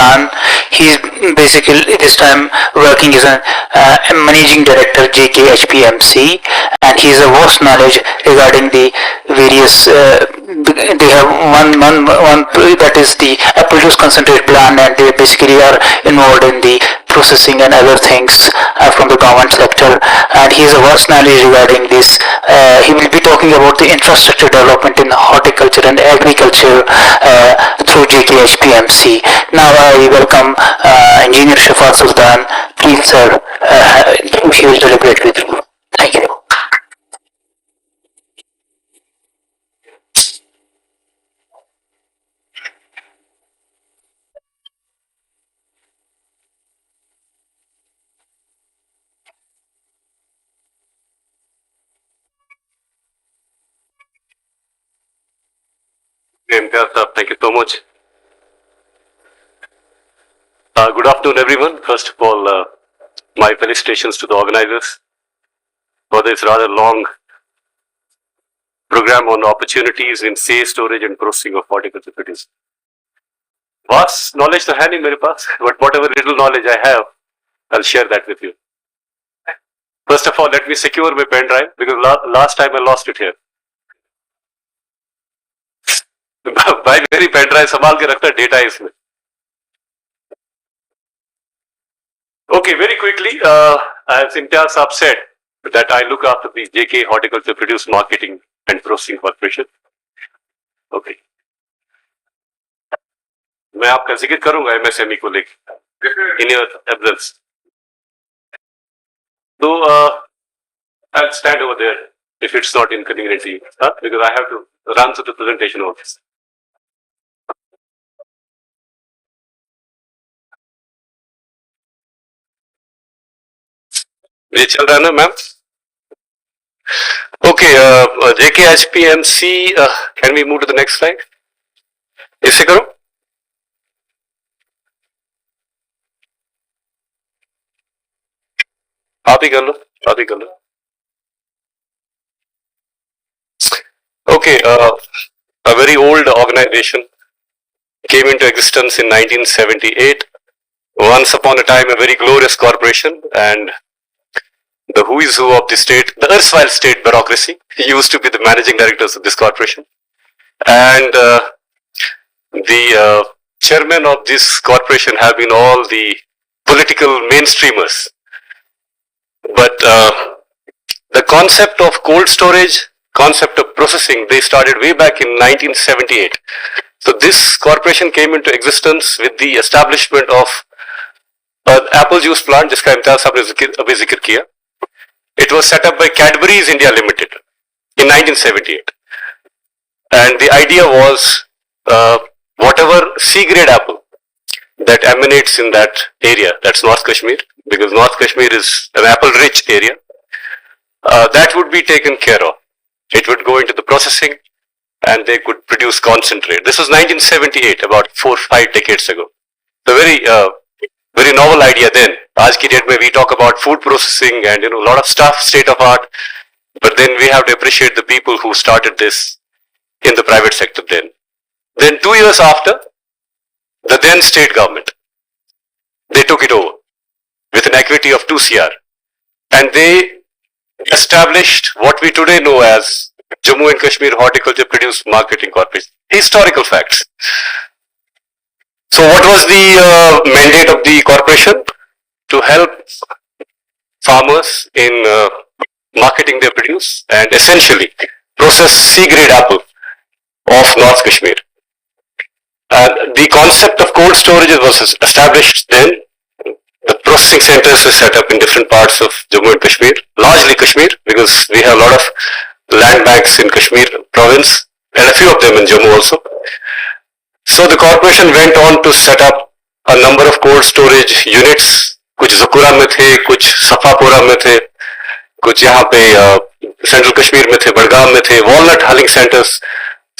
Sultan. He's basically this time working as a managing director JKHPMC, and he has a vast knowledge regarding the various. They have one that is the apple juice concentrate plant, and they basically are involved in the processing and other things from the government sector, and he has a vast knowledge regarding this. He will be talking about the infrastructure development in horticulture and agriculture through JKHPMC. Now I welcome Engineer Shafar Sultan. Please, sir, he will deliberate with you. Thank you. Thank you so much. Good afternoon, everyone. First of all, my felicitations to the organizers for this rather long program on opportunities in safe storage and processing of horticulture produce. Vast knowledge to hand in मेरे पास, but whatever little knowledge I have, I'll share that with you. First of all, let me secure my pen drive because last time I lost it here. भाई मेरी pen drive संभाल के रखता data है इसमें. Okay, very quickly, as Imtiaz Saab said, that I look after the JK Horticulture Produce Marketing and Processing Corporation. Okay. मैं आपका जिक्र करूंगा MSME को लेकर in your absence. So, I'll stand over there if it's not inconvenient to you, because I have to run through the presentation of this. ये चल रहा है ना ma'am? Okay, JKHPMC, can we move to the next slide? इसे करो. आप ही कर लो, आप ही कर लो. Okay, a very old organization came into existence in 1978. Once upon a time, a very glorious corporation, and the who is who of the state, the erstwhile state bureaucracy, used to be the managing directors of this corporation. And the chairman of this corporation have been all the political mainstreamers. But the concept of cold storage, concept of processing, they started way back in 1978. So this corporation came into existence with the establishment of apple juice plant, जिसका इम्तियाज साहब ने अभी जिक्र किया. It was set up by Cadbury's India Limited in 1978. And the idea was whatever C-grade apple that emanates in that area, that's North Kashmir, because North Kashmir is an apple-rich area, that would be taken care of. It would go into the processing and they could produce concentrate. This was 1978, about 4 or 5 decades ago. So very novel idea then. आज की date में we talk about food processing and a lot of stuff, state of art, but then we have to appreciate the people who started this in the private sector then. Then 2 years after, the then state government, they took it over with an equity of 2 CR, and they established what we today know as Jammu and Kashmir Horticulture Produce Marketing Corporation. Historical facts. So what was the mandate of the corporation? To help farmers in marketing their produce and essentially process C-grade apple of North Kashmir. The concept of cold storage was established then. The processing centers were set up in different parts of Jammu and Kashmir, largely Kashmir, because we have a lot of land banks in Kashmir province and a few of them in Jammu also. So the corporation went on to set up a number of cold storage units. कुछ ज़कुरा में थे, कुछ सफापुरा में थे, कुछ यहाँ पे central Kashmir में थे, बड़गाम में थे, walnut hulling centres.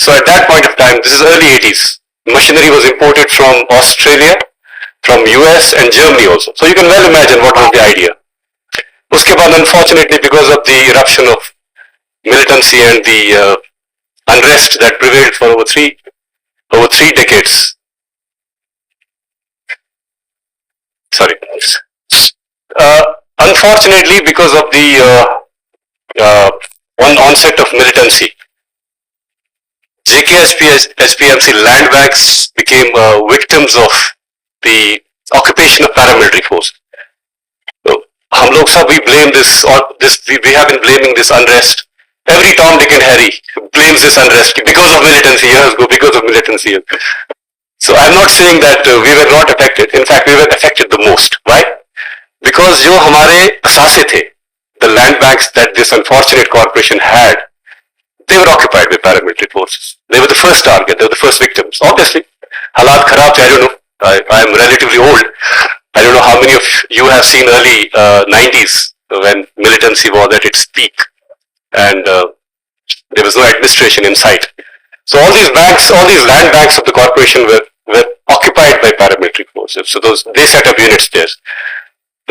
So at that point of time, this is early 80s, machinery was imported from Australia, from US and Germany also. So you can well imagine what was the idea. उसके बाद unfortunately because of the eruption of militancy and the unrest that prevailed for over three decades, unfortunately, because of the onset of militancy, JKHPMC land banks became victims of the occupation of paramilitary force. So, हम लोग सब we blame this, or this we have been blaming this unrest. Every Tom, Dick and Harry blames this unrest because of militancy years ago, because of militancy. So I'm not saying that we were not affected. In fact, we were affected the most. Why? Because जो हमारे असासे थे, the land banks that this unfortunate corporation had, they were occupied by paramilitary forces. They were the first target. They were the first victims. Obviously, हालात खराब थे. I don't know. I am relatively old. I don't know how many of you have seen early 90s when militancy was at its peak and there was no administration in sight. So all these banks, all these land banks of the corporation were occupied by paramilitary forces. So they set up units there.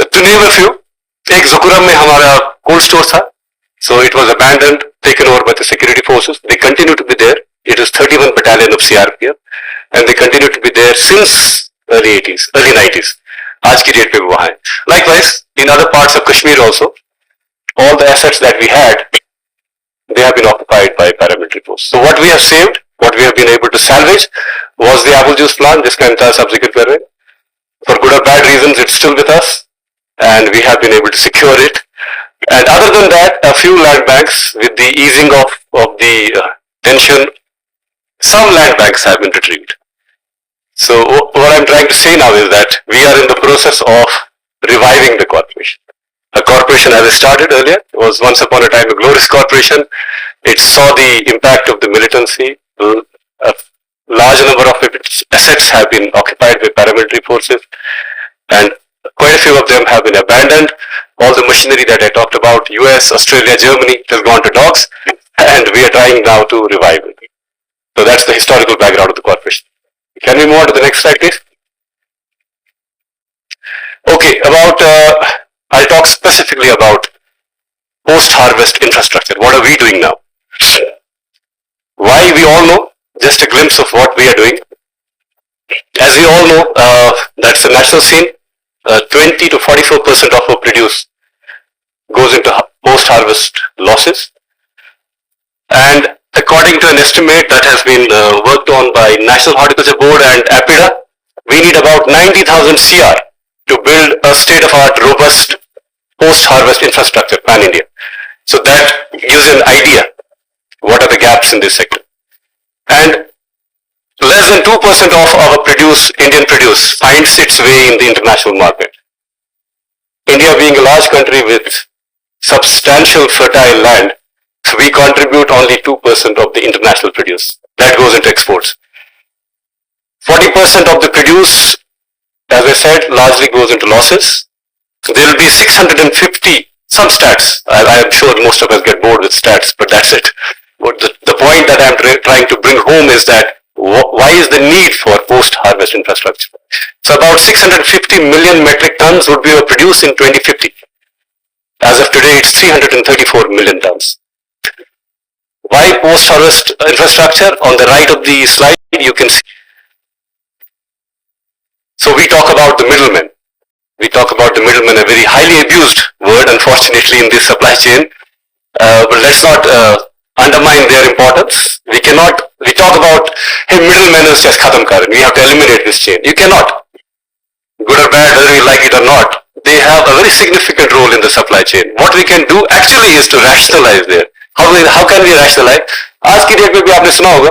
To name a few, एक ज़ुकुरम में हमारा cold store था. So it was abandoned, taken over by the security forces. They continue to be there. It is 31 battalion of CRPF, and they continue to be there since early 80s, early 90s. आज की date पे वो हैं. Likewise, in other parts of Kashmir also, all the assets that we had, they have been occupied by paramilitary forces. So what we have saved, what we have been able to salvage, was the apple juice plant, जिसका इंतजार सब जिक्र कर रहे हैं. For good or bad reasons, it's still with us, and we have been able to secure it. And other than that, a few land banks, with the easing of the tension, some land banks have been retrieved. So what I'm trying to say now is that we are in the process of reviving the corporation. A corporation, as I started earlier, was once upon a time a glorious corporation. It saw the impact of the militancy. A large number of its assets have been occupied by paramilitary forces, and quite a few of them have been abandoned. All the machinery that I talked about, US, Australia, Germany, has gone to dogs, and we are trying now to revive it. So that's the historical background of the corporation. Can we move on to the next slide, please? Okay, I'll talk specifically about post-harvest infrastructure. What are we doing now? Why, we all know. Just a glimpse of what we are doing. As we all know, that's the national scene. 20 to 44% of our produce goes into post-harvest losses. And according to an estimate that has been worked on by National Horticulture Board and APIDA, we need about 90,000 CR to build a state-of-art, robust post-harvest infrastructure pan-India. So that gives an idea what are the gaps in this sector. And less than 2% of our produce, Indian produce, finds its way in the international market. India being a large country with substantial fertile land, we contribute only 2% of the international produce. That goes into exports. 40% of the produce, as I said, largely goes into losses. There will be 650, some stats. I am sure most of us get bored with stats, but that's it. But the point that I'm trying to bring home is that why is the need for post-harvest infrastructure? So about 650 million metric tons would be produced in 2050. As of today, it's 334 million tons. Why post-harvest infrastructure? On the right of the slide, you can see. So we talk about the middlemen. We talk about the middlemen, a very highly abused word, unfortunately, in this supply chain. But let's not undermine their importance. We talk about, hey, middlemen is just khatam karan. We have to eliminate this chain. You cannot. Good or bad, whether you like it or not, they have a very significant role in the supply chain. What we can do actually is to rationalize there. How can we rationalize? आज की date में भी आपने सुना होगा,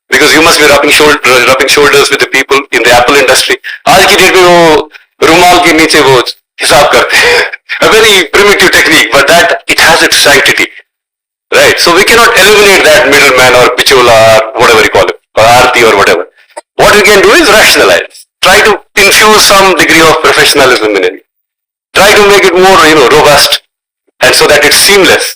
because you must be rubbing shoulders with the people in the apple industry. आज की date में वो रुमाल के नीचे वो हिसाब करते हैं. A very primitive technique, but that it has its sanctity, right? So we cannot eliminate that middleman or bichola or whatever you call it, or aarti or whatever. What we can do is rationalize. Try to infuse some degree of professionalism in it. Try to make it more, robust, and so that it's seamless.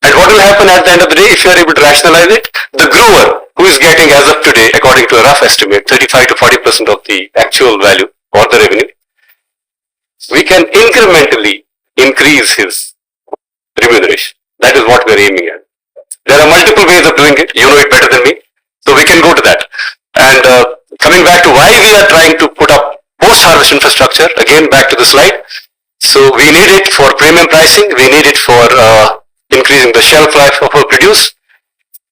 And what will happen at the end of the day if you are able to rationalize it? The grower, who is getting as of today, according to a rough estimate, 35 to 40% of the actual value or the revenue, we can incrementally increase his remuneration. That is what we are aiming at. There are multiple ways of doing it. You know it better than me. So we can go to that. And coming back to why we are trying to put up post-harvest infrastructure, again back to the slide. So we need it for premium pricing, we need it for increasing the shelf life of our produce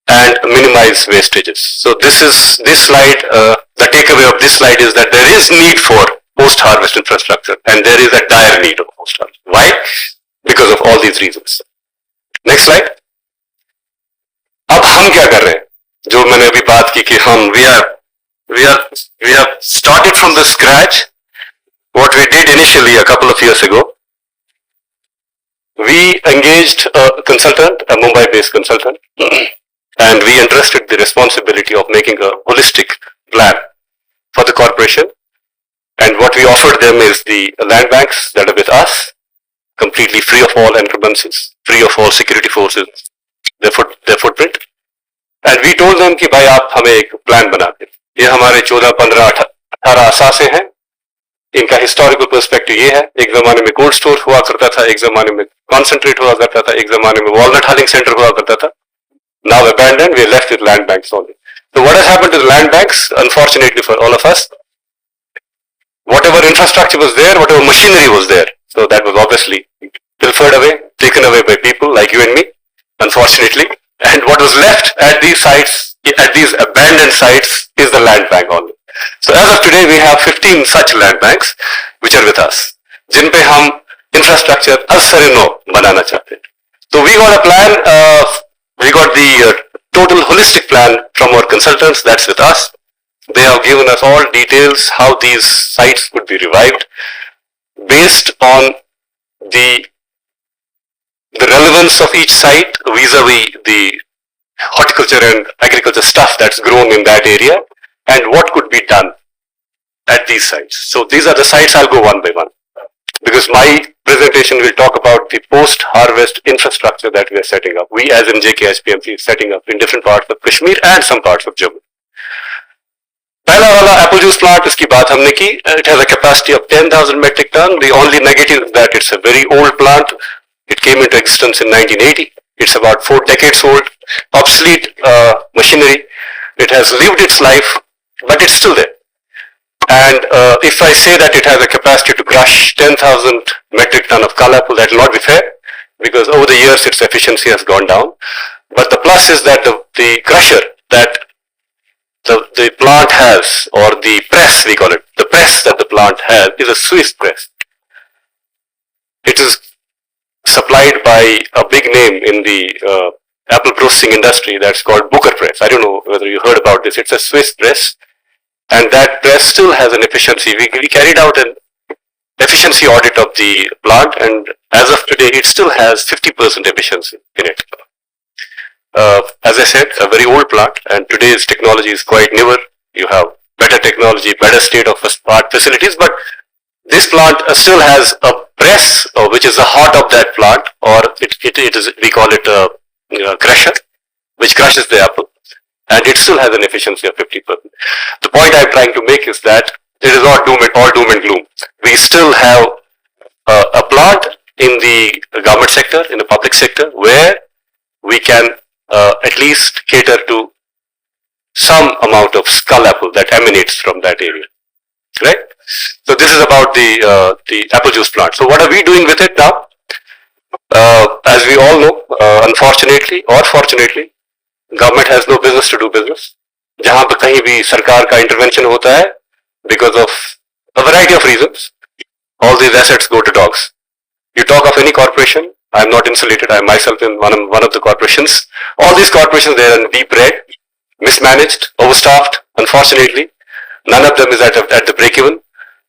and minimize wastages. So this slide, the takeaway of this slide is that there is need for post-harvest infrastructure and there is a dire need of post-harvest. Why? Because of all these reasons. Next slide. अब हम क्या कर रहे हैं? जो मैंने अभी बात की कि हम we have started from the scratch. What we did initially a couple of years ago, we engaged a consultant, a Mumbai-based consultant, and we entrusted the responsibility of making a holistic plan for the corporation. And what we offered them is the land banks that are with us, completely free of all encumbrances, free of all security forces, their footprint. And we told them कि भाई आप हमें एक plan बना दें. ये हमारे 14, 15, 18 असासे हैं. इनका हिस्टोरिकल पर्सपेक्टिव ये है. एक जमाने में कोल्ड स्टोर हुआ करता था, एक जमाने में कॉन्सेंट्रेट हुआ करता था, एक जमाने में वॉलनट हालिंग सेंटर हुआ करता था. Now abandoned, we are left with land banks only. So what has happened to the land banks? Unfortunately for all of us, whatever infrastructure was there, whatever machinery was there, so that was obviously pilfered away, taken away by people like you and me, unfortunately. And what was left at these sites, at these abandoned sites, is the land bank only. So as of today, we have 15 such land banks which are with us, जिन पे हम infrastructure असर बनाना चाहते हैं. So we got a plan. We got the total holistic plan from our consultants. That's with us. They have given us all details how these sites could be revived based on the relevance of each site vis-a-vis the horticulture and agriculture stuff that's grown in that area and what could be done at these sites. So these are the sites. I'll go one by one because my presentation will talk about the post-harvest infrastructure that we are setting up. We as in JKHPMC is setting up in different parts of Kashmir and some parts of Jammu. पहला वाला apple juice plant, इसकी बात हमने की. It has a capacity of 10,000 metric ton. The only negative is that it's a very old plant. It came into existence in 1980. It's about 4 decades old, obsolete machinery. It has lived its life, but it's still there. And if I say that it has a capacity to crush 10,000 metric ton of cull apple, that will not be fair because over the years its efficiency has gone down. But the plus is that the crusher that the plant has, or the press we call it, the press that the plant has is a Swiss press. It is supplied by a big name in the apple processing industry that's called Booker Press. I don't know whether you heard about this. It's a Swiss press. And that press still has an efficiency. We carried out an efficiency audit of the plant, and as of today, it still has 50% efficiency in it. As I said, a very old plant, and today's technology is quite newer. You have better technology, better state of art facilities, but this plant still has a press, which is the heart of that plant, or it is, we call it a crusher, which crushes the apple. And it still has an efficiency of 50%. The point I'm trying to make is that it is not all doom and gloom. We still have a plant in the government sector, in the public sector, where we can at least cater to some amount of skull apple that emanates from that area. Right? So this is about the apple juice plant. So what are we doing with it now? As we all know, unfortunately or fortunately, government has no business to do business. जहाँ पर कहीं भी सरकार का intervention होता है, because of a variety of reasons, all these assets go to dogs. You talk of any corporation, I'm not insulated, I'm myself in one of the corporations. All these corporations, they are in deep red, mismanaged, overstaffed, unfortunately. None of them is at the break-even.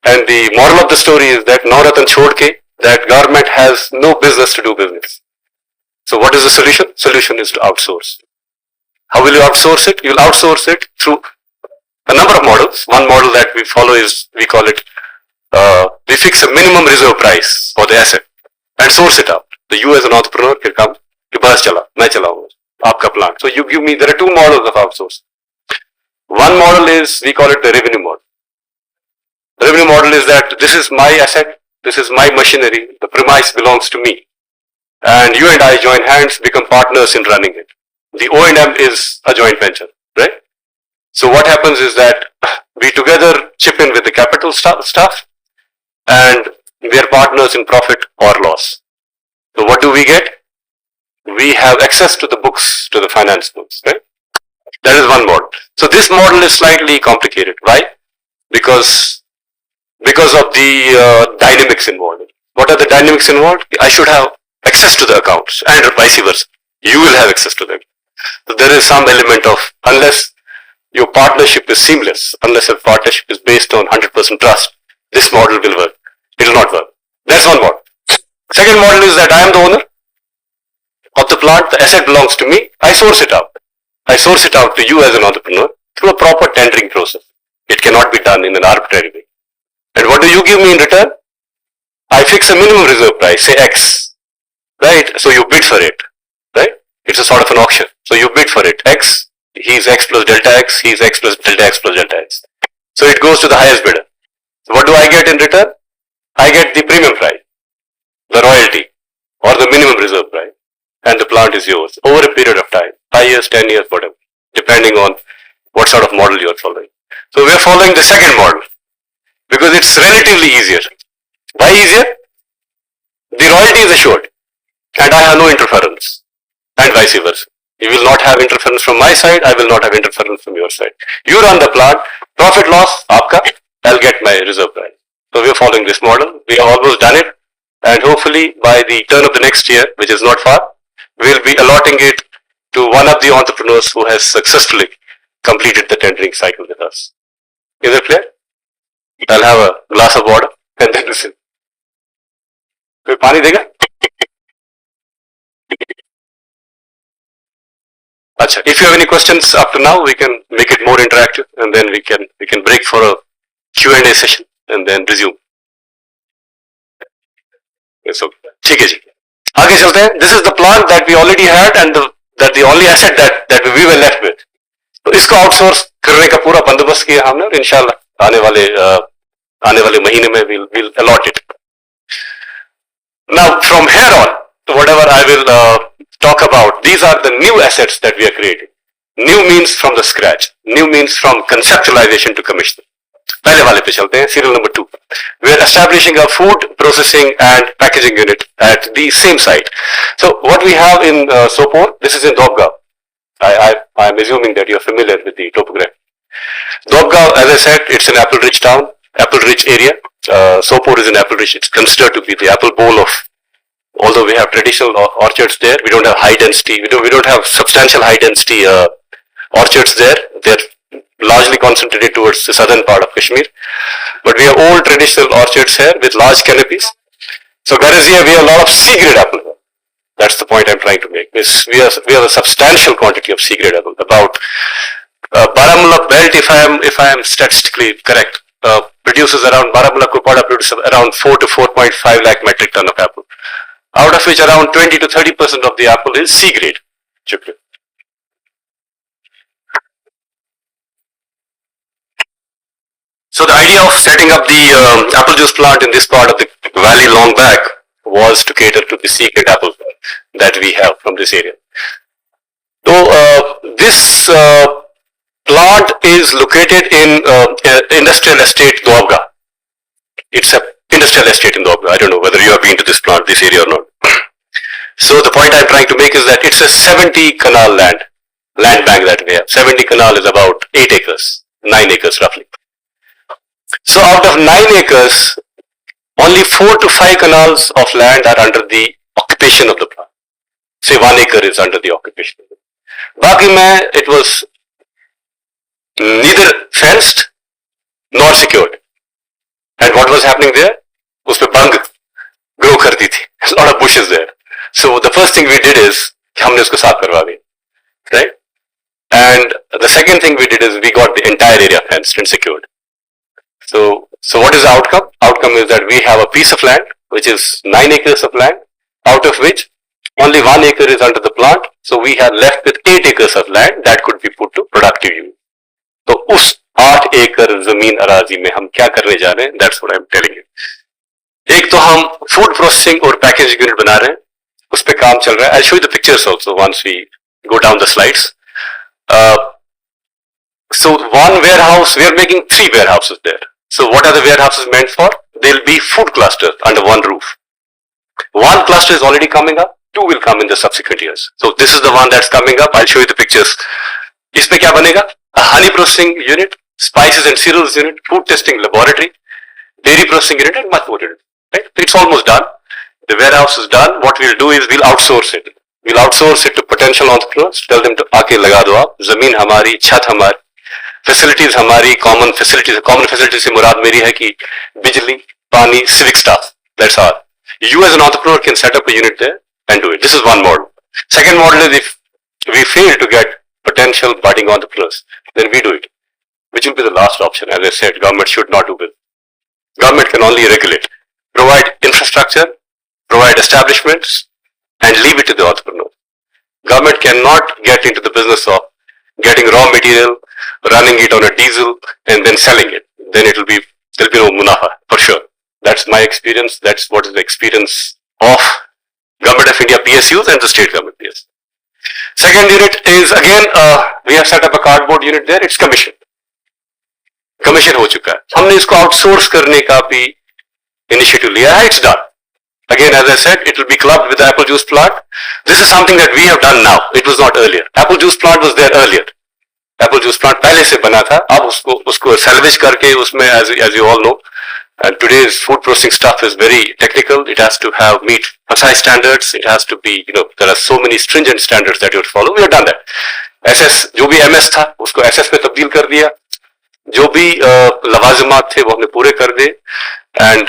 And the moral of the story is that Nauratan chhod ke, that government has no business to do business. So what is the solution? Solution is to outsource. How will you outsource it? You'll outsource it through a number of models. One model that we follow is, we call it, we fix a minimum reserve price for the asset and source it out. So you as an entrepreneur can come, कि बस चला, मैं चलाऊंगा आपका plant. So you give me, there are two models of outsource. One model is, we call it the revenue model. The revenue model is that this is my asset, this is my machinery, the premise belongs to me. And you and I join hands, become partners in running it. The O&M is a joint venture, right? So what happens is that we together chip in with the capital stuff, and We are partners in profit or loss. So what do we get? We have access to the books, to the finance books, right? That is one model. So this model is slightly complicated. Why? Because of the dynamics involved. What are the dynamics involved? I should have access to the accounts and vice versa. You will have access to them. So there is some element of, unless your partnership is seamless, unless a partnership is based on 100% trust, this model will work. It will not work. That's one model. Second model is that I am the owner of the plant, the asset belongs to me, I source it out. I source it out to you as an entrepreneur through a proper tendering process. It cannot be done in an arbitrary way. And what do you give me in return? I fix a minimum reserve price, say X, right? So you bid for it, right? It's a sort of an auction. So you bid for it, X, he's X plus delta X, he's X plus delta X plus delta X. So it goes to the highest bidder. So what do I get in return? I get the premium price, the royalty, or the minimum reserve price, and the plant is yours over a period of time, 5 years, 10 years, whatever, depending on what sort of model you are following. So we are following the second model because it's relatively easier. Why easier? The royalty is assured and I have no interference, and vice versa. You will not have interference from my side, I will not have interference from your side. You run the plant, profit loss, aapka, I'll get my reserve price. So we are following this model. We have almost done it, and hopefully by the turn of the next year, which is not far, we'll be allotting it to one of the entrepreneurs who has successfully completed the tendering cycle with us. Is it clear? I'll have a glass of water and then listen. कोई पानी देगा? अच्छा, if you have any questions up to now, we can make it more interactive, and then we can break for a Q&A session and then resume. So, ठीक है जी. आगे चलते हैं. This is the plant that we already had and that the only asset that we were left with. तो इसको outsource करने का पूरा बंदोबस्त किया हमने, और इंशाल्लाह आने वाले महीने में we'll allot it. Now from here on, whatever I will talk about, these are the new assets that we are creating. New means from the scratch. New means from conceptualization to commissioning. पहले वाले पे चलते हैं. Serial number 2. We are establishing a food processing and packaging unit at the same site. So what we have in Sopor, this is in Dobgaon. I am assuming that you are familiar with the topography. Dobgaon, as I said, it's an apple-rich town, apple-rich area. Sopor is an apple-rich. It's considered to be the apple bowl of. Although we have traditional orchards there, we don't have high density. We don't have substantial high density orchards there. They're largely concentrated towards the southern part of Kashmir. But we have old traditional orchards here with large canopies. So whereas here we have a lot of C-grade apple. That's the point I'm trying to make. We have a substantial quantity of C-grade apple. About Baramulla belt, if I am statistically correct, produces around Baramulla Kupada produces around 4 to 4.5 lakh metric ton of apple, out of which around 20 to 30% of the apple is C-grade. So the idea of setting up the apple juice plant in this part of the valley long back was to cater to the C-grade apple that we have from this area. So this plant is located in industrial estate Doabga. It's an industrial estate in Doabga. I don't know whether you have been to this plant, this area or not. So the point I'm trying to make is that it's a 70 canal land bank that we have. 70 canal is about 8 acres, 9 acres roughly. So out of 9 acres, only 4 to 5 canals of land are under the occupation of the plant. Say 1 acre is under the occupation. Baki mein, it was neither fenced nor secured. And what was happening there? Uspe bang grow karti thi. A lot of bushes there. So the first thing we did is, हमने उसको साफ करवा दिया, right? And the second thing we did is we got the entire area fenced and secured. So what is the outcome? Outcome is that we have a piece of land, which is 9 acres of land, out of which only 1 acre is under the plant. So we are left with 8 acres of land that could be put to productive use. तो उस 8 एकड़ जमीन अराजी में हम क्या करने जा रहे हैं? That's what I'm telling you. एक तो हम फूड प्रोसेसिंग और पैकेजिंग यूनिट बना रहे हैं, उस पे काम चल रहा है. I'll show you the pictures also once we go down the slides. So one warehouse, we are making 3 warehouses there. So what are the warehouses meant for? there'll be food clusters under one roof. One cluster is already coming up, two will come in the subsequent years. So this is the one that's coming up. I'll show you the pictures. इसमें क्या बनेगा? A honey processing unit, spices and cereals unit, food testing laboratory, dairy processing unit, and much more unit. Right? It's almost done. The warehouse is done. What we'll do is we'll outsource it. We'll outsource it to potential entrepreneurs. Tell them to आके लगा दो आप. जमीन हमारी, छत हमारी, facilities हमारी, common facilities. Common facilities से मुराद मेरी है कि बिजली, पानी, civic staff. That's all. You as an entrepreneur can set up a unit there and do it. This is one model. Second model is if we fail to get potential budding entrepreneurs, then we do it. Which will be the last option. As I said, government should not do it. Government can only regulate, provide infrastructure, provide establishments, and leave it to the entrepreneur. Government cannot get into the business of getting raw material, running it on a diesel, and then selling it. Then there'll be no munafa, for sure. That's my experience. That's what is the experience of Government of India PSUs and the state government PSUs. Second unit is again, we have set up a cardboard unit there. It's commission. Commission हो चुका है. हमने इसको outsource करने का भी initiative लिया है. It's done. Again, as I said, it will be clubbed with the apple juice plant. This is something that we have done now. It was not earlier. Apple juice plant was there earlier. Apple juice plant पहले से बना था. अब उसको salvage करके उसमें as you all know, and today's food processing stuff is very technical. It has to have meet FSI standards. It has to be, there are so many stringent standards that you have to follow. We have done that. SS जो भी MS था उसको SS में तब्दील कर दिया. जो भी लवाजमात थे वो हमने पूरे कर दे. And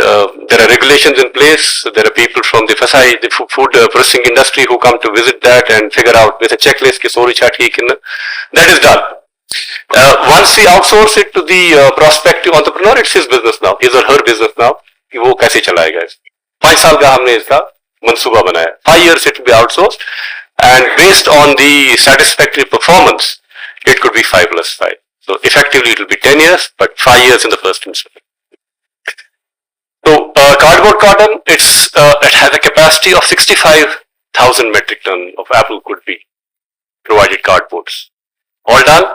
there are regulations in place. There are people from the FSI, the food processing industry, who come to visit that and figure out with a checklist कि sorry ठीक है. That is done. Once we outsource it to the prospective entrepreneur, it's his business now, his or her business now, कि वो कैसे चलाएगा इसको. 5 साल का हमने इसका मंसूबा बनाया. 5 years it will be outsourced, and based on the satisfactory performance, it could be 5 plus 5. So effectively it will be 10 years, but 5 years in the first instance. So cardboard carton, it has a capacity of 65,000 metric ton of apple could be provided cardboards. All done.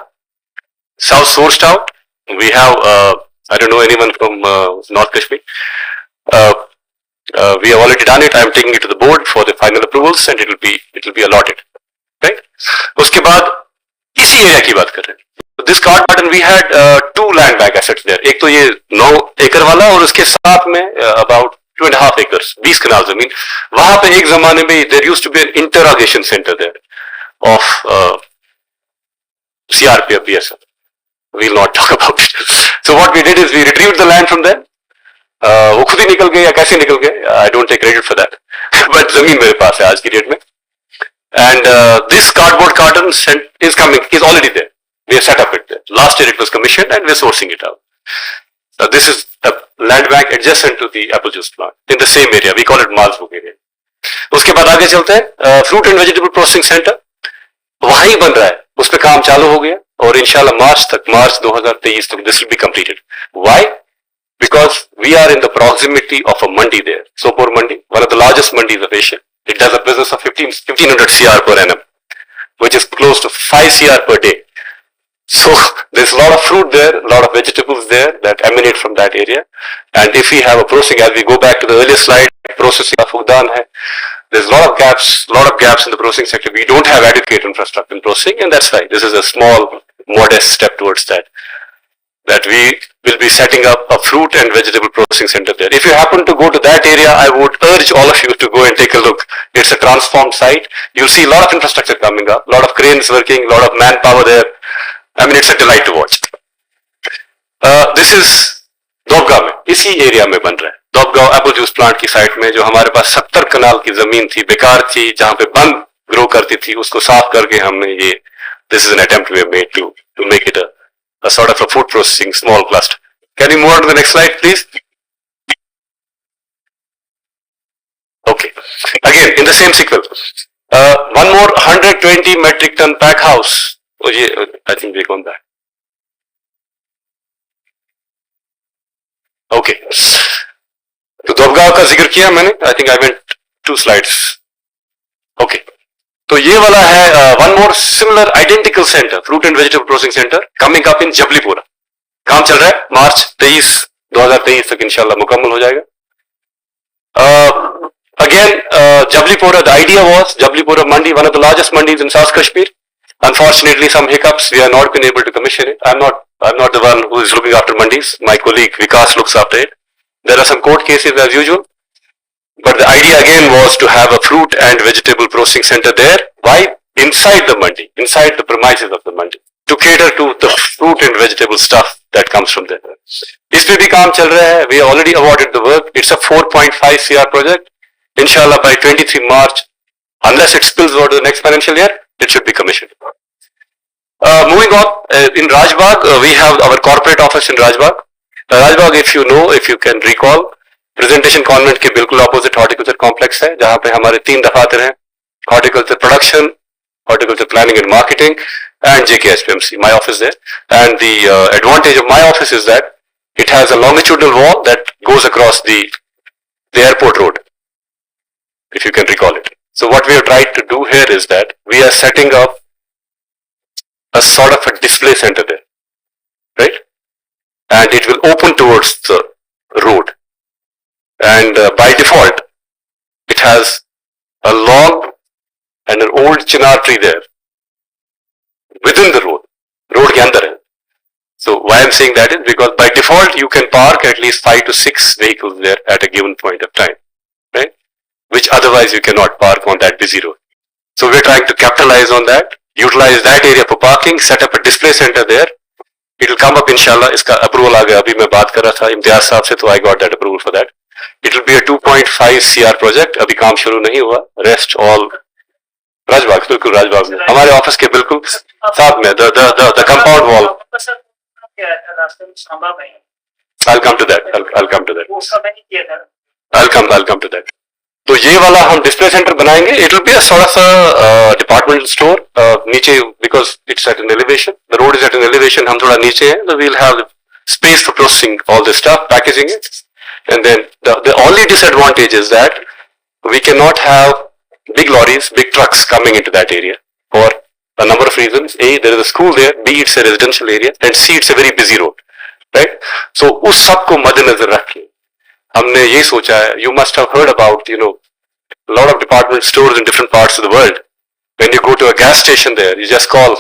Sourced out. We have, I don't know anyone from North Kashmir. We have already done it. I am taking it to the board for the final approvals, and it will be allotted. Right? उसके बाद इसी area की बात कर रहे हैं. This carton we had 2 land bank assets there. एक तो ये 9 एकड़ वाला और उसके साथ में about 2.5 acres, 20 कनाल जमीन. वहां पे एक जमाने में there used to be an interrogation center there of CRPF BSF. We'll not talk about it. So what we did is we retrieved the land from them. वो खुद ही निकल गए या कैसे निकल गए? I don't take credit for that. But जमीन मेरे पास है आज की डेट में. And this cardboard carton is already there. We have set up it there. Last year it was commissioned and we're sourcing it out. This is a land bank adjacent to the apple juice plant in the same area. We call it Malsburg area. उसके बाद आगे चलते हैं. Fruit and vegetable processing center वहीं बन रहा है. उस पर काम चालू हो गया और इंशाल्लाह मार्च 2023 तक this will be completed. Why? Because we are in the proximity of a mandi there. Sopor Mandi, one of the largest mandis of Asia. It does a business of 1500 CR per annum, which is close to 5 CR per day. So there's a lot of fruit there, a lot of vegetables there that emanate from that area. And if we have a processing, as we go back to the earlier slide, processing of Fudan hai, there's a lot of gaps in the processing sector. We don't have adequate infrastructure in processing, and that's why this is a small, modest step towards that. That we will be setting up a fruit and vegetable processing center there. If you happen to go to that area, I would urge all of you to go and take a look. It's a transformed site. You'll see a lot of infrastructure coming up, a lot of cranes working, a lot of manpower there. I mean, it's a delight to watch. This is दोबगांव में, इसी area में बन रहा है. दोबगांव Apple juice plant की site में जो हमारे पास 70 कनाल की जमीन थी, बेकार थी, जहां पे बंद ग्रो करती थी, उसको साफ करके हमने ये, this is an attempt we have made to make it a sort of a food processing small cluster. Can you move on to the next slide, please? Okay. Again, in the same sequence, one more 120 metric ton pack house. Oh, yeah, I think they gone back. Okay. तो दोबगांव का जिक्र किया मैंने. I think I went 2 slides. Okay. तो ये वाला है one more similar identical center, fruit and vegetable processing center, coming up in जबलीपुरा. काम चल रहा है. मार्च 23 2023 तक इंशाल्लाह मुकम्मल हो जाएगा. Again, Jablipura, the idea was Jablipura Mandi, one of the largest mandis in South Kashmir. Unfortunately, some hiccups, we have not been able to commission it. I'm not the one who is looking after mandis. My colleague Vikas looks after it. There are some court cases as usual. But the idea again was to have a fruit and vegetable processing center there. Why? Inside the mandi, inside the premises of the mandi, to cater to the fruit and vegetable stuff that comes from there. इसमें भी काम चल रहा है. We already awarded the work. It's a 4.5 CR project. Inshallah, by 23 March, unless it spills over to the next financial year, it should be commissioned. Moving on, in Rajbagh, we have our corporate office in Rajbagh. Rajbagh, if you know, if you can recall, presentation convent के बिल्कुल opposite horticulture complex है, जहां पे हमारे 3 दफातर हैं, horticulture production, horticulture planning and marketing, and JKHPMC. My office there, and the advantage of my office is that it has a longitudinal wall that goes across the airport road, if you can recall it. So what we have tried to do here is that we are setting up a sort of a display center there, right? And it will open towards the road. And by default, it has a log and an old chinar tree there within the road. Road के अंदर है. So why I'm saying that is because by default you can park at least 5 to 6 vehicles there at a given point of time, right? Which otherwise you cannot park on that busy road. So we're trying to capitalize on that, utilize that area for parking, set up a display center there. It will come up inshallah. इसका approval आ गया. अभी मैं बात कर रहा था इम्तियाज साहब से, तो I got that approval for that. It will be a 2.5 CR project. अभी काम शुरू नहीं हुआ. Rest all राजबाग, बिल्कुल राजबाग में, हमारे ऑफिस के बिल्कुल साथ में, the compound wall. I'll come to that. I'll come to that. I'll come to that. तो ये वाला हम डिस्प्ले सेंटर बनाएंगे. It will be a sort of a departmental store. नीचे, because it's at an elevation. The road is at an elevation. हम थोड़ा नीचे हैं, so we'll have space for processing all this stuff, packaging it. And then the only disadvantage is that we cannot have big lorries, big trucks coming into that area for a number of reasons. A, there is a school there. B, it's a residential area. And C, it's a very busy road, right? So उस सब को मद्देनजर रख के हमने ये सोचा है. You must have heard about, a lot of department stores in different parts of the world. When you go to a gas station there, you just call.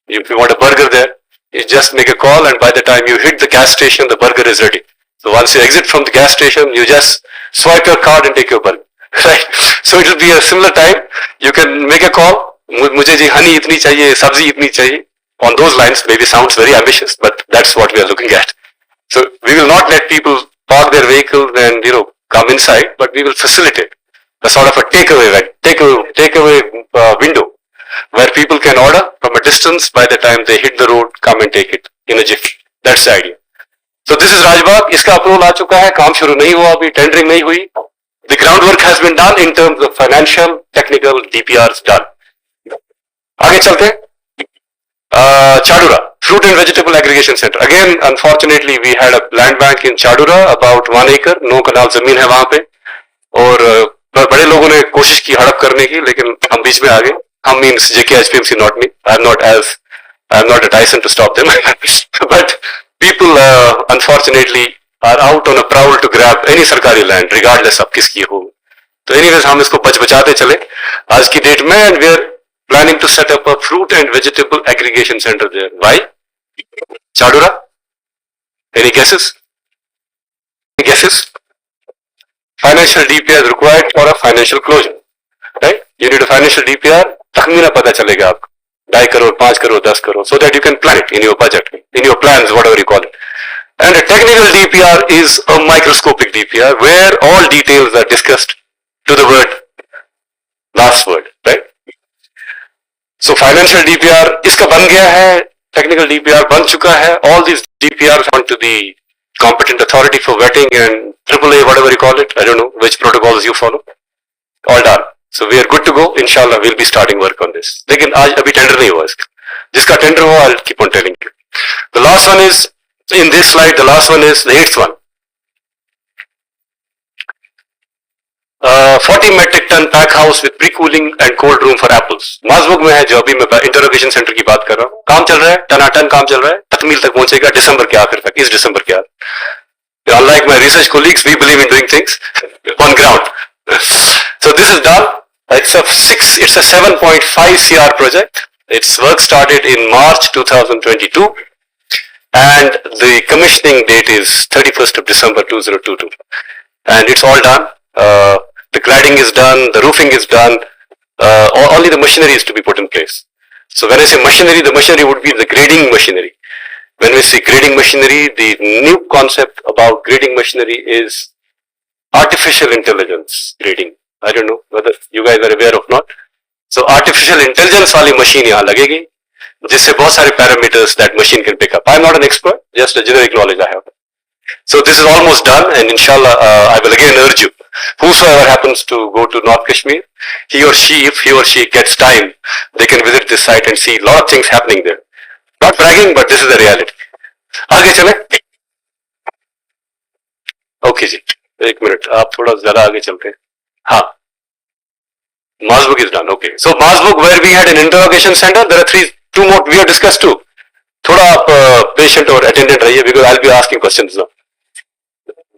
If you want a burger there, you just make a call, and by the time you hit the gas station, the burger is ready. So once you exit from the gas station, you just swipe your card and take your burger, right? So it will be a similar time. You can make a call. मुझे जी honey इतनी चाहिए, सब्जी इतनी चाहिए. On those lines, maybe sounds very ambitious, but that's what we are looking at. So we will not let people park their vehicles and come inside, but we will facilitate a sort of a takeaway window where people can order from a distance. By the time they hit the road, come and take it in a jiffy. That's the idea. So this is Rajbagh. इसका approval आ चुका है. काम शुरू नहीं हुआ अभी, tendering नहीं हुई. The groundwork has been done in terms of financial, technical, DPRs done. आगे चलते हैं. Chadura, Fruit and Vegetable Aggregation Center. Again, unfortunately, we had a land bank in Chadura, about 1 acre. 9 कनाल जमीन है वहां पे, और बड़े लोगों ने कोशिश की हड़प करने की, लेकिन हम बीच में आ गए. हम means JKHPMC, not me. I'm not a Tyson to stop them. But people, unfortunately, are out on a prowl to grab any सरकारी land, regardless of किसकी हो. तो anyways, हम इसको बचाते चले आज की डेट में, and we are planning to set up a fruit and vegetable aggregation center there. Why? Chadura? Any guesses? Any guesses? Financial DPR is required for a financial closure, right? You need a financial DPR. तखमीना पता चलेगा आपको, 2.5 crore, 5 crore, 10 crore, so that you can plan it in your budget, in your plans, whatever you call it. And a technical DPR is a microscopic DPR where all details are discussed to the last word, right? So financial DPR इसका बन गया है, technical DPR बन चुका है. All these DPRs went to the competent authority for vetting and AAA, whatever you call it. I don't know which protocols you follow. All done. So we are good to go. Inshallah, we'll be starting work on this. लेकिन आज अभी tender नहीं हुआ इसका. जिसका tender हुआ, I'll keep on telling you. The last one is in this slide. The last one is the 8th one. 40 metric ton pack house with pre-cooling and cold room for apples. माजबुग में है, जो अभी मैं interrogation centre की बात कर रहा हूँ. काम चल रहा है, टनाटन काम चल रहा है. तकमील तक पहुंचेगा दिसंबर के आखिर तक, इस दिसंबर के आखिर. Unlike my research colleagues, we believe in doing things on ground. So this is done. It's a 7.5 CR project. Its work started in March 2022, and the commissioning date is 31st of December 2022. And it's all done. The cladding is done, the roofing is done, only the machinery is to be put in place. So when I say machinery, the machinery would be the grading machinery. When we say grading machinery, the new concept about grading machinery is artificial intelligence grading. I don't know whether you guys are aware or not. So artificial intelligence वाली machine यहाँ लगेगी, जिससे बहुत सारे parameters that machine can pick up. I am not an expert, just a generic knowledge I have. So this is almost done, and inshallah, I will again urge you, whosoever happens to go to North Kashmir, he or she, if he or she gets time, they can visit this site and see a lot of things happening there. Not bragging, but this is the reality. आगे चले? Okay जी, एक minute, आप थोड़ा ज़रा आगे चलते हैं. हाँ. Masbook is done. Okay. So Masbook, where we had an interrogation center, there are two more we have discussed too. थोड़ा आप patient और attendant रहिए, because I'll be asking questions now.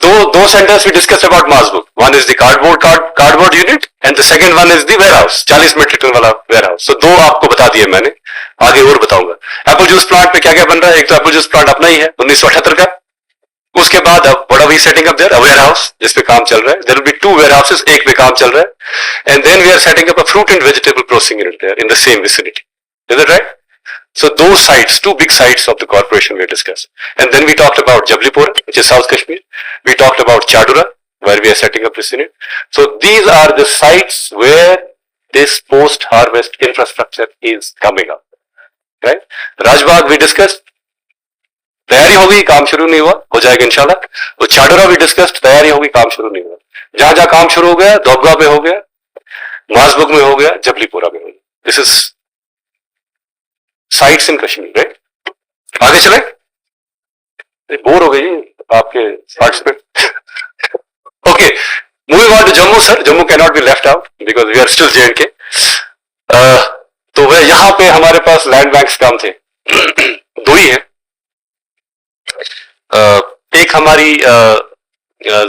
Those centers we discussed about Masbook. One is the cardboard unit, and the second one is the warehouse, 40 metric ton वाला warehouse. So दो आपको बता दिए मैंने, आगे और बताऊंगा. एप्पल जूस प्लांट पे क्या क्या बन रहा है? एक तो एप्पल जूस प्लांट अपना ही है 1978 का. उसके बाद अब what are we setting up there? A warehouse जिस पे काम चल रहा है. There will be 2 warehouses, एक पे काम चल रहा है. And then we are setting up a fruit and vegetable processing unit there in the same vicinity. Is that right? So those sites, 2 big sites of the corporation we discussed. And then we talked about Jablipur, which is South Kashmir. We talked about Chadura, where we are setting up this unit. So these are the sites where this post-harvest infrastructure is coming up. Right? Rajbagh we discussed. तैयारी होगी, काम शुरू नहीं हुआ, हो जाएगा इंशाल्लाह. तो चाडोरा भी डिस्कस्ड, तैयारी होगी, काम शुरू नहीं हुआ. जहां जहां काम शुरू हो गया, दोबगा में हो गया, मासबुक में हो गया, जबलीपुरा में हो गया. This is sites in Kashmir. Right? आगे चले. बोर हो गई आपके participant. Okay, moving on to Jammu sir. Jammu can not be left out because we are still J&K. तो वह यहाँ पे हमारे पास लैंड बैंक्स काम थे. 2 ही है. एक हमारी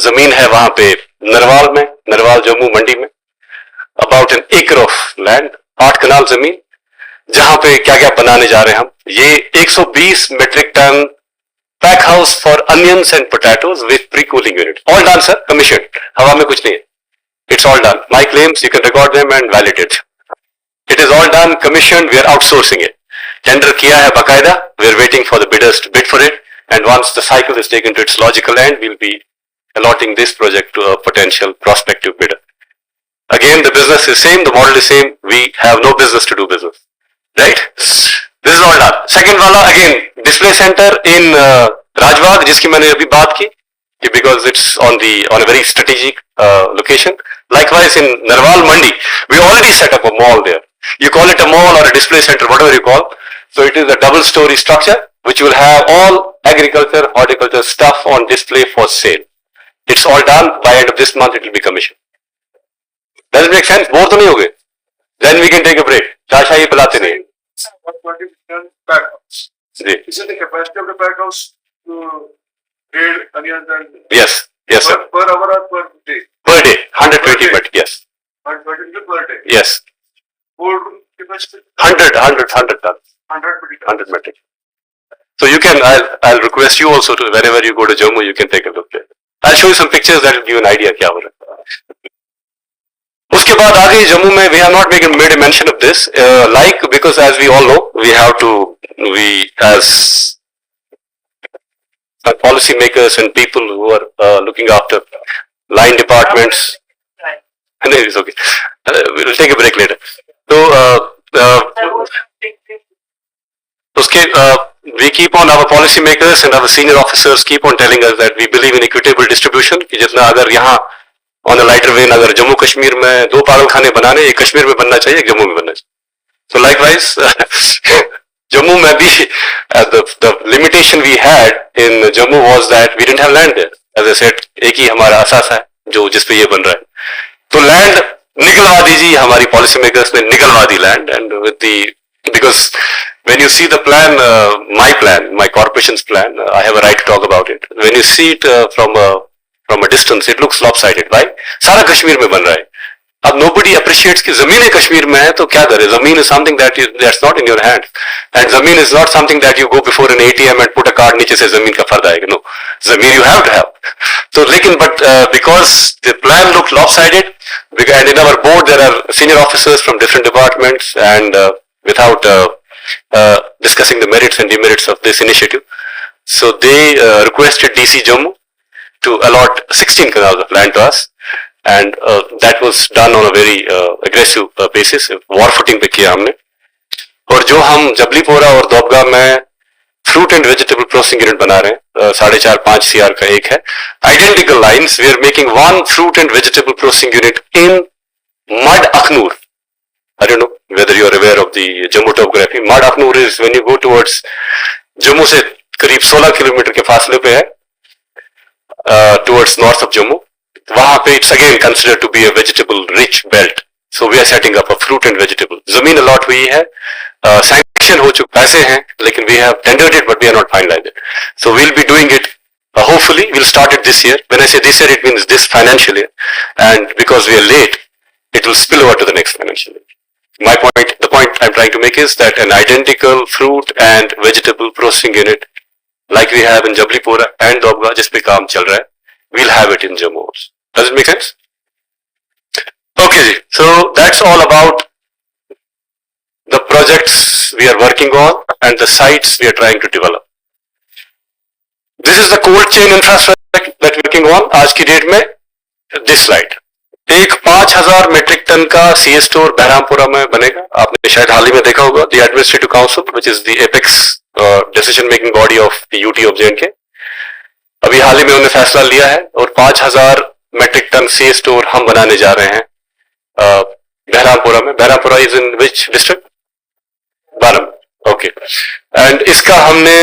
जमीन है वहां पे नरवाल में, नरवाल जम्मू मंडी में, अबाउट एन एकड़ ऑफ लैंड, 8 कनाल जमीन, जहां पे क्या क्या बनाने जा रहे हैं हम. ये 120 metric ton pack house for onions and potatoes with pre cooling unit. All done sir, commission. हवा में कुछ नहीं है. It's all done. My claims you can record them and validate. It is all done, commission. We are outsourcing it. Tender किया है बाकायदा. We are waiting for the bidders to bid for it. And once the cycle is taken to its logical end, we'll be allotting this project to a potential prospective bidder. Again, the business is same, the model is same. We have no business to do business. Right? This is all done. Second wala, again, display center in Rajbagh, जिसकी मैंने अभी बात की, because it's on a very strategic location. Likewise, in Narwal Mandi, we already set up a mall there. You call it a mall or a display center, whatever you call. So it is a double-story structure, which will have all agriculture, horticulture stuff on display for sale. It's all done. By end of this month, it will be commissioned. Does it make sense? Both तो नहीं हो गए. Then we can take a break. चाय शाही पिलाते नहीं. 120 pack house. Ji. Is it the capacity of the pack house to grade onions and Yes. Yes, sir. per hour or per day? Per day, 120 but yes. 120 per day. Yes. Cold room capacity? 100 tons. 100 metric 100 metric. So you can, I'll request you also to, whenever you go to Jammu, you can take a look there. I'll show you some pictures that will give you an idea क्या हो रहा है. उसके बाद आगे जम्मू में we have not made a mention of this, like because as we all know, we as policy makers and people who are looking after line departments. No, it's okay. We'll take a break later. So we keep on, our policy makers and our senior officers keep on telling us that we believe in equitable distribution. कि जितना अगर यहाँ on a lighter vein अगर जम्मू कश्मीर में 2 पागल खाने बनाने, एक कश्मीर में बनना चाहिए, एक जम्मू में बनना चाहिए. So likewise, जम्मू में भी the limitation we had in Jammu was that we didn't have land there. As I said, एक ही हमारा असासा है जो जिस पे ये बन रहा है. तो land निकलवा दीजिए, हमारी policy makers ने निकलवा दी land, and with the because When you see the plan, my corporation's plan, I have a right to talk about it. When you see it from a distance, it looks lopsided. Why? सारा कश्मीर में बन रहा है. अब nobody appreciates कि जमीन कश्मीर में है तो क्या करे. जमीन is something that's not in your hands, and जमीन is not something that you go before an ATM and put a card नीचे से जमीन का फर्द आएगा. No, जमीन you have to have. So लेकिन because the plan looked lopsided, and in our board there are senior officers from different departments, and without discussing the merits and demerits of this initiative, so they requested DC Jammu to allot 16 canals of land to us, and that was done on a very aggressive basis. War footing पे किया हमने. और जो हम जबलीपोरा और दोबगा में fruit and vegetable processing unit बना रहे हैं, 4.5-5 CR का एक है. Identical lines, we are making one fruit and vegetable processing unit in mud Akhnoor. I don't know whether you are aware of the Jammu topography. Mad Aknoor is when you go towards Jammu से करीब 16 kilometre के फासले पे है, towards north of Jammu. वहाँ पे it's again considered to be a vegetable rich belt. So we are setting up a fruit and vegetable. जमीन allot हुई है, sanction हो चुका, पैसे हैं, लेकिन we have tendered it but we are not finalized it. So we'll be doing it. Hopefully we'll start it this year. When I say this year, it means this financial year. And because we are late, it will spill over to the next financial year. The point I'm trying to make is that an identical fruit and vegetable processing unit, like we have in Jablipura and Dobga, जिस पे काम चल रहा है, we'll have it in Jammu also. Does it make sense? Okay, so that's all about the projects we are working on and the sites we are trying to develop. This is the cold chain infrastructure that we're working on. आज की date में this slide. एक 5,000 metric ton का सी store Behrampura में बनेगा. आपने शायद हाल ही में देखा होगा, the administrative council which is the apex decision making body of the UT of J&K. अभी हाल ही में उन्होंने फैसला लिया है और 5,000 मेट्रिक टन सी स्टोर हम बनाने जा रहे हैं बहरामपुरा में. Bahrampura is in which district? बारम. ओके. एंड इसका हमने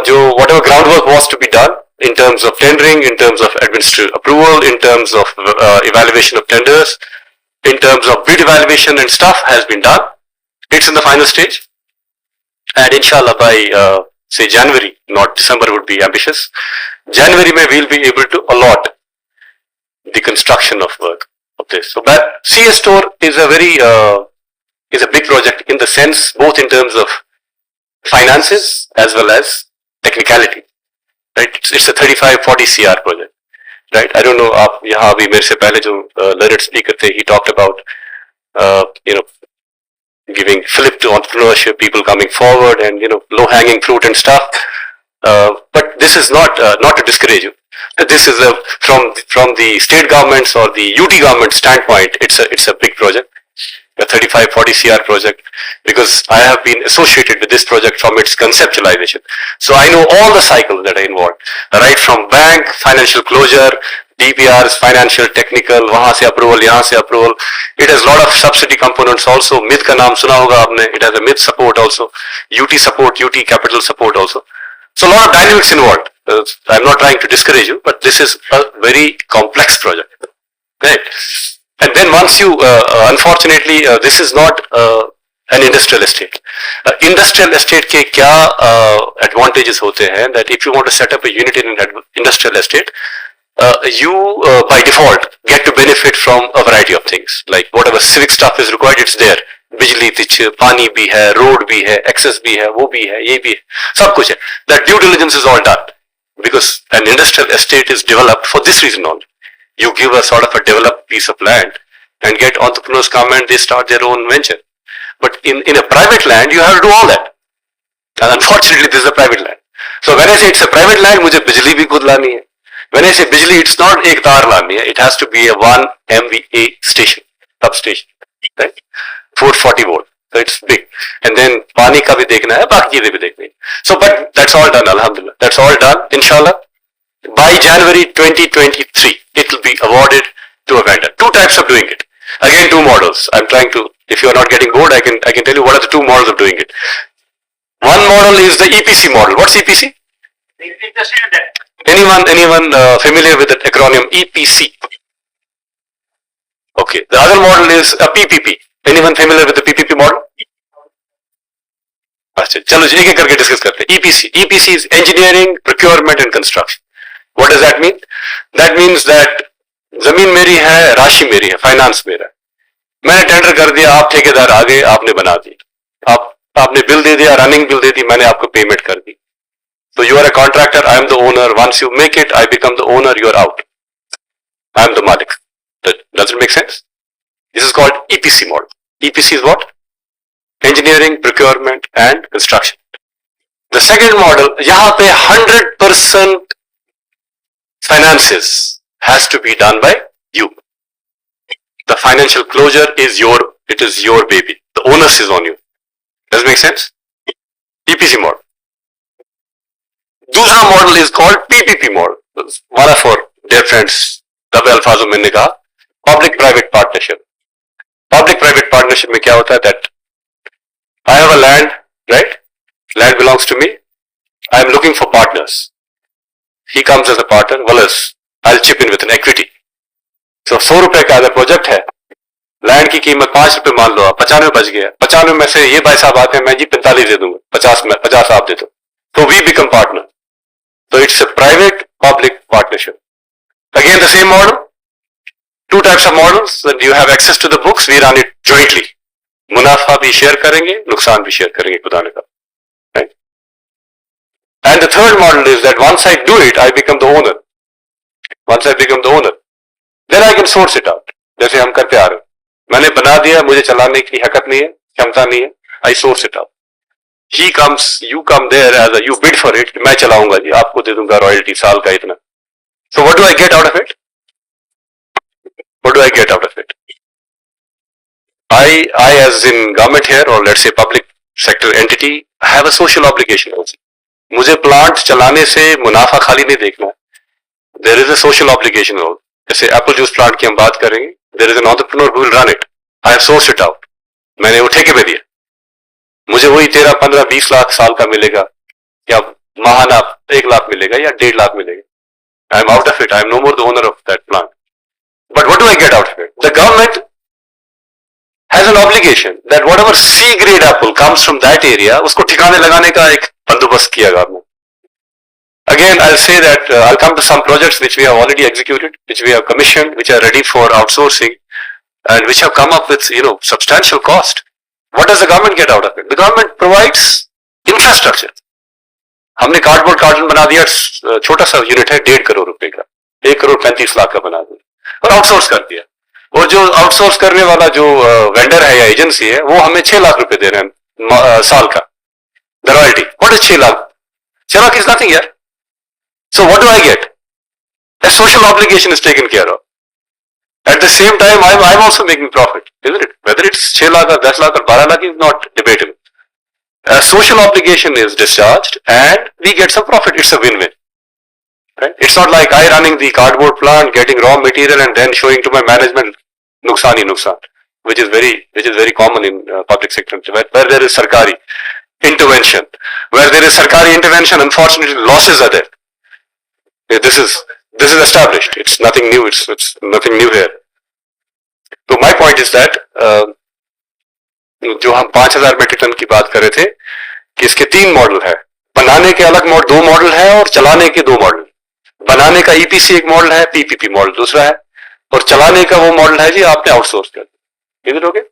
जो whatever ground work was to be done in terms of tendering, in terms of administrative approval, in terms of evaluation of tenders, in terms of bid evaluation and stuff has been done. It's in the final stage. And inshallah by say January, not December would be ambitious, January may we'll be able to allot the construction of work of this. So that CS store is a very is a big project in the sense both in terms of finances as well as technicality. Right, it's a 35-40 CR project. Right, I don't know. आप यहाँ अभी मेरे से पहले जो learned speaker थे, he talked about giving flip to entrepreneurship, people coming forward, and low-hanging fruit and stuff. But this is not to discourage you. This is from the state governments or the UT government standpoint. It's a big project. A 35-40 CR project, because I have been associated with this project from its conceptualization. So I know all the cycles that are involved, right from bank, financial closure, DPRs, financial, technical, वहाँ से approval, यहाँ से approval. It has a lot of subsidy components also. MID का नाम सुना होगा आपने. It has a MID support also, UT support, UT capital support also. So a lot of dynamics involved. I'm not trying to discourage you, but this is a very complex project. Right. And then once you, unfortunately, this is not an industrial estate. Industrial estate के क्या advantages होते हैं? That if you want to set up a unit in an industrial estate, you by default get to benefit from a variety of things. Like whatever civic stuff is required, it's there. बिजली पानी भी है, road भी है, access भी है, वो भी है, ये भी है, सब कुछ है. That due diligence is all done because an industrial estate is developed for this reason only. You give a sort of a developed piece of land and get entrepreneurs come and they start their own venture. But in a private land, you have to do all that. And unfortunately, this is a private land. So when I say it's a private land, मुझे बिजली भी खुद लानी है. When I say बिजली, it's not एक तार लानी है. It has to be a 1 MVA station, substation, right? 440 volt. So it's big. And then पानी का भी देखना है, बाकी चीजें भी देखनी है. So but that's all done, alhamdulillah. That's all done, inshallah. By January 2023, it will be awarded to a vendor. Two types of doing it. Again, two models. I'm trying to, if you are not getting bored, I can tell you what are the two models of doing it. One model is the EPC model. What's EPC? Anyone familiar with the acronym EPC? Okay. The other model is a PPP. Anyone familiar with the PPP model? अच्छा चलो एक एक करके discuss करते हैं. EPC. EPC is engineering, procurement and construction. What does that mean? That means that जमीन मेरी है, राशि मेरी है, फाइनेंस मेरा है. मैंने टेंडर कर दिया, आप ठेकेदार आ गए, आपने बना दी, आपने बिल दे दिया, रनिंग बिल दे दी, मैंने आपको पेमेंट कर दी. So you are a contractor, I am the owner. Once you make it, I become the owner, you are out. I am the malik. Does it make sense? This is called EPC model. EPC is what? Engineering, procurement and construction. The second model, यहाँ पे 100% finances has to be done by you. The financial closure is your baby. The onus is on you. Does it make sense? EPC model. दूसरा model is called PPP model. One of our dear friends, दबे अल्फाजों में ने कहा public private partnership. Public private partnership में क्या होता है? That I have a land, right? Land belongs to me. I am looking for partners. He comes as a partner. Well, I'll chip in with an equity. So 100 रुपए का अगर project है, land की कीमत 5 रुपए मान लो, 95 बच गया. 95 में से ये भाई साहब आते हैं, मैं जी 45 दे दूंगा, 50 आप दे दो. So we become partner. So it's a private public partnership. Again the same model. Two types of models. That you have access to the books. We run it jointly. मुनाफा भी शेयर करेंगे, नुकसान भी शेयर करेंगे खुदा ने कहा. Right? And the third model is that once I do it, I become the owner. Once I become the owner, then I can source it out. जैसे हम करते आ रहे हैं. मैंने बना दिया, मुझे चलाने की हकत नहीं है, क्षमता नहीं है. I source it out. He comes, you come there as a you bid for it. मैं चलाऊंगा जी, आपको दे दूंगा रॉयल्टी साल का इतना. So what do I get out of it? What do I get out of it? I as in government here or let's say public sector entity have a social obligation also. मुझे plant चलाने से मुनाफा खाली नहीं देखना है. There is a social obligation also. जैसे Apple juice plant की हम बात करेंगे, there is an entrepreneur who will run it. I have sourced it out. मैंने वो ठेके पे दिया. मुझे वही 13, 15, 20 लाख साल का मिलेगा या माहाना 1 लाख मिलेगा या 1.5 लाख मिलेगा. I am out of it. I am no more the owner of that plant. But what do I get out of it? The government has an obligation that whatever C grade apple comes from that area, उसको ठिकाने लगाने का एक बंदोबस्त किया government. Again, I'll say that I'll come to some projects which we have already executed, which we have commissioned, which are ready for outsourcing, and which have come up with substantial cost. What does the government get out of it? The government provides infrastructure. हमने cardboard carton बना दिया, छोटा सा unit है 1.5 करोड़ रुपए का, 1 करोड़ 35 लाख का बना दिया और आउटसोर्स कर दिया. और जो आउटसोर्स करने वाला जो वेंडर है या एजेंसी है, वो हमें 6 लाख रुपए दे रहे हैं साल का. The royalty. What is 6 lakh? 6 lakh is nothing यार. So what do I get? A social obligation is taken care of. At the same time, I'm also making profit, isn't it? Whether it's 6 lakh or 10 lakh or 12 lakh is not debatable. A social obligation is discharged and we get some profit. It's a win-win. Right? It's not like I running the cardboard plant, getting raw material and then showing to my management, nuksan hi nuksan, which is very common in public sector, where there is sarkari intervention. Where there is sarkari intervention, unfortunately, losses are there. This is established. It's nothing new. It's nothing new here. So my point is that जो हम 5000 metric ton की बात कर रहे थे कि इसके 3 model है. बनाने के अलग 2 मॉडल है और चलाने के 2 मॉडल. बनाने का EPC एक मॉडल है, PPP मॉडल दूसरा है, और चलाने का वो मॉडल है जी आपने आउटसोर्स कर दिया. इधर हो गए.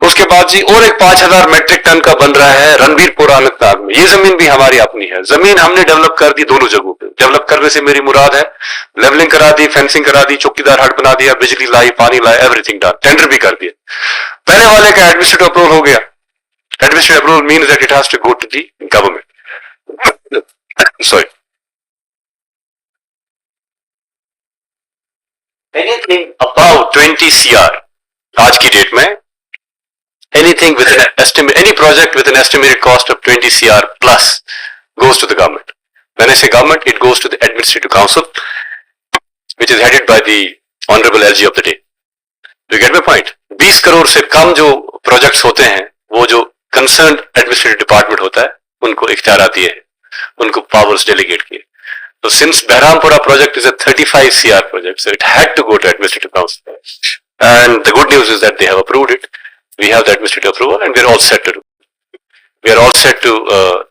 उसके बाद जी और एक 5000 मेट्रिक टन का बन रहा है रणबीरपुर अनंतनाग में. ये जमीन भी हमारी अपनी है. जमीन हमने डेवलप कर दी दोनों जगहों पे. डेवलप करने से मेरी मुराद है लेवलिंग करा दी, फेंसिंग करा दी, चौकीदार हट बना दिया, बिजली लाई, पानी लाई, एवरीथिंग डन. टेंडर भी कर दिया. पहले वाले का एडमिनिस्ट्रेटिव अप्रूवल हो गया. Administrative approval means that it has to go to the government. Sorry. Anything about 20 CR आज की डेट में, anything with an estimate, any project with an estimated cost of 20 CR plus goes to the government. When I say government, it goes to the administrative council, which is headed by the honorable LG of the day. Do you get my point? 20 crore से कम जो projects होते हैं, वो जो concerned administrative department होता है, उनको इख्तियार दिए हैं, उनको powers delegate किए. So since Behrampura project is a 35 CR project, so it had to go to administrative council. And the good news is that they have approved it. We have the administrative approval and we're all set to do. We are all set to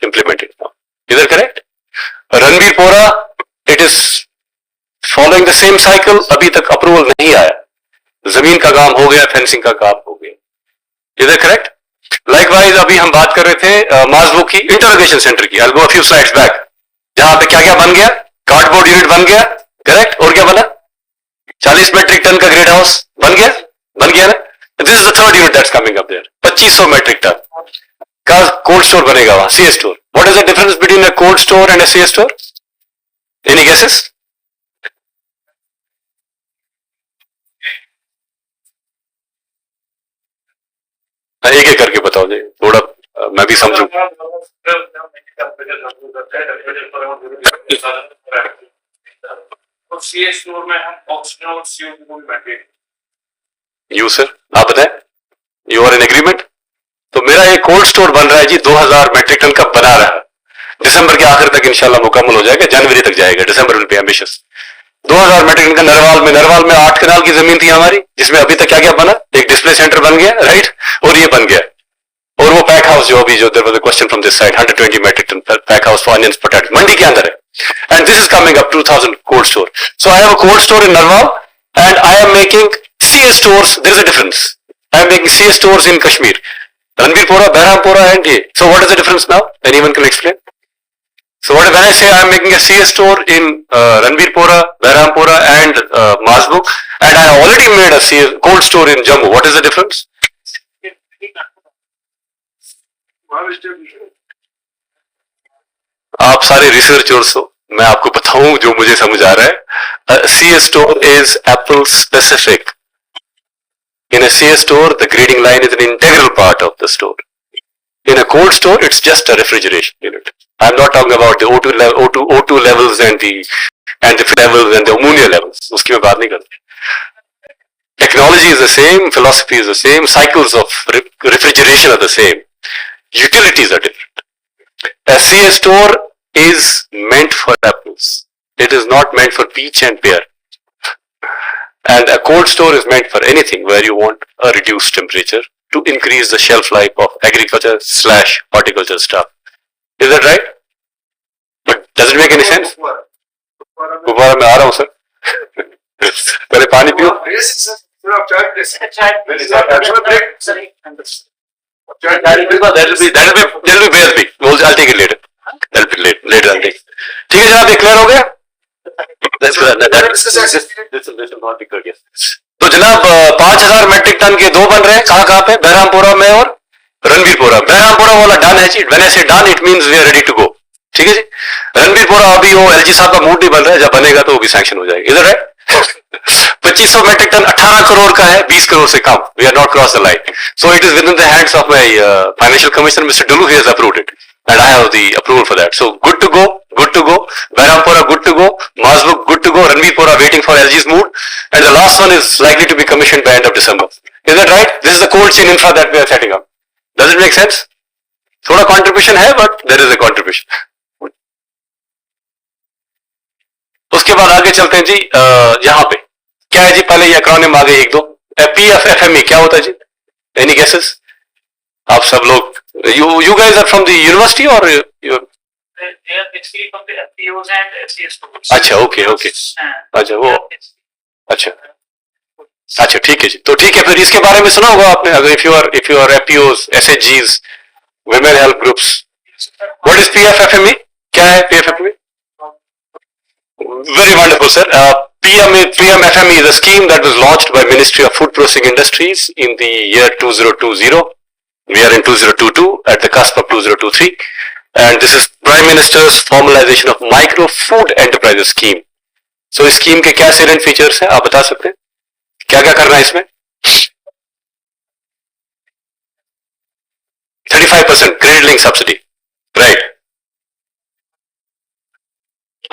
implement it now. Is that correct? Ranbirpura, it is following the same cycle. अभी तक approval नहीं आया. जमीन का काम हो गया, fencing का काम हो गया. Is that correct? Likewise, अभी हम बात कर रहे थे माजबुक की इंटरोगेशन सेंटर की. I'll go a few slides back. जहां पे क्या क्या बन गया? कार्डबोर्ड यूनिट बन गया, करेक्ट? और क्या बना? 40 मेट्रिक टन का ग्रेड हाउस बन गया ना? This is the third unit that's coming up there. 2500 metric ton का कोल्ड स्टोर बनेगा वहां, CA store. What is the difference between a cold store and a CA store? Any guesses? एक एक करके बताओ जी, थोड़ा मैं भी समझूं. सीए स्टोर में हम ऑक्सीजन और CO2 को भी बैठे. यू सर, आप बताएं. You are in agreement? तो मेरा ये कोल्ड स्टोर बन रहा है जी, 2000 मेट्रिक टन का बना रहा है. दिसंबर के आखिर तक इंशाल्लाह मुकम्मल हो जाएगा, जनवरी तक जाएगा. December will be ambitious. 2000 metric ton का नरवाल में 8 कनाल की जमीन थी हमारी, जिसमें अभी तक क्या क्या बना? एक डिस्प्ले सेंटर बन गया, राइट? और ये बन गया. और वो पैक हाउस जो अभी जो there was a question from this side, 120 metric ton pack house for onions, potato, मंडी के अंदर है. And this is coming up 2000 cold store. So I have a cold store in Narwal and I am making CA stores. There is a difference. I am making CA stores in Kashmir, Ranbirpura, Berhampura, and A. So what is the difference now? Anyone can explain? So when I say I am making a CS store in Ranbirpura, Berhampura, and Mazbuk, and I already made a CS cold store in Jammu, what is the difference? आप सारे researchers हो, मैं आपको बताऊं जो मुझे समझ आ रहा है. CS store is Apple specific. In a CS store, the grading line is an integral part of the store. In a cold store, it's just a refrigeration unit. I'm not talking about the O2 levels and the levels and the ammonia levels. उसकी मैं बात नहीं करता. Technology is the same, philosophy is the same, cycles of refrigeration are the same. Utilities are different. A CS store is meant for apples. It is not meant for peach and pear. And a cold store is meant for anything where you want a reduced temperature to increase the shelf life of agriculture/horticulture stuff. Is that right? But does it make any sense? दोबारा मैं आ रहा हूँ sir. पहले पानी पियो. That'll be very big. I'll take it later. That'll be later. I'll take it. ठीक है जनाब, ये क्लियर हो गया? तो जनाब 5000 मेट्रिक टन के दो बन रहे हैं. कहाँ पे? बहरामपुरा में और रणबीरपुरा. बहरामपुरा वाला डन है जी. When I say done it means we are ready to go. ठीक है जी. रणबीरपुरा अभी वो एलजी साहब का मूड नहीं बन रहा है, जब बनेगा तो वो भी सैंक्शन हो जाएगा. इधर है 2500 मेट्रिक टन 18 करोड़ का है, 20 करोड़ से कम. We are not cross the line. So it is within the hands of my financial commissioner mister Dulloo. He has approved it and I have the approval for that. So good to go. Berhampura good to go. Mazbuk good to go. Ranbirpura waiting for LG's mood. And the last one is likely to be commissioned by end of December. Is that right? This is the cold chain infra that we are setting up. Does it make sense? थोड़ा contribution है, but there is a contribution. उसके बाद आगे चलते हैं जी. यहाँ पे क्या है जी? पहले ये एक्रोनिम आ गए एक दो. PFFME क्या होता है जी? Any guesses? आप सब लोग, you guys are from the university or you? They are basically from the FPOs and CS stores. अच्छा, okay. अच्छा वो, अच्छा ठीक है जी. तो ठीक है, फिर इसके बारे में सुना होगा आपने. अगर if you are FPOs, SHGs, women help groups. What is PFFME? क्या है PFFME? Very wonderful, sir. PMFME is a scheme that was launched by Ministry of Food Processing Industries in the year 2020. We are in 2022 at the cusp of 2023, and this is Prime Minister's formalization of Micro Food Enterprises Scheme. So इस scheme के क्या salient features हैं, आप बता सकते हैं? क्या क्या करना है इसमें? 35% credit link subsidy, right?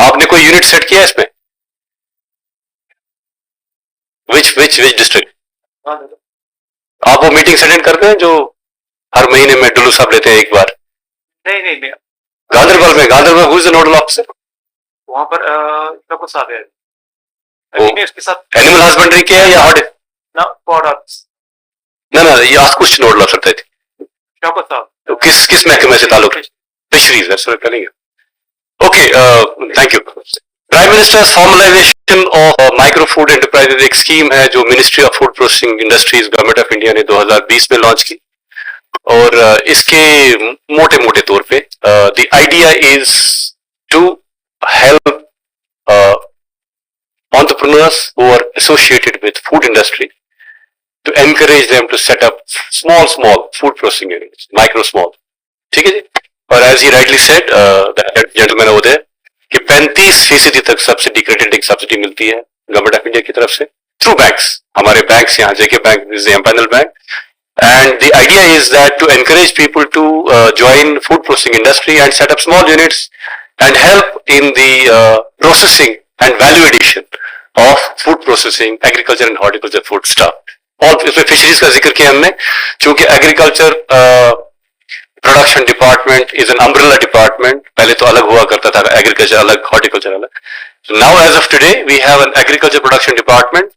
आपने कोई यूनिट सेट किया इसमें? Which district? आप वो मीटिंग अटेंड करते हैं जो हर महीने में डुलू साहब लेते हैं एक बार? नहीं. Ganderbal who is the nodal officer? वहां पर कुछ साहब है. उसके साथ एनिमल हस्बेंड्री के या हॉर्टिकल्चर? ना प्रोडक्ट्स. ना ये आज कुछ नोडल ऑफिसर थे. क्या पता? तो किस महकमे से ताल्लुक है? फिशरीज, दैट्स व्हाट करेंगे. Okay, thank you. Prime ministers formalisation of micro food enterprises एक स्कीम है जो ministry of food processing industries government of India ने 2020 में लॉन्च की. और इसके मोटे मोटे तौर पे the idea is to help entrepreneurs who are associated with food industry to encourage them to set up small food processing units, micro small. ठीक है जी. और as he rightly said, the gentleman over there, कि 35% तक subsidy, credit subsidy मिलती है government of India की तरफ से थ्रू बैंक्स. हमारे बैंक्स यहाँ JK bank, panel bank. And the idea is that to encourage people to join food processing industry and set up small units and help in the processing and value addition of food processing, agriculture and horticulture food stuff. और इसमें fisheries का जिक्र किया हमने, क्योंकि agriculture production department is an umbrella department. पहले तो अलग हुआ करता था, एग्रीकल्चर अलग, हॉर्टिकल्चर अलग. Now as of today we have an agriculture production department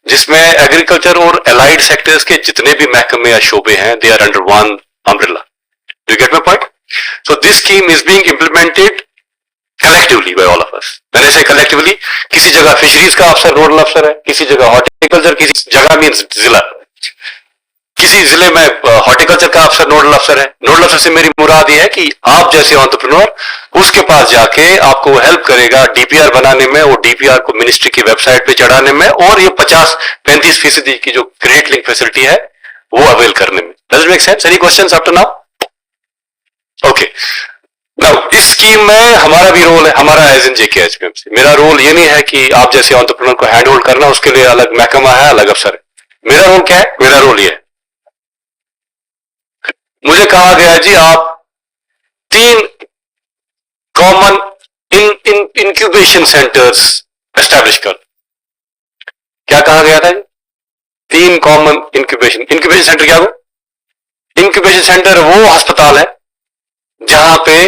जिसमें एग्रीकल्चर और एलाइड सेक्टर्स के जितने भी महकमे या शोबे हैं, they are under one umbrella. Do get my point? So this scheme is being implemented collectively by all of us. मैंने से collectively, किसी जगह फिशरीज का अफसर नोडल अफसर है, किसी जगह हॉर्टिकल्चर, किसी जगह मीन्स जिला, किसी जिले में हॉर्टिकल्चर का अफसर नोडल अफसर है. नोडल अफसर से मेरी मुराद ये है कि आप जैसे एंटरप्रेन्योर उसके पास जाके आपको हेल्प करेगा डीपीआर बनाने में, और डीपीआर को मिनिस्ट्री की वेबसाइट पे चढ़ाने में, और ये 35% की जो क्रेडिट लिंक फैसिलिटी है वो अवेल करने में. Does it make sense? Any questions up to now? Okay. इस स्कीम में हमारा भी रोल है, हमारा एज इन जेके एचपीएमसी. मेरा रोल ये नहीं है कि आप जैसे एंटरप्रेन्योर को हैंड होल्ड करना, उसके लिए अलग महकमा है, अलग अफसर है. मेरा रोल क्या है? मेरा रोल ये है, मुझे कहा गया जी आप 3 कॉमन इंक्यूबेशन सेंटर्स एस्टैब्लिश कर. क्या कहा गया था जी? 3 कॉमन इंक्यूबेशन सेंटर. क्या वो इंक्यूबेशन सेंटर? वो अस्पताल है जहां पे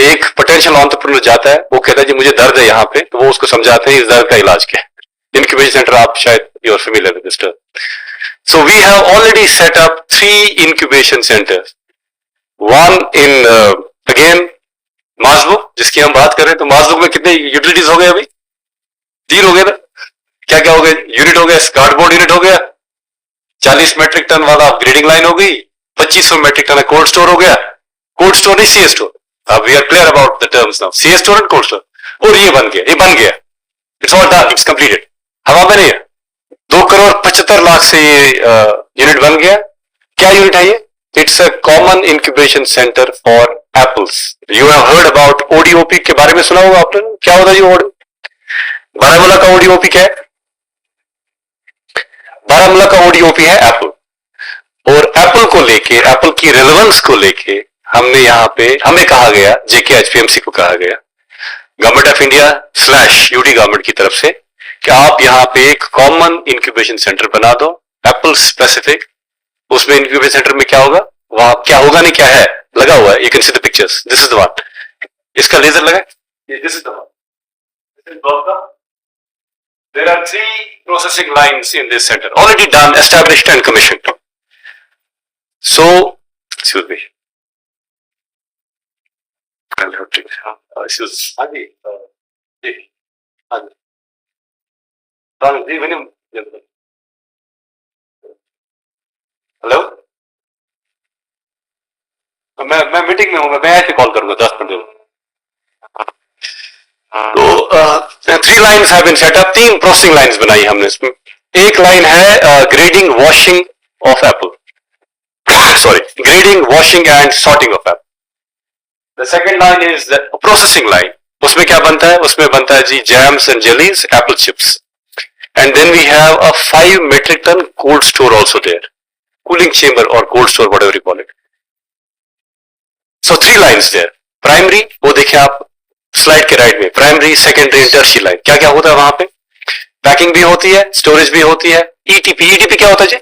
एक पोटेंशियल एंटरप्रेन्योर जाता है, वो कहता है जी मुझे दर्द है यहाँ पे, तो वो उसको समझाते हैं इस दर्द का इलाज क्या है. इंक्यूबेशन सेंटर, आप शायद you are familiar with this term. So we have already set up 3 incubation centres. One in again Mazbug, जिसकी हम बात कर रहे हैं. तो माजबुक में कितने यूटिलिटीज हो गए? अभी 3 हो गए ना. क्या क्या हो गए? यूनिट हो गया, कार्डबोर्ड यूनिट हो गया, 40 मेट्रिक टन वाला ग्रेडिंग लाइन हो गई, 2500 मेट्रिक टन कोल्ड स्टोर हो गया. कोल्ड स्टोर नहीं, CA store. We are clear about the terms now. CA store and cold store. और ये बन गया. It's all done, it's completed. हवा में नहीं है. 2,75,00,000 से ये यूनिट बन गया. क्या यूनिट है ये? It's a common incubation centre for apples. You have heard about ODOP के बारे में सुना होगा आपने. क्या होता है जी बारामूला का ओडीओपी? क्या है बारामूला का ओडीओपी? है एप्पल. और एप्पल को लेके, एप्पल की रेलेवेंस को लेके हमने यहाँ पे, हमें कहा गया, जेके एचपीएमसी को कहा गया, government of India / UT government की तरफ से, कि आप यहाँ पे एक कॉमन इंक्यूबेशन सेंटर बना दो, एप्पल स्पेसिफिक. उसमें इंक्यूबेशन सेंटर में क्या होगा, वहां क्या होगा नहीं, क्या है लगा हुआ है. You can see the pictures. This is the one. इसका लेजर लगा है. This is the one. There are 3 processing lines in this center, already done, established and commissioned. So, excuse me. Excuse hello. मैं meeting में हूँ, मैं ऐसे call करूंगा 10 minute में. तो 3 lines have been set up. 3 processing lines बनाई हमने इसमें. एक लाइन है grading, washing of apple. Sorry, grading, washing and sorting of apple. The second line is the processing line. उसमें क्या बनता है? उसमें बनता है जी jams and jellies, apple chips. And then we have a 5 metric ton cold store also there, cooling chamber और cold store, whatever you call it. So 3 lines there. Primary, वो देखिए आप स्लाइड के राइट में, primary, secondary and tertiary line. क्या क्या होता है वहां पे? पैकिंग भी होती है, स्टोरेज भी होती है. ईटीपी क्या होता है जी?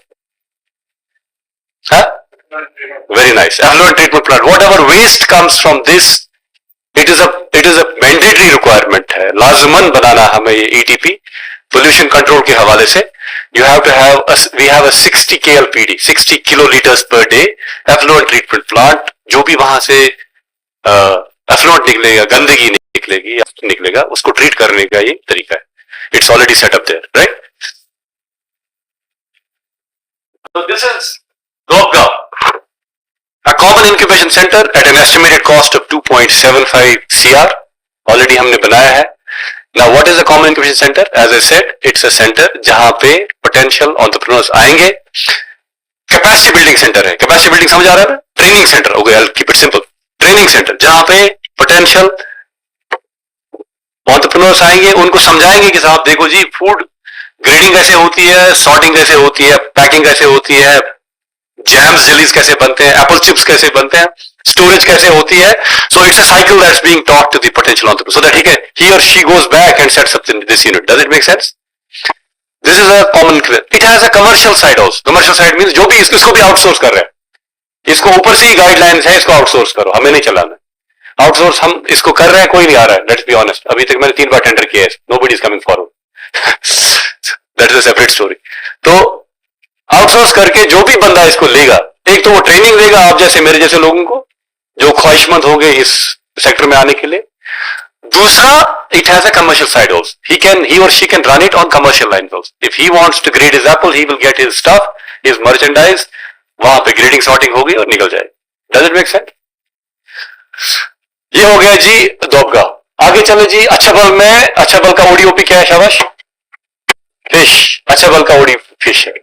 हाँ, very nice. Effluent treatment plant. Whatever waste comes from this, it is a mandatory requirement है, लाजमन बनाना हमें ये ईटीपी पोल्यूशन कंट्रोल के हवाले से. you have to have we have a 60 KLPD, 60 kiloliters per day effluent treatment plant. जो भी वहां से effluent निकलेगा, गंदगी निकलेगी, निकलेगा, उसको ट्रीट करने का ये तरीका है. It's already set up there, right? So this is Gopga, a common incubation center at an estimated cost of 2.75 CR. Already हमने बनाया है. Now what is a common incubation center? As I said, it's a center जहां पे potential entrepreneurs आएंगे. Capacity building center है. Capacity building समझ आ रहा है ना? Training center. Okay, I'll keep it simple. Training center जहां पे potential entrepreneurs आएंगे, उनको समझाएंगे कि साहब देखो जी, फूड ग्रेडिंग कैसे होती है, सॉर्टिंग कैसे होती है, पैकिंग कैसे होती है, जैम्स जेलीज कैसे बनते हैं, एप्पल चिप्स कैसे बनते हैं, स्टोरेज कैसे होती है. So it's a cycle that's being taught to the potential entrepreneur so that he or she goes back and sets up this unit. Does it make sense? This is a common. It has a commercial side also. Commercial side means जो भी इसको भी outsource कर रहे हैं, इसको ऊपर से ही गाइडलाइंस है, इसको आउटसोर्स करो, हमें नहीं चलाना. आउटसोर्स हम इसको कर रहे हैं, कोई नहीं आ रहा है. लेट्स बी ऑनेस्ट, अभी तक मैंने 3 बार टेंडर किया है, nobody is coming forward. That is a separate story. तो आउटसोर्स करके जो भी बंदा इसको लेगा, एक तो वो ट्रेनिंग देगा आप जैसे मेरे जैसे लोगों को जो ख्वाहिशमंद हो गए इस सेक्टर में आने के लिए. दूसरा, it has a commercial side also. he or she can run it on commercial lines also. If he wants to grade his apple, he will get his stuff, his merchandise, वहां पे grading sorting होगी और निकल जाए. Does it make sense? ये हो गया जी दोबगा. आगे चले जी अच्छाबल में. अच्छाबल का ओडीओपी क्या है? शाबाश. फिश. अच्छाबल का ओडी फिश है.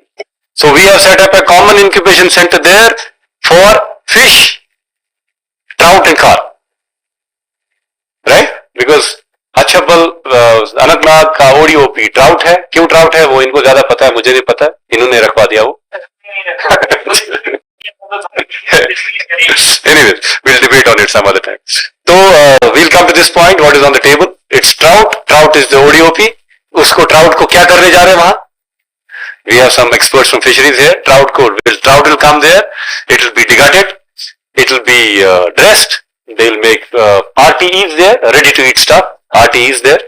So we have set up a common incubation center there for fish, trout and carp, right? Because Achabal Anantnag का ओडीओपी ट्राउट है. क्यों ट्राउट है वो इनको ज्यादा पता है, मुझे नहीं पता, इन्होंने रखवा दिया वो. Anyways, we'll debate on it some other time. So we'll come to this point. What is on the table? It's trout. Trout is the ODOP. उसको trout को क्या करने जा रहे हैं वहां? We have some experts from fisheries here. Trout will come there. It will be degutted. It will be dressed. They will make RTEs there, ready to eat stuff. RTEs there,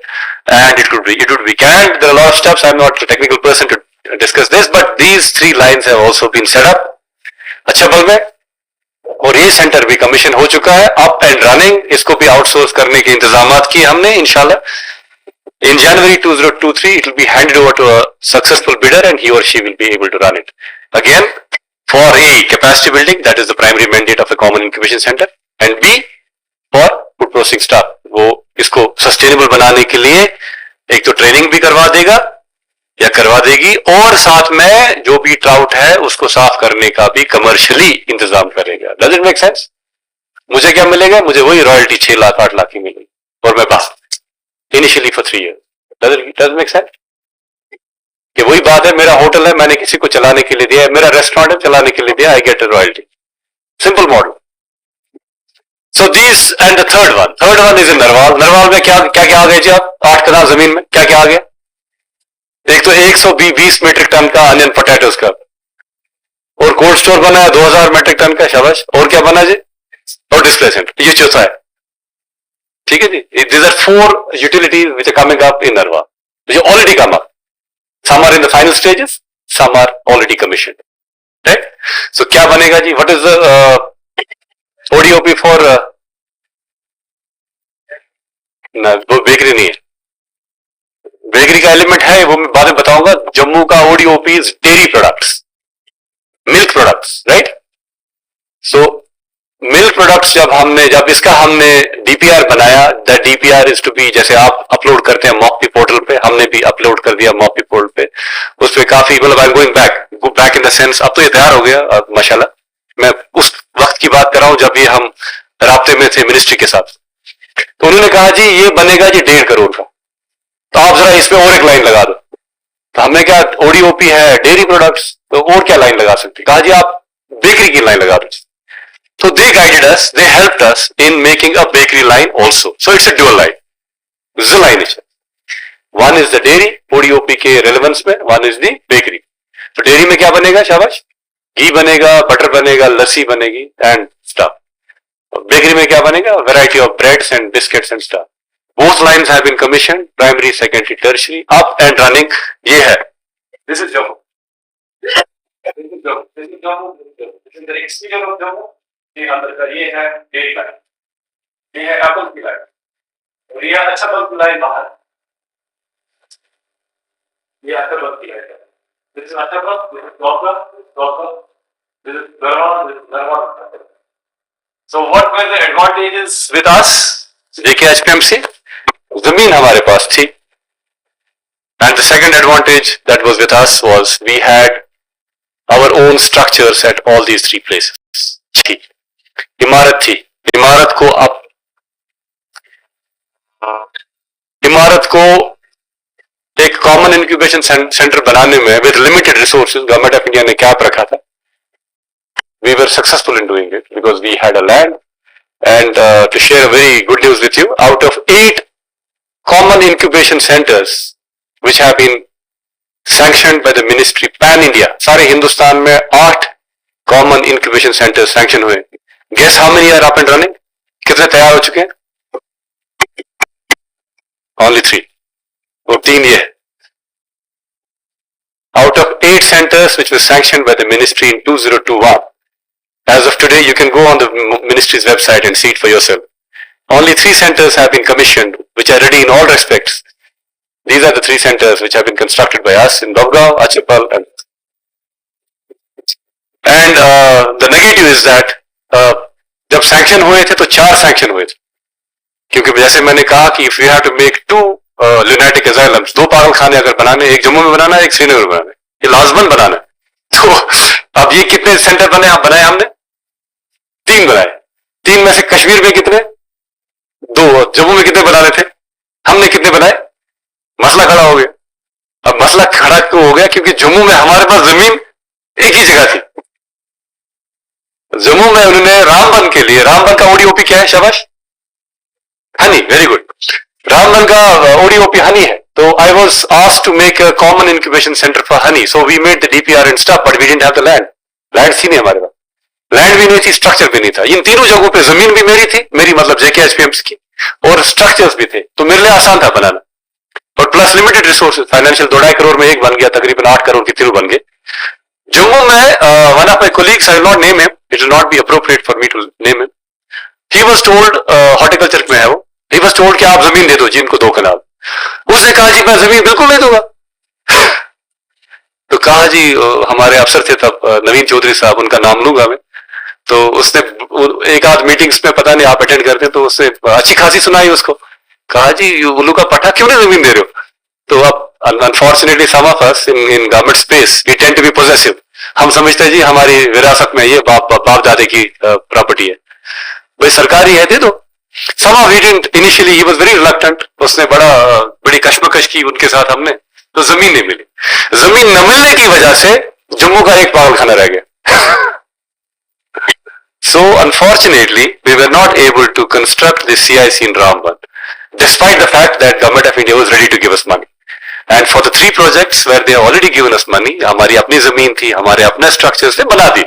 and it would be canned. There are a lot of steps. I'm not a technical person to discuss this, but these 3 lines have also been set up. Achabal में. और ये centre भी commission हो चुका है, up and running. इसको भी outsource करने के इंतजाम किए हमने. इंशाल्लाह in January 2023 it will be handed over to a successful bidder and he or she will be able to run it. Again, for A, capacity building, that is the primary mandate of the common incubation center, and B, for food processing staff. वो इसको sustainable बनाने के लिए एक तो training भी करवा देगा या करवा देगी, और साथ में जो भी ट्राउट है उसको साफ करने का भी कमर्शियली इंतजाम करेगा. Does it make sense? मुझे क्या मिलेगा? मुझे वही रॉयल्टी 6 लाख 8 लाख की मिलेगी और मैं बस initially for 3 years. Does it make sense? कि वही बात है, मेरा होटल है, मैंने किसी को चलाने के लिए दिया है, मेरा रेस्टोरेंट है, चलाने के लिए दिया, I get a royalty. Simple model. So this and the third one is in Narwal. Narwal में क्या क्या आ गए जी आप? 8 कनाल जमीन में क्या क्या आ गया? एक तो 120 मीट्रिक टन का अनियन पोटैटोस का, और कोल्ड स्टोर बना है 2000 मीट्रिक टन का. शाबाश. और क्या बना जी? और डिस्प्ले सेंटर. ये चौथा है. ठीक है जी. These are 4 utilities which are coming up in Narwal, which are already come up. Some are in the final stages, some are already commissioned. Right? So क्या बनेगा जी? What is the ODOP for? ना, वो bakery नहीं है. Bakery का element है, वो मैं बाद में बताऊंगा. जम्मू का ODOP is dairy products, milk products, right? So milk products जब इसका हमने डीपीआर बनाया, the DPR is to be, जैसे आप अपलोड करते हैं मॉपी पोर्टल पे, हमने भी अपलोड कर दिया मॉपी पोर्टल पे. उस पे काफी, मतलब I am going back in the sense, अब तो ये तैयार हो गया माशाल्लाह. मैं उस वक्त की बात कर रहा हूं जब ये हम राब्ते में थे मिनिस्ट्री के साथ. तो उन्होंने कहा जी ये बनेगा जी 1.5 करोड़ का, तो आप जरा इसमें और एक लाइन लगा दो. तो हमने क्या, ओडीओपी है डेयरी प्रोडक्ट्स, तो और क्या लाइन लगा सकते? कहा जी आप बेकरी की लाइन लगा दो. So they guided us, they helped us in making a bakery line also. So it's a dual line. This is a lineage. One is the dairy, ODOP के relevance में, one is the bakery. So dairy में क्या बनेगा? शाबाश. घी बनेगा, butter बनेगा, लस्सी बनेगी and stuff. Bakery में क्या बनेगा? Variety of breads and biscuits and stuff. Both lines have been commissioned, primary, secondary, tertiary, up and running. ये है. This is Jammu. This is Jammu. This is Jammu. This is the exterior of Jammu. ये अंदर का ये है date line, ये है Apple की लाइन, और ये अच्छा बल्ब की लाइन बाहर, ये अच्छा बल्ब की लाइन है. This is अच्छा bulb, this is dot bulb, this is dot bulb, this is Dharwad, this is Dharwad. So what were the advantages with us? देखिए HPMC, जमीन हमारे पास थी. And the second advantage that was with us was we had our own structures at all these three places. थी, इमारत थी. इमारत को एक कॉमन इंक्यूबेशन सेंटर बनाने में with limited resources government of India ने कैप रखा था. We were successful in doing it because we had a land. And to share a very good news with you, out of 8 common incubation centers which have been sanctioned by the ministry pan India, सारे हिंदुस्तान में 8 common incubation centers sanction हुए. Guess how many are up and running? कितने तैयार हो चुके हैं? Only 3. वो 3 ये. Out of 8 centers which were sanctioned by the ministry in 2021, as of today you can go on the ministry's website and see it for yourself. Only 3 centers have been commissioned which are ready in all respects. These are the 3 centers which have been constructed by us in Babgaon, Achapal and the negative is that जब sanction हुए थे तो 4 sanction हुए थे, क्योंकि जैसे मैंने कहा कि if you have to make 2 lunatic asylums, 2 पागल खाने अगर बनाने, एक जम्मू में बनाना है, एक श्रीनगर में बनाना है, ये लाजमन बनाना है. तो अब ये कितने सेंटर बनाए हमने? 3 बनाए. 3 में से कश्मीर में कितने? 2. जम्मू में कितने बनाने थे? हमने कितने बनाए? मसला खड़ा हो गया. अब मसला खड़ा क्यों हो गया? क्योंकि जम्मू में हमारे पास जमीन एक ही जगह थी. जम्मू में उन्होंने रामबन के लिए, रामबन का ओडीओपी क्या है? शाबाश, हनी. Very good. रामबन का ओडीओपी हनी है. तो I was asked to make a common incubation centre for honey. So we made the DPR and stuff, but we didn't have the land. Land थी नहीं हमारे पास, लैंड भी नहीं थी, स्ट्रक्चर भी नहीं था. इन तीनों जगहों पे जमीन भी मेरी थी, मेरी मतलब JKHPMC की, और स्ट्रक्चर्स भी थे. तो मेरे लिए आसान था बनाना, और plus limited resources. Financial 2.5 crore में एक बन गया, तकरीबन 8 करोड़ के 3 बन गए. जम्मू में one of my colleagues, I will not name him, it will not be appropriate for me to name him, he was told, horticulture में है वो, ही वाज टोल्ड कि आप जमीन दे दो जी इनको 2 कनाल. उसने कहा जी मैं जमीन बिल्कुल नहीं दूंगा. तो कहा जी हमारे अफसर थे तब, नवीन चौधरी साहब, उनका नाम लूंगा मैं. तो उसने एक आध मीटिंग्स में, पता नहीं आप अटेंड करते, तो उसने अच्छी खासी सुनाई उसको. कहा जी उल्लू का पट्टा क्यों नहीं जमीन दे रहे हो? तो अब unfortunately some of us in government space we tend to be possessive. हम समझते हैं जी हमारी विरासत में ये बाप दादे की प्रॉपर्टी है, भाई सरकारी है दे दो. somehow he didn't, initially he was very reluctant. उसने बड़ी कश्मकश की उनके साथ हमने, तो जमीन नहीं मिली. जमीन न मिलने की वजह से जम्मू का एक पागल खाना रह गया. So unfortunately we were not able to construct the CIC in Ramban, despite the fact that government of India was ready to give us money. And for the 3 projects where they have already given us money, हमारी अपनी जमीन थी, हमारे अपने structures थे, बना दी.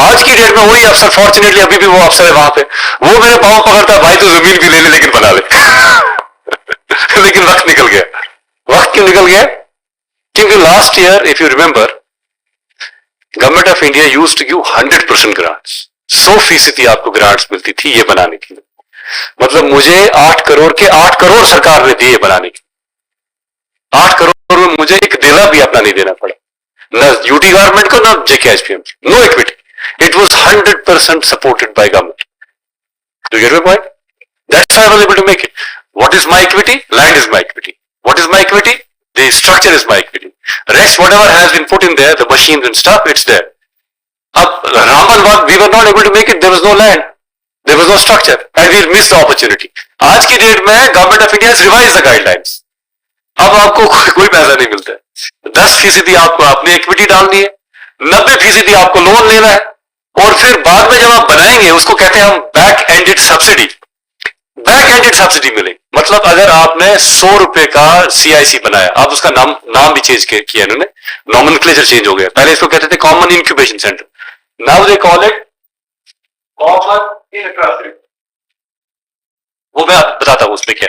आज की डेट में वही अफसर, फॉर्चुनेटली अभी भी वो अफसर है वहां पे, वो मेरे पाँव पकड़ता, भाई तो जमीन भी ले ले लेकिन बना ले. लेकिन वक्त निकल गया. वक्त क्यों निकल गया? क्योंकि last year if you remember, government of India used to give 100% grants. 100% आपको ग्रांट्स मिलती थी ये बनाने की. मतलब मुझे 8 करोड़ के 8 करोड़ सरकार ने दिए बनाने की. 8 करोड़ में मुझे एक देला भी अपना नहीं देना पड़ा, न यूटी गवर्नमेंट को, न JKHPMC. No equity. It was 100% supported by government. Do you get my point? That's how I was able to make it. What is my equity? Land is my equity. What is my equity? The structure is my equity. Rest whatever has been put in there, the machines and stuff, it's there. अब Ramban we were not able to make it, there was no land, there was no structure, and we missed the opportunity. आज की date में government of India has revised the guidelines. अब आपको कोई पैसा नहीं मिलता है. 10% आपको अपनी इक्विटी डालनी है, 90% आपको लोन लेना है, और फिर बाद में जब आप बनाएंगे उसको कहते हैं हम back ended subsidy. Back ended subsidy मिले, मतलब अगर आपने 100 रुपए का CIC बनाया, आप उसका नाम भी चेंज किया इन्होंने, नॉमेनक्लेचर चेंज हो गया. पहले इसको कहते थे common incubation centre, now they call it common incubation. वो मैं बताता हूं उसमें क्या.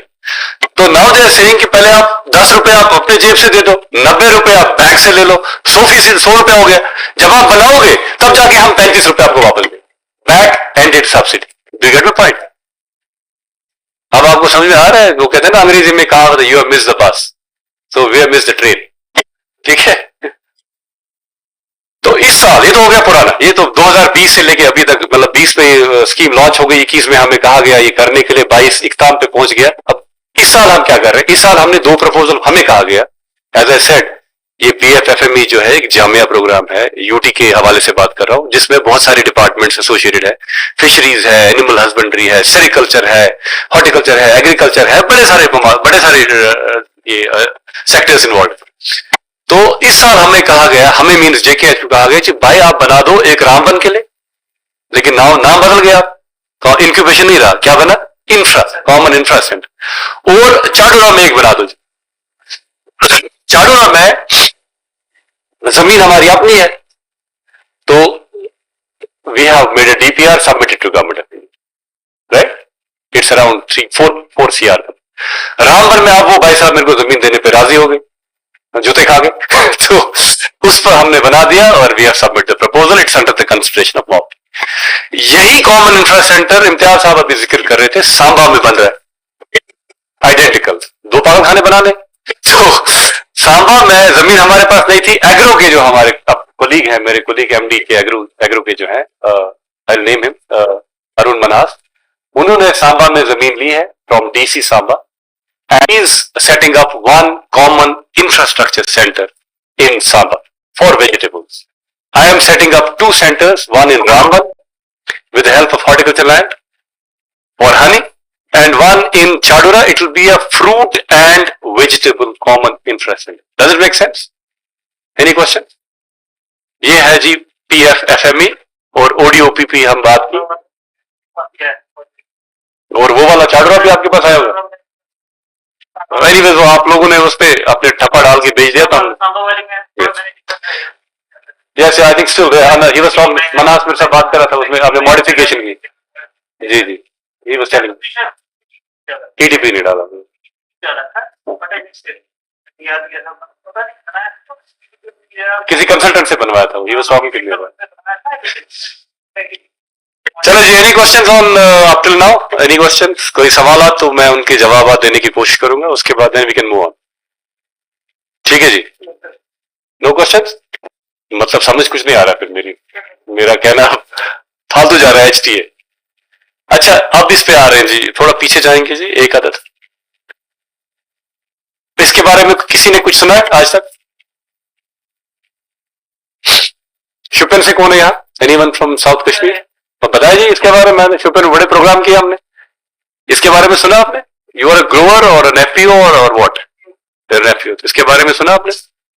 तो नाउ दे आर सेइंग कि पहले आप 10 रुपए आप अपने जेब से दे दो, 90 रुपए आप बैंक से ले लो, 100 रुपए हो गया, जब आप बनाओगे तब जाके हम 35 रुपए आपको वापस देंगे, back ended subsidy. Do get my point? अब आपको समझ में आ रहा है? वो कहते हैं ना अंग्रेजी में कहा, you have miss the bus, so we have miss the train. ठीक है, तो इस साल, ये तो हो गया पुराना, ये तो 2020 से लेके अभी तक, मतलब 20 में स्कीम लॉन्च हो गई, 21 में हमें कहा गया ये करने के लिए, 22 इख्ताम पे पहुंच गया। अब इस साल हम क्या कर रहे हैं? इस साल हमने 2 प्रपोजल हमें कहा गया, एज आई सेड, ये BFFME जो है एक जामिया प्रोग्राम है, यूटी के हवाले से बात कर रहा हूं, जिसमें बहुत सारे डिपार्टमेंट्स एसोसिएटेड है, फिशरीज है, एनिमल हस्बेंड्री है, सेरिकल्चर है, हॉर्टिकल्चर है, एग्रीकल्चर है, बड़े सारे ये सेक्टर्स इन्वॉल्व। तो इस साल हमें कहा गया, हमें मीन्स JKH को कहा गया कि भाई आप बना दो एक रामबन के लिए, लेकिन नाम बदल गया, इंक्यूबेशन नहीं रहा, क्या बना? Infra, common infra centre. और चाडोरा में एक बना दो। चाडोरा में जमीन हमारी अपनी है, तो we have made a DPR submitted to government, right? It's around 3-4 CR। Ramban में आप वो भाई साहब मेरे को जमीन देने पे राजी हो गए, जूते खा गए। तो उस पर हमने बना दिया और we have submit the proposal, it's under the consideration of mob. यही कॉमन इंफ्रा सेंटर इम्तियाज साहब अभी जिक्र कर रहे थे, सांबा में बन रहा है, आइडेंटिकल, 2 पागल खाने बना ले। तो सांबा में जमीन हमारे पास नहीं थी, एग्रो के जो हमारे कोलीग हैं, मेरे कोलीग MD के एग्रो के जो है, I will name him, Arun Manas, उन्होंने सांबा में जमीन ली है from DC Samba, and is setting up one common infrastructure center in Samba for vegetables. I am setting up 2 centers, one in Ramban with the help of Horticulture land for honey, and one in Chadura. It will be a fruit and vegetable common infrastructure. Does it make sense? Any questions? ये है जी PFFME और ODOPP हम बात की, और वो वाला चाडरा भी आपके पास आया होगा। एनीवेज वो आप लोगों ने उस पे अपने ठप्पा डाल के भेज दिया था। Yes, I think still he was from Manas, मेरे साथ बात कर रहा था, उसमें आपने मॉडिफिकेशन की। जी जी, ही वाज टेलिंग TDP नहीं डाला। किसी कंसल्टेंट से बनवाया था, he was talking to me. चलो जी, any questions on up till now? Any questions? कोई सवाल तो मैं उनके जवाब देने की कोशिश करूंगा, उसके बाद then we can move on. ठीक है जी, नो क्वेश्चंस? मतलब समझ कुछ नहीं आ रहा, फिर मेरा कहना फालतू जा रहा है HTA। अच्छा, अब इस पे आ रहे हैं जी, थोड़ा पीछे जाएंगे जी, एक आदत। इसके बारे में किसी ने कुछ सुना है आज तक? शुपियन से कौन है यहाँ? Anyone from south Kashmir? तो बताया जी इसके बारे में, शुपियन बड़े प्रोग्राम किए हमने, इसके बारे में सुना आपने? यू आर अ ग्रोअर और एन FPO और व्हाट? FPO, तो इसके बारे में सुना आपने?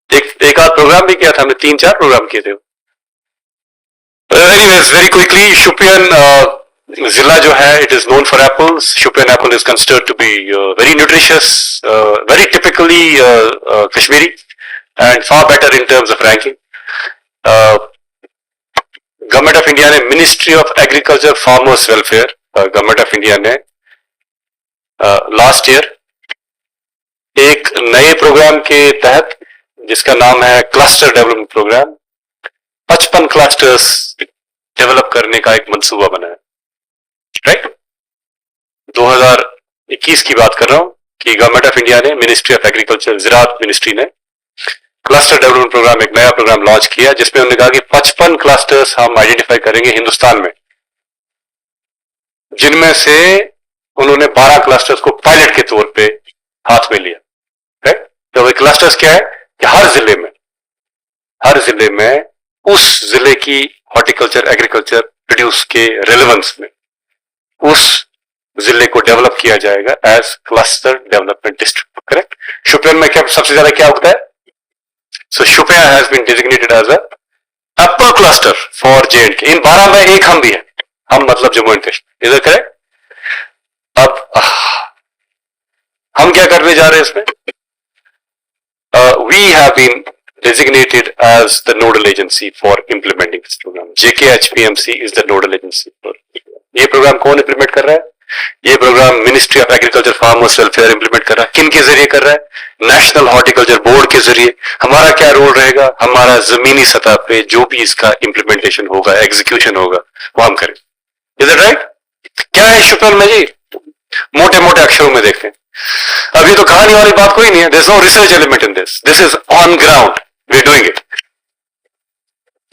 एक आध प्रोग्राम भी किया था हमने, 3-4 प्रोग्राम किए थे। एनीवेज, वेरी क्विकली, शुपियन जिला जो है, it is known for apples. Shopian apple is considered to be very nutritious, very typically Kashmiri, and far better in terms of ranking. Government of India ने, ministry of agriculture farmers welfare, government of India ने last year एक नए programme के तहत, जिसका नाम है cluster development programme, 55 clusters develop करने का एक मंसूबा बनाया, राइट? 2021 की बात कर रहा हूं कि गवर्नमेंट ऑफ इंडिया ने, मिनिस्ट्री ऑफ एग्रीकल्चर, ज़राअत मिनिस्ट्री ने क्लस्टर डेवलपमेंट प्रोग्राम, एक नया प्रोग्राम लॉन्च किया, जिसमें उन्होंने कहा कि 55 क्लस्टर्स हम आइडेंटिफाई करेंगे हिंदुस्तान में, जिनमें से उन्होंने 12 क्लस्टर्स को पायलट के तौर पे हाथ में लिया, राइट? तो वे क्लस्टर्स क्या है कि हर जिले में उस जिले की हॉर्टिकल्चर एग्रीकल्चर प्रोड्यूस के रेलेवेंस में उस जिले को डेवलप किया जाएगा as cluster development district, correct? Shopian में क्या सबसे ज्यादा क्या उगता है? So Shopian has been designated as a apple cluster for J&K। इन 12 में एक हम भी है, हम मतलब Jammu and Kashmir, is it correct? अब हम क्या करने जा रहे हैं इसमें? We have been designated as the nodal agency for implementing this program. JKHPMC is the nodal agency for ये प्रोग्राम कौन इंप्लीमेंट कर रहा है? ये program ministry of agriculture farmers welfare implement कर रहा है। किन के जरिए कर रहा है? नेशनल हॉर्टिकल्चर बोर्ड के जरिए। हमारा क्या रोल रहेगा? हमारा जमीनी सतह पे जो भी इसका इंप्लीमेंटेशन होगा, एग्जीक्यूशन होगा, वो हम करें। Is it right? क्या है शुक्र में जी? मोटे मोटे अक्षरों में देखते हैं। अभी तो कहानी वाली बात कोई नहीं है। There is no research element in this, this is on ground, we are doing it.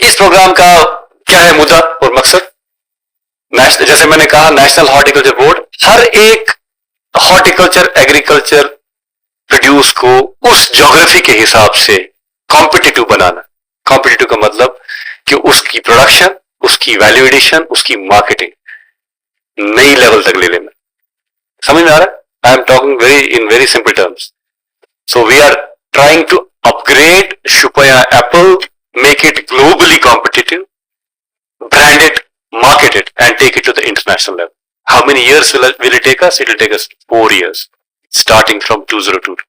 इस प्रोग्राम का क्या है मुद्दा और मकसद? जैसे मैंने कहा, नेशनल हॉर्टिकल्चर बोर्ड हर एक हॉर्टिकल्चर एग्रीकल्चर प्रोड्यूस को उस ज्योग्राफी के हिसाब से कॉम्पिटिटिव बनाना। कॉम्पिटिटिव का मतलब कि उसकी प्रोडक्शन, उसकी वैल्यू एडिशन, उसकी मार्केटिंग नई लेवल तक ले लेना। समझ में आ रहा है? I am talking in very simple terms. So we are trying to upgrade Shopian apple, make it globally competitive, brand it, market it, and take it to the international level. How many years will it take us? It will take us 4 years, starting from 2022.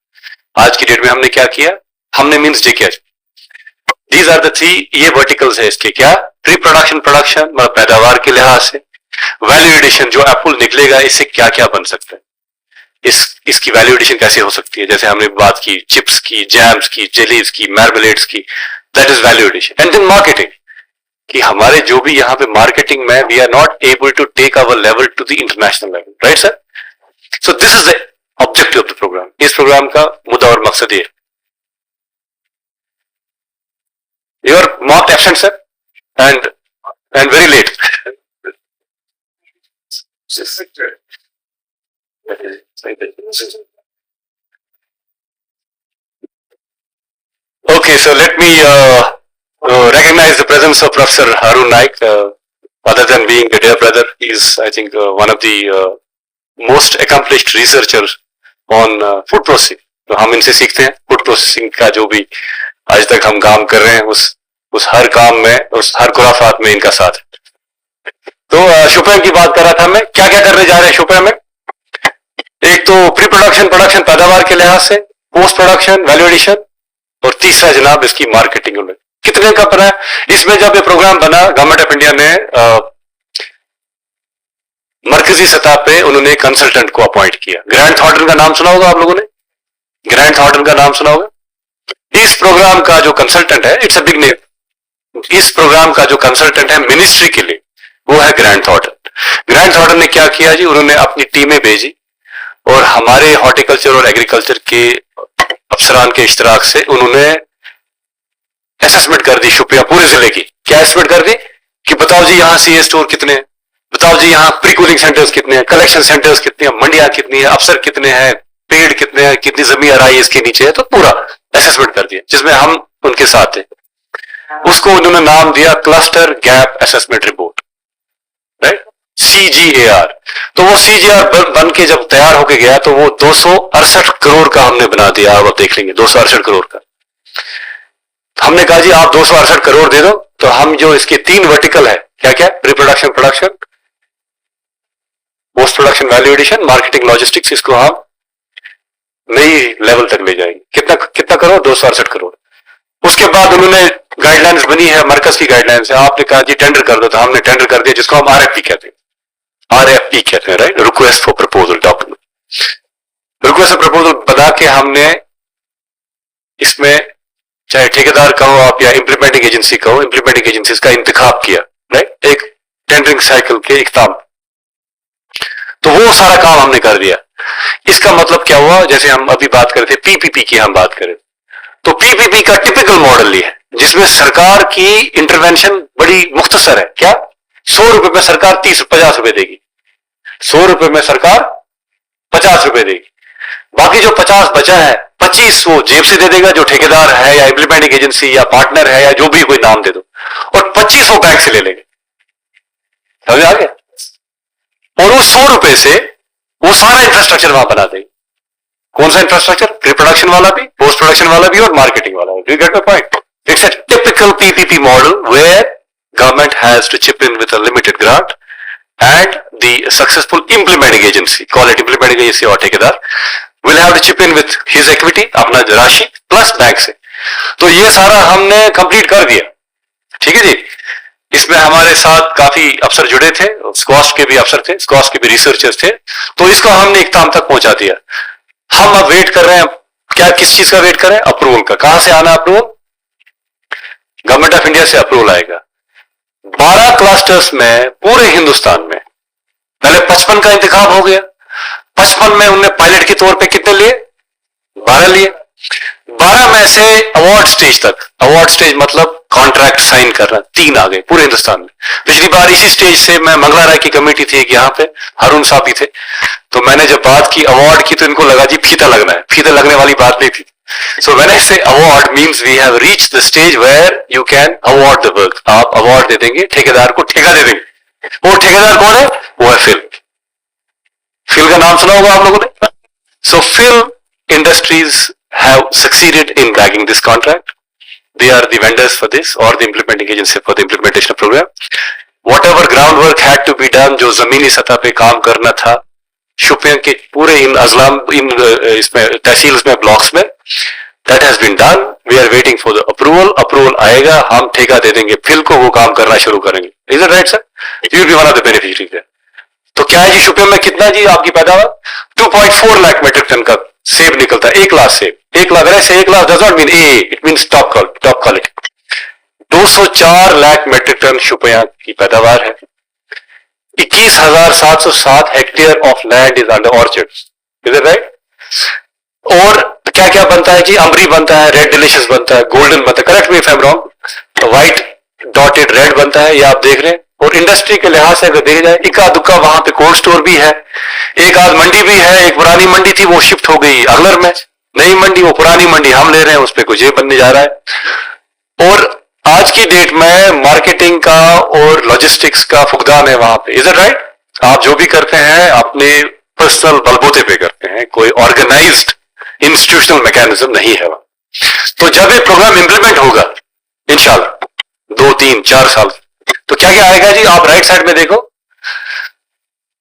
आज की date में हमने क्या किया? हमने means जे क्या? These are the 3 ये verticals है इसके। क्या? प्री प्रोडक्शन, प्रोडक्शन मतलब पैदावार के लिहाज से, वैल्यू एडिशन, जो एप्पल निकलेगा इससे क्या क्या बन सकता है, इसकी वैल्यू एडिशन कैसे हो सकती है। जैसे हमने बात की चिप्स की, जैम्स की, जेलीज की, मार्मलेट्स की, that is value addition. And then marketing, कि हमारे जो भी यहाँ पे मार्केटिंग में we are not able to take our level to the international level, right sir? So this is the objective of the program. इस program का मुद्दा और मकसद ये। You are marked absent sir and very late. Okay, so let me recognize the presence of Professor Harun Naik. Other than being a dear brother, he is, I think, one of the most accomplished researchers on food processing. तो हम इनसे सीखते हैं food processing का जो भी आज तक हम काम कर रहे हैं, उस हर काम में, उस हर खुराफात में इनका साथ है। तो शुपया की बात कर रहा था मैं, क्या क्या करने जा रहे हैं शुपया में। एक तो प्री प्रोडक्शन, प्रोडक्शन पैदावार के लिहाज से, पोस्ट प्रोडक्शन, वैल्यू एडिशन, और तीसरा जनाब इसकी मार्केटिंग में कितने का बना है। इसमें जब ये प्रोग्राम बना, गवर्नमेंट ऑफ इंडिया ने मरकजी सतह पे उन्होंने कंसल्टेंट को अपॉइंट किया। ग्रैंड थॉर्टन का नाम सुना होगा आप लोगों ने? ग्रैंड थॉर्टन का नाम सुना होगा? इस प्रोग्राम का जो कंसल्टेंट है, इट्स अ बिग नेम। इस प्रोग्राम का जो कंसल्टेंट है मिनिस्ट्री के लिए, वो है ग्रैंड थॉर्टन। ग्रैंड थॉर्टन ने क्या किया जी, उन्होंने अपनी टीमें भेजी और हमारे हॉर्टिकल्चर और एग्रीकल्चर के अफसरान के इश्तराक से उन्होंने असेसमेंट कर दी शुपया पूरे जिले की। क्या असेसमेंट कर दी कि बताओ जी यहाँ सीए स्टोर कितने हैं, बताओ जी यहाँ प्री कूलिंग सेंटर्स कितने हैं, कलेक्शन सेंटर्स कितने हैं, मंडियां कितनी है, अफसर कितने हैं, पेड़ कितने हैं, कितनी जमीन अराई इसके नीचे है। तो पूरा असेसमेंट कर दिया जिसमें हम उनके साथ थे। उसको उन्होंने नाम दिया cluster gap assessment report, right, CGAR। तो वो CGAR बन के जब तैयार होके गया तो वो 268 करोड़ का हमने बना दिया। अब आप देख लेंगे 268 करोड़ का। हमने कहा जी आप 268 करोड़ दे दो, तो हम जो इसके 3 वर्टिकल है, क्या क्या, pre production, production, post production, value addition, marketing, logistics, इसको हम नई लेवल तक ले जाएंगे। कितना कितना करोड़? 268 करोड़। उसके बाद उन्होंने गाइडलाइंस बनी है, मरकज की गाइडलाइंस है। आपने कहा जी टेंडर कर दो, तो हमने टेंडर कर दिया, जिसको हम RFP कहते हैं। RFP कहते हैं, right, request for proposal document. Request for proposal बना के हमने इसमें चाहे ठेकेदार कहो आप या इंप्लीमेंटिंग एजेंसी कहो, इंप्लीमेंटिंग एजेंसी का इंतखाब किया, राइट, एक टेंडरिंग साइकिल के इख्ताम। तो वो सारा काम हमने कर दिया। इसका मतलब क्या हुआ, जैसे हम अभी बात कर रहे थे PPP की, हम बात करें तो PPP का टिपिकल मॉडल ये है जिसमें सरकार की इंटरवेंशन बड़ी मुख्तसर है। क्या? 100 रुपए में सरकार 50 रुपए देगी, 100 रुपए में सरकार 50 रुपए देगी। बाकी जो 50 बचा है, 25 वो जेब से दे देगा जो ठेकेदार है या इंप्लीमेंटिंग एजेंसी या पार्टनर है या जो भी कोई नाम दे दो, और 25 वो बैंक से ले लेंगे। समझ आ गया? और उस 100 रुपए से वो सारा इंफ्रास्ट्रक्चर वहां बना देंगे। कौन सा इंफ्रास्ट्रक्चर? प्री प्रोडक्शन वाला भी, पोस्ट प्रोडक्शन वाला भी और मार्केटिंग वाला भी। Do you get my point? It's a typical PPP model where government has to chip in with a limited grant and the successful implementing agency, call it implementing agency or ठेकेदार, will have to chip in with his equity, अपना राशि plus bank से। तो ये सारा हमने complete कर दिया, ठीक है जी। इसमें हमारे साथ काफी अफसर जुड़े थे, स्क्वाश के भी अफसर थे, स्क्वाश के भी रिसर्चर्स थे, तो इसको हमने इख्तिताम तक पहुंचा दिया। हम अब वेट कर रहे हैं, क्या किस चीज का वेट कर रहे हैं? अप्रूवल का। कहां से आना अप्रूवल? गवर्नमेंट ऑफ इंडिया से अप्रूवल आएगा। 12 क्लस्टर्स में पूरे हिंदुस्तान में, पहले 55 का इंतखाब हो गया, 55 में उनने पायलट के तौर पे कितने लिए? 12 लिए। 12 में से अवार्ड स्टेज तक, अवार्ड स्टेज मतलब कॉन्ट्रैक्ट साइन करना, 3 आ गए पूरे हिंदुस्तान में। पिछली बार इसी स्टेज से मैं मंगला राय की कमेटी थी कि यहाँ पे हारून साहब भी थे, तो मैंने जब बात की अवार्ड की तो इनको लगा जी फीता लगना है, फीता लगने वाली बात नहीं थी। सो when I say award means we have reached the stage where you can award the work. आप अवार्ड दे देंगे, ठेकेदार को ठेका दे देंगे। वो ठेकेदार कौन है? वो है फिल। फिल का नाम सुना होगा आप लोगों ने। सो fill industries have succeeded in bagging this contract. They are the vendors for this or the implementing agency for the implementation of program. Whatever groundwork had to be done, जो जमीनी सतह पे काम करना था, शुपियन के पूरे इन अजलाम इन इसमें तहसील्स में ब्लॉक्स में, that has been done. We are waiting for the approval. Approval आएगा, हम ठेका दे देंगे, फिल को वो काम करना शुरू करेंगे। Is it right, sir? You will be one of the beneficiaries there. तो क्या है जी शुपियन में कितना जी आपकी पैदावार? 2.4 लाख मेट्रिक टन का सेब निकलता है। 1 लाख सेब, 1 लाख ऐसे 1 lakh does not mean a, it means top quality. 204 lakh metric ton Shopian की पैदावार है। 21,707 hectare of land is under orchards. Is it right? और क्या क्या बनता है जी? अम्बरी बनता है, रेड डिलिशियस बनता है, गोल्डन बनता है, correct me if I am wrong, white dotted red बनता है, ये आप देख रहे हैं। और इंडस्ट्री के लिहाज से अगर देखा जाए, इक्का दुक्का वहां पे कोल्ड स्टोर भी है, एक आध मंडी भी है। एक पुरानी मंडी थी वो शिफ्ट हो गई अगलर में, नई मंडी, वो पुरानी मंडी हम ले रहे हैं, उस पर कुछ ये बनने जा रहा है। और आज की डेट में मार्केटिंग का और लॉजिस्टिक्स का फुकदान है वहां पे। Is it right? आप जो भी करते हैं अपने पर्सनल बलबूते पे करते हैं, कोई ऑर्गेनाइज्ड इंस्टीट्यूशनल मैकेनिज्म नहीं है वहां। तो जब ये प्रोग्राम इंप्लीमेंट होगा इंशाल्लाह 2, 3, 4 साल, तो क्या क्या आएगा जी? आप राइट साइड में देखो,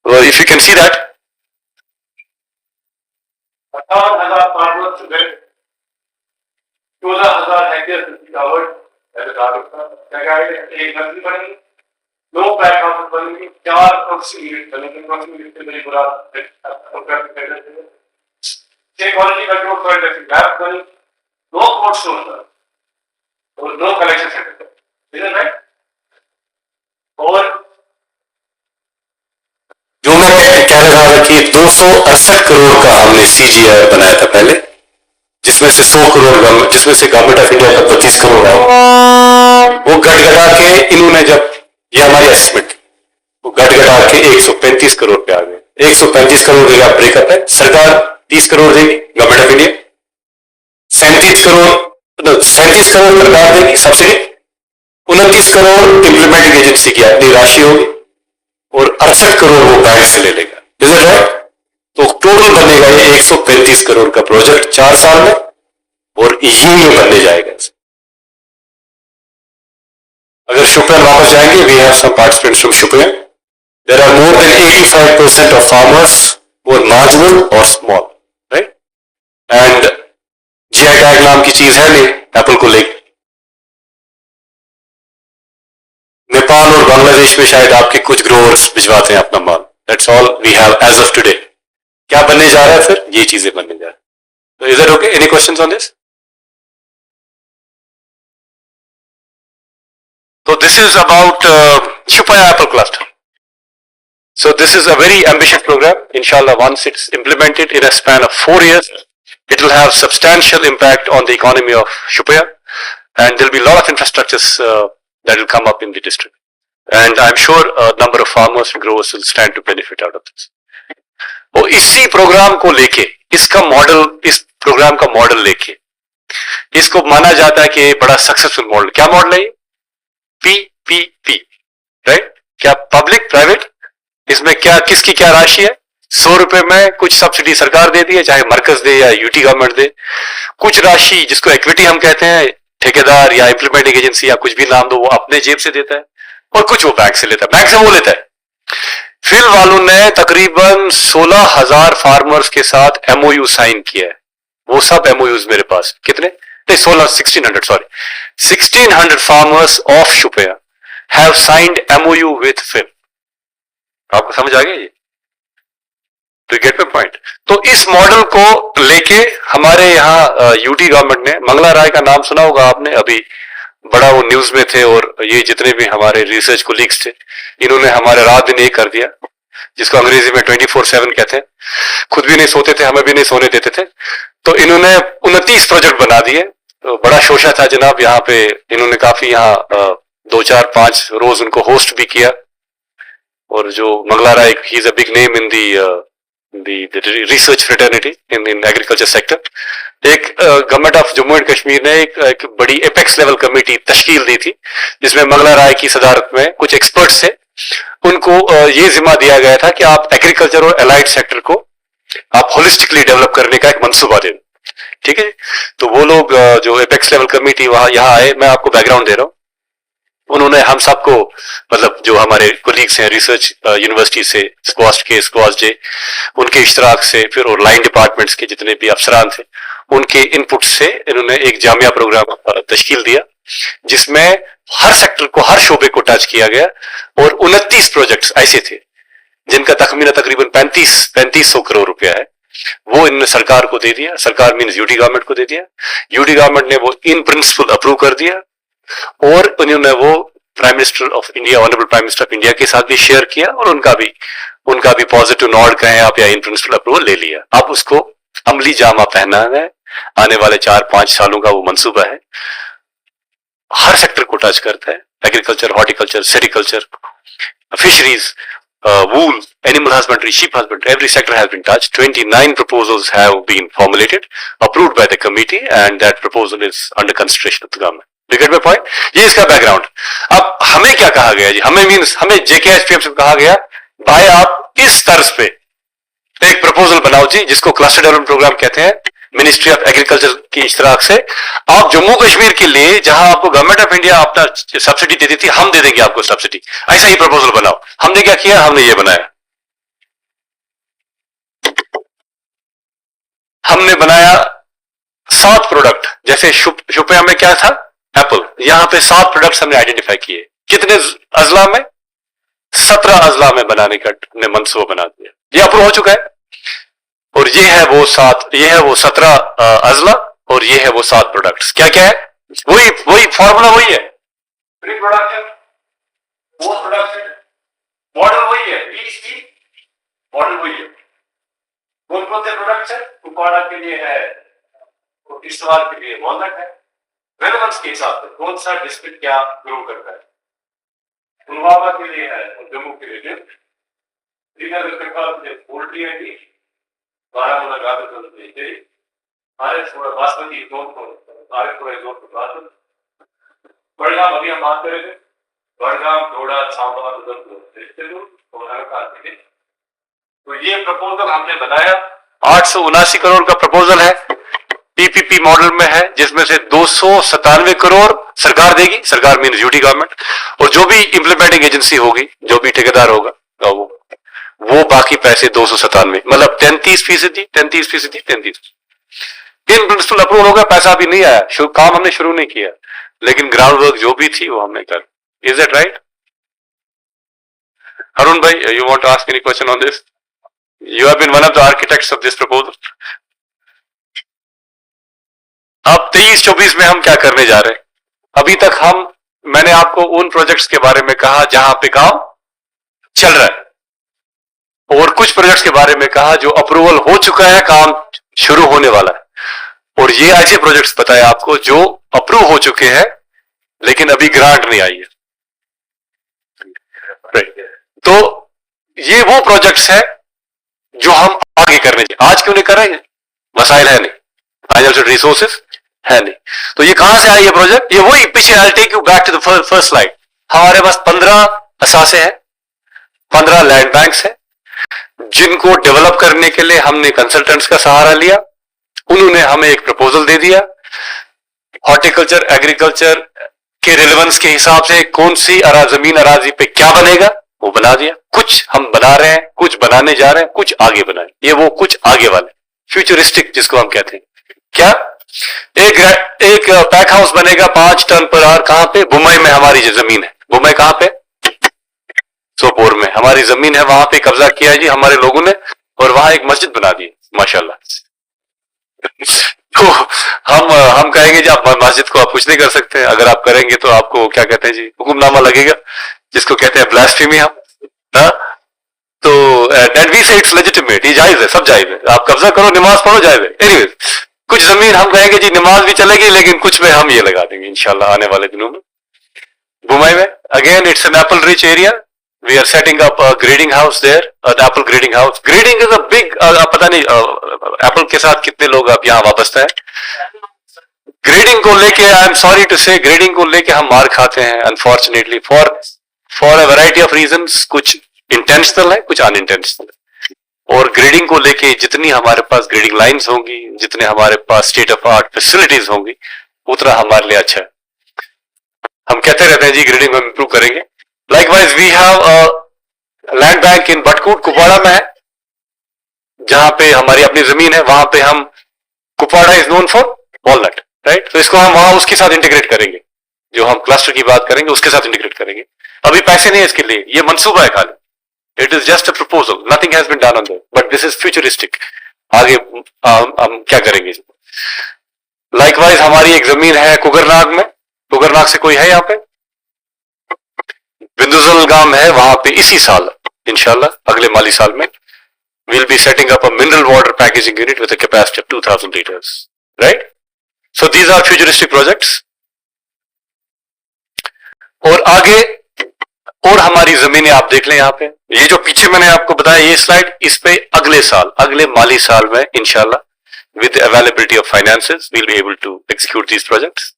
if you can see that 58,000 farmers to get 16,000 hectare covered as a target. क्या आएगा? एक नर्सरी बनेगी, 2 पैक हाउस बनेंगे, 4 प्रोसेसिंग यूनिट बनेंगे, प्रोसेसिंग यूनिट से बड़ी बुरा 6 quality control for industry lab बनेगी, 2 कोल्ड स्टोर और 2 collection centre. Is it right? और जो मैं कह रहा था कि 268 करोड़ का हमने सीजीआई बनाया था पहले, जिसमें से 100 करोड़, जिसमें से गवर्नमेंट ऑफ इंडिया का 25 करोड़ है, वो गटगटा के इन्होंने, जब ये हमारी असेसमेंट, वो गटगटा के 135 करोड़ पे आ गए। 135 करोड़ का ब्रेकअप है। सरकार 30 करोड़ देगी, government of India 37 crore, 37 crore सरकार देगी सब्सिडी, 29 करोड़ इंप्लीमेंटिंग एजेंसी की अपनी राशि होगी और 68 करोड़ वो बैंक से ले लेगा। Is it right? तो टोटल बनेगा ये 135 करोड़ का प्रोजेक्ट 4 साल में, और ये बनने जाएगा। अगर शुपियन वापस जाएंगे, we have some participants from Shopian, there are more than 85% of farmers वो मार्जिनल और small, right? And GI tag नाम की चीज है नहीं एप्पल को लेकर। नेपाल और बांग्लादेश में शायद आपके कुछ ग्रोअर्स भिजवाते हैं अपना माल। That's all we have as of today. क्या बनने जा रहा है फिर? ये चीजें बनने जा रही है। तो is it okay? Any questions on this? So this is about Shupaya Apple Cluster. So this is a very ambitious program. Inshallah, once it's implemented in a span of 4 years, it will have substantial impact on the economy of Shupaya, and there will be a lot of infrastructures that will come up in the district. And I'm sure a number of farmers and growers will stand to benefit out of this. और इसी programme को लेके, इसका model, इस program का model लेके, इसको माना जाता है कि बड़ा सक्सेसफुल मॉडल। क्या मॉडल है? PPP, right? क्या पब्लिक प्राइवेट? इसमें क्या, किसकी क्या राशि है? 100 रुपए में कुछ सब्सिडी सरकार देती है, चाहे मरकज दे या यूटी गवर्नमेंट दे। कुछ राशि जिसको इक्विटी हम कहते हैं, ठेकेदार या इंप्लीमेंटिंग एजेंसी या कुछ भी नाम दो, वो अपने जेब से देता है, और कुछ वो बैंक से लेता है। बैंक से वो लेता है। फिल वालों ने तकरीबन 16,000 फार्मर्स के साथ MOU साइन किया है। वो सब MOUs मेरे पास कितने? नहीं, 1600 sorry, 1600 farmers of Shupaya have signed MOU with FIL. आपको समझ आ गया ये? To get my point. तो इस मॉडल को लेके हमारे यहाँ यूटी गवर्नमेंट ने, मंगला राय का नाम सुना होगा आपने, अभी बड़ा वो न्यूज में थे, और ये जितने भी हमारे रिसर्च कोलीग्स थे, इन्होंने हमारे रात दिन एक कर दिया, जिसको अंग्रेजी में 24/7 कहते हैं। खुद भी नहीं सोते थे, हमें भी नहीं सोने देते थे। तो इन्होंने 29 प्रोजेक्ट बना दिए। तो बड़ा शोशा था जनाब यहाँ पे। इन्होंने काफी यहाँ 2-4-5 रोज उनको होस्ट भी किया। और जो Mangala Rai, he is a big name in the research fraternity in agriculture sector. एक government of Jammu and Kashmir ने एक बड़ी एपेक्स लेवल कमेटी तश्कील दी थी, जिसमें मंगला राय की सदारत में कुछ एक्सपर्ट्स थे। उनको ये जिम्मा दिया गया था कि आप एग्रीकल्चर और एलाइड सेक्टर को आप होलिस्टिकली डेवलप करने का एक मंसूबा दें। ठीक है, तो वो लोग जो एपेक्स लेवल कमेटी वहां यहाँ आए, मैं आपको बैकग्राउंड दे रहा हूँ। उन्होंने हम सबको, मतलब जो हमारे कोलीग्स हैं रिसर्च यूनिवर्सिटी से, स्क्वास्ट के, स्क्वास्ट जे, उनके इश्तराक से, फिर और लाइन डिपार्टमेंट्स के जितने भी अफसरान थे, उनके इनपुट से इन्होंने एक जामिया प्रोग्राम तश्कील दिया, जिसमें हर सेक्टर को, हर शोबे को टच किया गया। और 29 प्रोजेक्ट्स ऐसे थे जिनका तखमीना तकरीबन 3500 करोड़ रुपया है। वो इन्होंने सरकार को दे दिया। सरकार मीन्स यूटी गवर्नमेंट को दे दिया। यूटी गवर्नमेंट ने वो इन प्रिंसिपल अप्रूव कर दिया, और उन्होंने वो prime minister of India, honourable prime minister of India के साथ भी शेयर किया, और उनका भी पॉजिटिव नॉड कहें आप या इन प्रिंसिपल अप्रूवल ले लिया। अब उसको अमली जामा पहना है। आने वाले 4-5 सालों का वो मंसूबा है, हर सेक्टर को टच करता है। Agriculture, horticulture, sericulture, fisheries, wool, animal husbandry, sheep husbandry, every sector has been touched. 29 proposals have been formulated, approved by the committee, and that proposal is under consideration of the government. Do you get my point? ये इसका background. अब हमें क्या कहा गया जी? हमें JKHPM से कहा गया, भाई आप इस तर्ज पे एक प्रपोजल बनाओ जी, जिसको क्लस्टर डेवलपमेंट प्रोग्राम कहते हैं, मिनिस्ट्री ऑफ एग्रीकल्चर की इश्तराक से। आप जम्मू कश्मीर के लिए, जहां आपको गवर्नमेंट ऑफ इंडिया अपना सब्सिडी देती थी, हम दे देंगे आपको सब्सिडी, ऐसा ही प्रपोजल बनाओ। हमने क्या किया? हमने ये बनाया। हमने बनाया 7 प्रोडक्ट। जैसे शुपिया में क्या था? एप्पल। यहां पे 7 प्रोडक्ट्स हमने आइडेंटिफाई किए। कितने अजला में? 17 अजला में बनाने का ने मंसूबा बना दिया। ये अप्रूव हो चुका है। और ये है वो 17 अजला, और ये है वो 7 प्रोडक्ट्स। क्या क्या है? वही फॉर्मूला वही है। Pre production, post production, model वही है। पीएचडी मॉडल वही है। कौन से प्रोडक्ट्स है? कुपवाड़ा के लिए है, इस्तेमाल के लिए वॉलनट है। रेलेवेंस के हिसाब से कौन सा डिस्ट्रिक्ट क्या ग्रो करता है। पुलवामा के लिए है और जम्मू के लिए पोल्ट्री है, बारामूला गाजर, बासमती बड़गाम अभी हम बात कर रहे थे, बड़गाम, डोडा, सांबा, तो ये प्रपोजल हमने बनाया। 879 करोड़ का प्रपोजल है, पीपीपी मॉडल में है, जिसमें से 297 करोड़ सरकार देगी। सरकार मीन्स यूटी गवर्नमेंट। और जो भी इंप्लीमेंटिंग एजेंसी होगी, जो भी ठेकेदार होगा, वो बाकी पैसे 297, मतलब 33%। इन प्रिंसिपल अप्रूवल होगा, पैसा भी नहीं आया, काम हमने शुरू नहीं किया, लेकिन ग्राउंड वर्क जो भी थी वो हमने कर। Is that right? Harun bhai, you want to ask any question on this? You have been one of the architects of this proposal. अब 23-24 में हम क्या करने जा रहे हैं? अभी तक मैंने आपको उन प्रोजेक्ट्स के बारे में कहा जहां पे काम चल रहा है, और कुछ प्रोजेक्ट्स के बारे में कहा जो अप्रूवल हो चुका है, काम शुरू होने वाला है। और ये ऐसे प्रोजेक्ट्स बताए आपको जो अप्रूव हो चुके हैं, लेकिन अभी ग्रांट नहीं आई है। तो ये वो प्रोजेक्ट्स है जो हम आगे करने चाहिए। आज क्यों नहीं कर रहे हैं? वसाइल है नहीं, फाइनेंशियल रिसोर्सेज है नहीं। तो ये कहां से आया ये प्रोजेक्ट? ये वही पीछे, I take you back to the first slide. हमारे पास 15 असासे हैं, 15 लैंड बैंक्स हैं, जिनको डेवलप करने के लिए हमने कंसल्टेंट्स का सहारा लिया। उन्होंने हमें एक प्रपोजल दे दिया, हॉर्टिकल्चर, एग्रीकल्चर के रिलेवेंस के हिसाब से कौन सी जमीन अराजी पे क्या बनेगा, वो बना दिया। कुछ हम बना रहे हैं, कुछ बनाने जा रहे हैं, कुछ आगे बनाए। ये वो कुछ आगे वाले फ्यूचरिस्टिक जिसको हम कहते हैं। क्या? एक पैक हाउस बनेगा 5 टन पर आवर। कहां पे? बुम्बई में हमारी जो जमीन है, मुंबई कहाँ पे? सोपोर में हमारी जमीन है, वहां पे कब्जा किया है जी हमारे लोगों ने, और वहां एक मस्जिद बना दी माशाल्लाह। तो हम कहेंगे जी आप मस्जिद को आप कुछ नहीं कर सकते, अगर आप करेंगे तो आपको क्या कहते हैं जी, हुक्मनामा लगेगा, जिसको कहते हैं ब्लास्फेमी। हम हाँ? तो एंड वी से इट्स लेजिटिमेट, ये जायज है, सब जायज है, आप कब्जा करो, नमाज पढ़ो, जायज है। एनीवेज कुछ जमीन हम कहेंगे जी नमाज भी चलेगी, लेकिन कुछ में हम ये लगा देंगे इंशाल्लाह आने वाले दिनों में। मुंबई में again it's an apple rich area, we are setting up a grading house there, an apple grading house. Grading is a big, पता नहीं एप्पल के साथ कितने लोग आप यहाँ वापस हैं। ग्रेडिंग को लेके आई एम सॉरी टू से, ग्रेडिंग को लेके हम मार खाते हैं unfortunately, for a variety of reasons. कुछ इंटेंशनल है, कुछ अनइंटेंशनल है। और ग्रेडिंग को लेके जितनी हमारे पास ग्रेडिंग लाइंस होंगी, जितने हमारे पास स्टेट ऑफ आर्ट फैसिलिटीज होंगी, उतना हमारे लिए अच्छा है। हम कहते रहते हैं जी ग्रेडिंग हम इंप्रूव करेंगे। Likewise we have a land bank in Batkoot Kupwara में है, जहां पे हमारी अपनी जमीन है। वहां पे हम, Kupwara is known for walnut, right? तो इसको हम वहां उसके साथ इंटीग्रेट करेंगे, जो हम क्लस्टर की बात करेंगे उसके साथ इंटीग्रेट करेंगे। अभी पैसे नहीं है इसके लिए, ये मंसूबा है खाली, it is just a proposal, nothing has been done on that, but this is futuristic. आगे हम क्या करेंगे। लाइकवाइज हमारी एक जमीन है कुगरनाग में, कुगरनाग से कोई है यहाँ पे? बिंदुजल गांव है, वहां पे इसी साल इंशाल्लाह अगले माली साल में we'll be setting up a mineral water packaging unit with a capacity of 2000 liters, right? So these are futuristic projects. और आगे और हमारी जमीनें आप देख लें यहाँ पे, ये जो पीछे मैंने आपको बताया ये स्लाइड, इस पे अगले साल, अगले माली साल में इंशाल्लाह with the availability of finances we'll be able to execute these projects.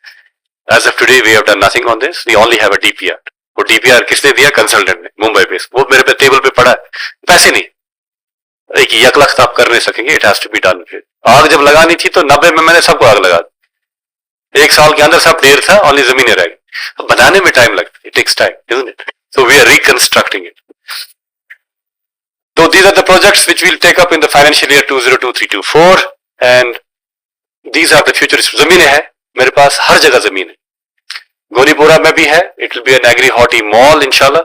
As of today we have done nothing on this, we only have a DPR. वो DPR किसने दिया? कंसल्टेंट ने, मुंबई बेस्ड, वो मेरे पे टेबल पे पड़ा है, पैसे नहीं, एक 1 लाख आप कर नहीं सकेंगे, it has to be done. आग जब लगानी थी तो 90 में मैंने सबको आग लगा दी, 1 साल के अंदर सब ढेर था, ओनली जमीनें रह गई। बनाने में टाइम लगता है, it takes time, isn't it? So we are reconstructing it. तो these are the projects which will take up in the financial year 2023-24 and these are the future. जमीनें हैं मेरे पास, हर जगह जमीन है, गोनीपुरा में भी है, it will be an agri horti mall इंशाल्लाह,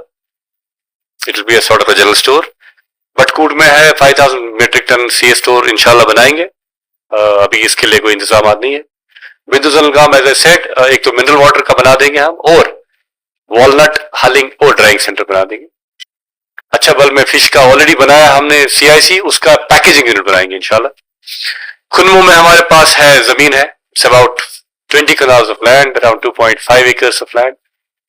it will be a sort of a general store. Batkoot में है 5000 मेट्रिक टन सी स्टोर इंशाल्लाह बनाएंगे, अभी इसके लिए कोई इंतजाम नहीं है। बिंदुजल गांव एज ए सेट, एक तो मिनरल वाटर का बना देंगे हम, और वॉलनट हलिंग और ड्राइंग सेंटर बना देंगे। अच्छा बल में फिश का ऑलरेडी बनाया हमने CIC, उसका पैकेजिंग यूनिट बनाएंगे इंशाल्लाह। खुनमू में हमारे पास है जमीन है, it's about 20 canals of land, around 2.5 acres of land.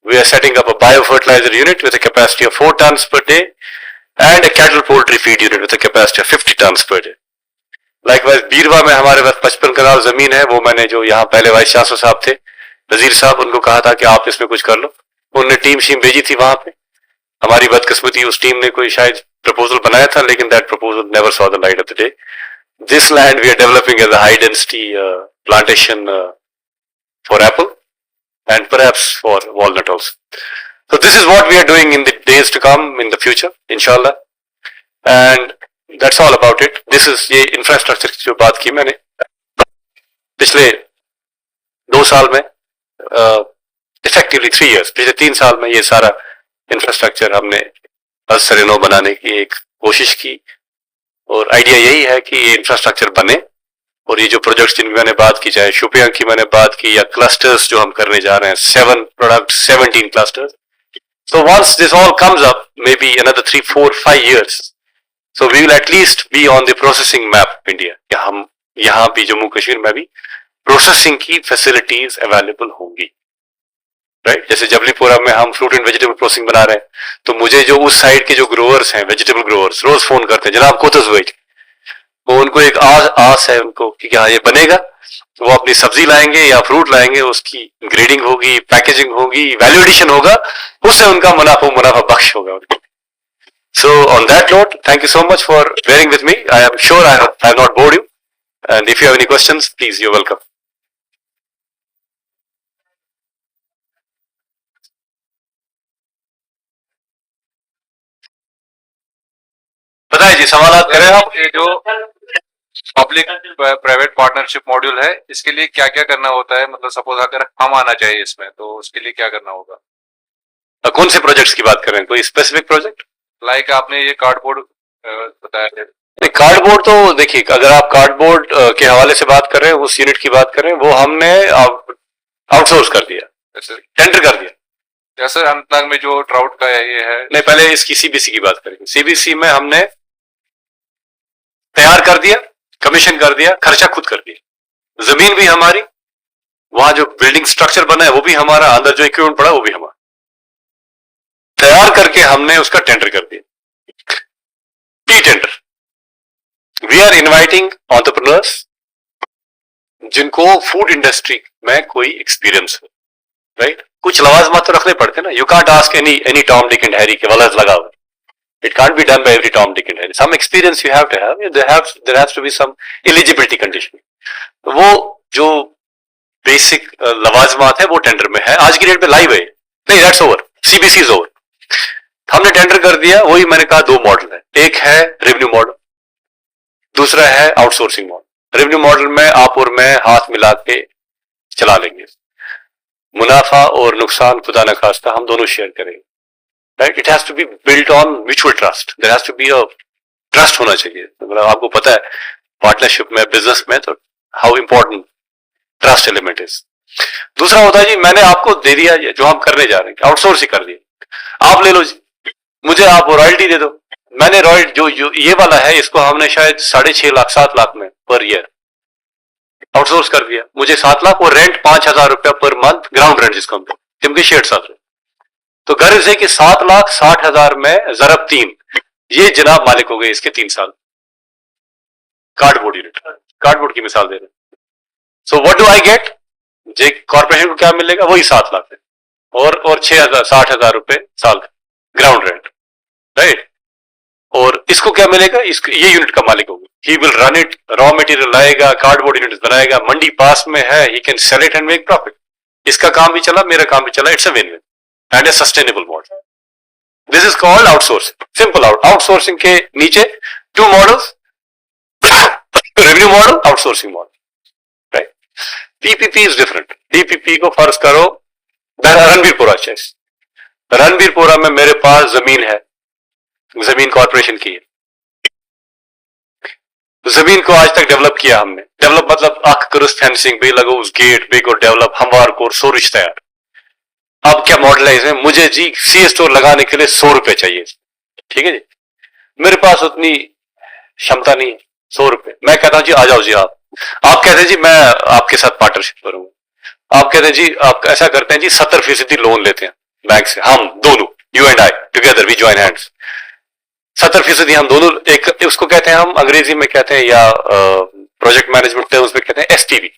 We are setting up a biofertilizer unit with a capacity of 4 tons per day and a cattle poultry feed unit with a capacity of 50 tons per day. Likewise बीरवा में हमारे पास 55 कनाल जमीन है, वो मैंने जो यहाँ पहले vice chancellor साहब थे नजीर साहब, उनको कहा था कि आप इसमें कुछ कर लो, उन्होंने टीम शीम भेजी थी वहां पे। हमारी बदकिस्मती उस टीम ने कोई शायद प्रपोजल बनाया था, लेकिन that proposal never saw the light of the day. This land we are developing as a high density plantation for apple and perhaps for walnut also. So this is what we are doing in the days to come in the future, inshallah. And that's all about it. This is ये infrastructure की जो बात की मैंने, पिछले 2 साल में, effectively 3 years, पिछले 3 साल में ये सारा infrastructure हमने असरनो बनाने की एक कोशिश की, और आइडिया यही है कि ये infrastructure बने, और ये जो प्रोजेक्ट्स जिनकी मैंने बात की, चाहे शुपिया की मैंने बात की, या क्लस्टर्स जो हम करने जा रहे हैं, 7 product 17 clusters. So once this all comes up, maybe another 3, 4, 5 years, so we will at least be on the processing map of India, कि हम यहाँ भी जम्मू कश्मीर में भी प्रोसेसिंग की फैसिलिटीज अवेलेबल होंगी, राइट? जैसे जबलीपुरा में हम फ्रूट एंड वेजिटेबल प्रोसेसिंग बना रहे हैं, तो मुझे जो उस साइड के जो ग्रोअर्स हैं, वेजिटेबल ग्रोअर्स, रोज फोन करते हैं, जनाब कोतस वेट, वो उनको एक आस है उनको कि हाँ ये बनेगा, तो वो अपनी सब्जी लाएंगे या फ्रूट लाएंगे, उसकी ग्रेडिंग होगी, पैकेजिंग होगी, वैल्यू एडिशन होगा, उससे उनका मुनाफा बख्श होगा उनको। So on that note, thank you so much for bearing with me. I am sure I have not bored you, and if you have any questions, please, you're welcome. बताइए जी, सवाल करें आप। ये जो पब्लिक प्राइवेट पार्टनरशिप मॉड्यूल है, इसके लिए क्या क्या करना होता है? मतलब सपोज अगर हम आना चाहिए इसमें, तो उसके लिए क्या करना होगा? कौन से प्रोजेक्ट्स की बात कर रहे हैं, कोई स्पेसिफिक प्रोजेक्ट? लाइक आपने ये कार्डबोर्ड बताया है। नहीं, कार्डबोर्ड तो देखिए, अगर आप कार्डबोर्ड के हवाले से बात कर रहे हैं, उस यूनिट की बात कर रहे हैं, वो हमने आउटसोर्स कर दिया, जैसे टेंडर कर दिया। जैसे अनंतनाग में जो ट्राउट का है ये है। नहीं, पहले इसकी सीबीसी की बात करेंगे। सीबीसी में हमने तैयार कर दिया, कमीशन कर दिया, खर्चा खुद कर दिया, जमीन भी हमारी, वहां जो बिल्डिंग स्ट्रक्चर बना है वो भी हमारा, अंदर जो इक्विपमेंट पड़ा वो भी हमारा, तैयार करके हमने उसका टेंडर कर दिया, T tender. We are inviting entrepreneurs जिनको फूड इंडस्ट्री में कोई एक्सपीरियंस हो, राइट? कुछ लवाजमात तो रखने पड़ते हैं ना। You can't ask any Tom Dick and Harry के वलस लगाओ। It can't be done by every Tom, Dick and Harry. Some experience you have to have. There has to be some eligibility condition. वो जो basic लवाजमात है वो tender में है, आज की डेट पे लाइव है। नहीं, that's over, CBC is over. हमने टेंडर कर दिया। वही मैंने कहा, दो मॉडल है, एक है रेवेन्यू मॉडल, दूसरा है आउटसोर्सिंग मॉडल। रेवेन्यू मॉडल में आप और मैं हाथ मिला के चला लेंगे, मुनाफा और नुकसान खुदा न खास्ता हम दोनों शेयर करेंगे, right? It has to be built on mutual trust. There has to be a trust होना चाहिए। मतलब आपको पता है पार्टनरशिप में, बिजनेस में, तो how important trust element is. दूसरा होता है जी, मैंने आपको दे दिया जो हम करने जा रहे हैं, आउटसोर्स ही कर दिया, आप ले लो जी, मुझे आप रॉयल्टी दे दो। मैंने रॉयल्टी जो ये वाला है, इसको हमने शायद 6.5 लाख 7 लाख में पर ईयर आउटसोर्स कर दिया, मुझे 7 लाख और रेंट 5,000 रुपया पर मंथ, ग्राउंड रेंट जिसको हम टिमकी शेड साथ। तो गर्ज है कि 7,60,000 में ज़रब 3, ये जनाब मालिक हो गए इसके 3 साल। कार्डबोर्ड यूनिट, कार्डबोर्ड की मिसाल दे रहे हैं। So what do I get? J corporation को क्या मिलेगा? वही 7 लाख है और 60,000 रुपए साल का ग्राउंड रेंट, राइट? और इसको क्या मिलेगा? ये यूनिट का मालिक होगा, he will run it, raw material लाएगा, कार्डबोर्ड यूनिट बनाएगा, मंडी पास में है, he can sell it and make profit. इसका काम भी चला, मेरा काम भी चला, it's a win win and A sustainable model. This is called outsourcing, simple outsourcing के नीचे 2 models, revenue model, outsourcing model, right? PPP is different. DPP को फर्ज करो रणबीरपुरा चेस, रणबीरपुरा में मेरे पास जमीन है, जमीन कॉर्पोरेशन की है, जमीन को आज तक डेवलप किया हमने। डेवलप मतलब आख करुस फेंसिंग बे लगो, उस गेट बे को डेवलप, हमवार को सोरिश तैयार। अब क्या मॉडल है इसमें? मुझे जी सी स्टोर लगाने के लिए 100 रुपए चाहिए, ठीक है जी, मेरे पास उतनी क्षमता नहीं है, 100 रुपए। मैं कहता हूं जी आ जाओ जी आप कहते हैं जी मैं आपके साथ पार्टनरशिप करूंगा। आप कहते हैं जी, आप ऐसा करते हैं जी 70% लोन लेते हैं बैंक से, हम दोनों, you and I together we join hands, 70% हम दोनों, एक उसको कहते हैं, हम अंग्रेजी में कहते हैं या प्रोजेक्ट मैनेजमेंट टर्म्स में कहते हैं SPV,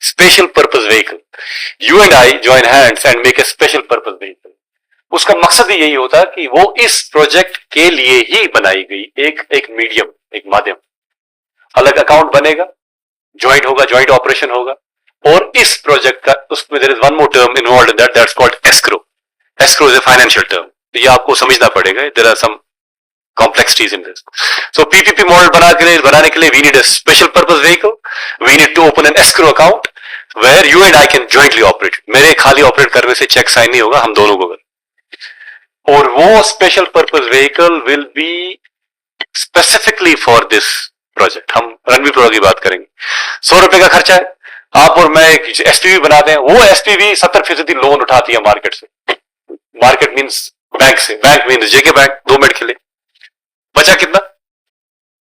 special purpose vehicle. You and I join hands and make a special purpose vehicle. उसका मकसद ही यही होता है कि वो इस प्रोजेक्ट के लिए ही बनाई गई एक मीडियम, एक माध्यम। अलग अकाउंट बनेगा, ज्वाइंट होगा, ज्वाइंट ऑपरेशन होगा, और इस प्रोजेक्ट का, उसमें there is one more term involved in that's called escrow. Escrow is a financial term, ये आपको समझना पड़ेगा, there are some complexities in this. So PPP model बनाने के लिए we need a special purpose vehicle. We need to open an escrow account where you and I can jointly operate. मेरे खाली operate करने से चेक साइन नहीं होगा, हम दोनों को कर। और वो special purpose vehicle will be specifically for this project. हम रणबीरपुरा की बात करेंगे। 100 रुपए का खर्चा है, आप और मैं एक एसपीवी बनाते हैं, वो एसपीवी 70% लोन उठाती है मार्केट से। मार्केट मीन्स बैंक से, बैंक मीन्स जेके बैंक, 2 मिनट के लिए। बचा कितना?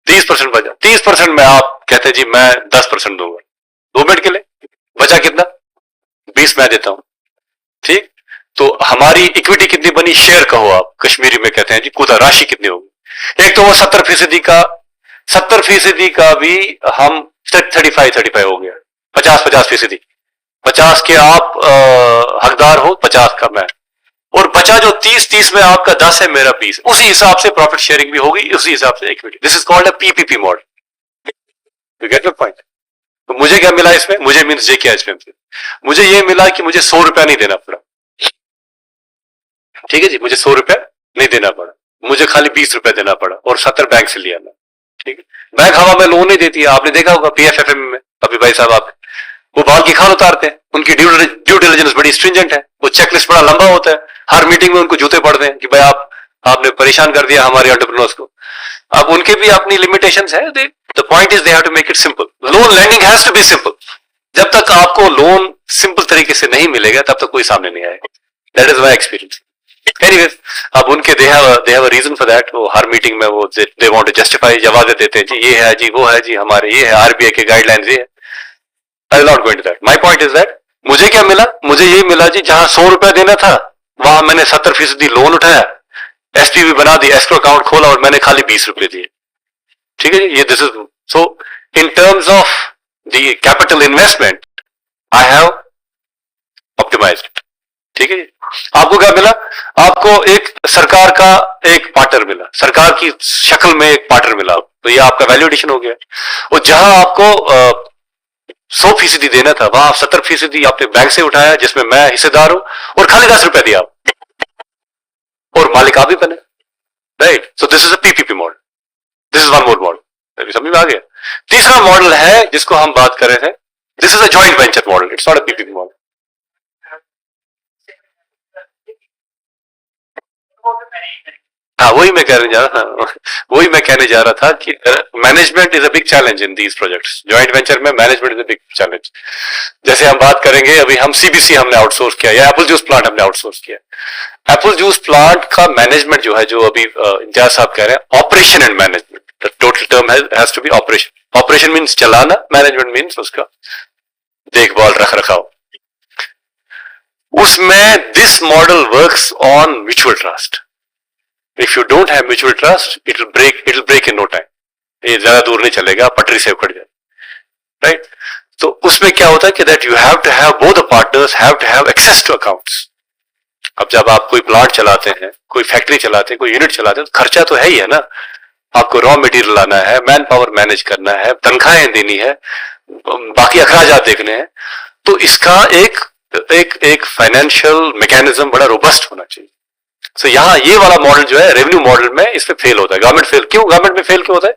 30% बचा। 30% में आप कहते हैं जी मैं 10% दूंगा 2 मिनट के लिए। बचा कितना? 20 मैं देता हूं, ठीक? तो हमारी इक्विटी कितनी बनी? शेयर कहो आप, कश्मीरी में कहते हैं जी कुदा, राशि कितनी होगी? एक तो वो 70% का भी हम 35 हो गया, 50% 50 के आप हकदार हो, 50 का मैं, और बचा जो 30 में आपका 10 है, मेरा 20, उसी हिसाब से प्रॉफिट शेयरिंग भी होगी, उसी हिसाब से equity. This is called a PPP model. You get my point? तो मुझे क्या मिला इसमें? मुझे मीन्स जेके एचपीएम से मुझे ये मिला कि मुझे 100 रुपया नहीं देना पड़ा, ठीक है जी, मुझे 100 रुपया नहीं देना पड़ा, मुझे खाली 20 रुपया देना पड़ा, और 70 बैंक से लिया मैं, ठीक है? बैंक हवा में लोन नहीं देती है, आपने देखा होगा पीएफएफएम में, अभी भाई साहब आप वो बाल की खाल उतारते हैं, उनकी ड्यू डिलिजेंस बड़ी स्ट्रिंजेंट है, वो चेकलिस्ट बड़ा लंबा होता है, हर मीटिंग में उनको जूते पड़ते हैं कि भाई आपने परेशान कर दिया हमारे एंटरप्रेन्योर्स को। अब उनके भी अपनी लिमिटेशंस है। The point is they have to make it simple. Loan lending has to be simple. जब तक आपको लोन सिंपल तरीके से नहीं मिलेगा तब तक कोई सामने नहीं आएगा। That is my experience. Anyways, अब उनके they have a reason for that. वो हर मीटिंग में वो दे वांट टू जस्टिफाई, जवाब देते हैं जी ये है जी वो है जी हमारे ये है, आरबीआई के गाइडलाइंस ये है। I will not go into that. My point is that मुझे क्या मिला, मुझे ये मिला जी जहां 100 रुपया देना था वहां मैंने 70% लोन उठाया, एसपीवी बना दी, एस्क्रो अकाउंट खोला और मैंने खाली 20 रुपए दिए। ठीक है जी, ये this is so in terms of the capital investment I have optimized. ठीक है जी। आपको क्या मिला, आपको एक सरकार का एक पार्टनर मिला, सरकार की शक्ल में एक पार्टनर मिला, तो ये आपका वैल्यूएडिशन हो गया। और जहां आपको 100% देना था वहां 70% आपने बैंक से उठाया जिसमें मैं हिस्सेदार हूं और खाली 10 रुपया दिया और मालिक आप भी बने। Right, so this is a PPP model. This is one more model. समझ में आ गया। तीसरा मॉडल है जिसको हम बात कर रहे थे, this is a joint venture model, it's not a PPP model. हाँ, वही मैं कहने जा रहा था, वही मैं कहने जा रहा था कि management is a big challenge in these projects. Joint venture में management is a big challenge. जैसे हम बात करेंगे अभी, हम सीबीसी हमने आउटसोर्स किया या एप्पल जूस प्लांट हमने आउटसोर्स किया। एप्पल जूस प्लांट का मैनेजमेंट जो है, जो अभी इंचार्ज साहब कह रहे हैं, operation and management, the total term has to be operation. Operation means चलाना, मैनेजमेंट मीन्स उसका देखभाल रख रखाव। उसमें this model works on mutual trust. If you don't have mutual trust, it will break in no time. ये ज्यादा दूर नहीं चलेगा, पटरी से उखड़ जाए। राइट, तो उसमें क्या होता है कि that you have to have both the partners have to have access to accounts. अब जब आप कोई प्लांट चलाते हैं, कोई फैक्ट्री चलाते हैं, कोई यूनिट चलाते हैं, तो खर्चा तो है ही है ना। आपको रॉ मटेरियल लाना है, मैन पावर मैनेज करना है, तनख्वाहें देनी है, बाकी अखराजात देखने हैं। तो इसका एक फाइनेंशियल मैकेनिज्म बड़ा रोबस्ट होना चाहिए। So, यहाँ ये वाला मॉडल जो है रेवेन्यू मॉडल में, इस पे फेल होता है। गवर्नमेंट फेल क्यों, गवर्नमेंट में फेल क्यों होता है?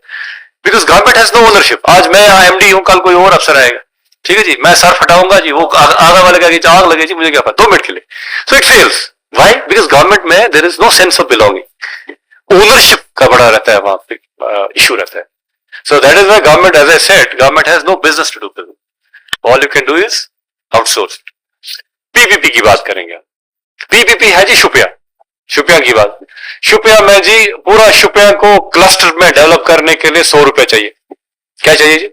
Because government has no ownership. आज मैं यहाँ एमडी हूँ, कल कोई और अफसर आएगा, ठीक है जी, मैं सर फटाऊंगा जी, वो आगा वाले का आग लगे जी, मुझे क्या पता, 2 मिनट के लिए। So it fails. Why? Because government में there is no sense of belonging. Ownership का बड़ा रहता है वहां पे, इशू रहता है। So that is why government, as I said, government has no business to do business. All you can do is outsource. PPP की बात करेंगे। पीपीपी है जी शुपिया, शुपिया की बात। शुपिया में जी पूरा शुपिया को क्लस्टर में डेवलप करने के लिए 100 रुपए चाहिए। क्या चाहिए जी?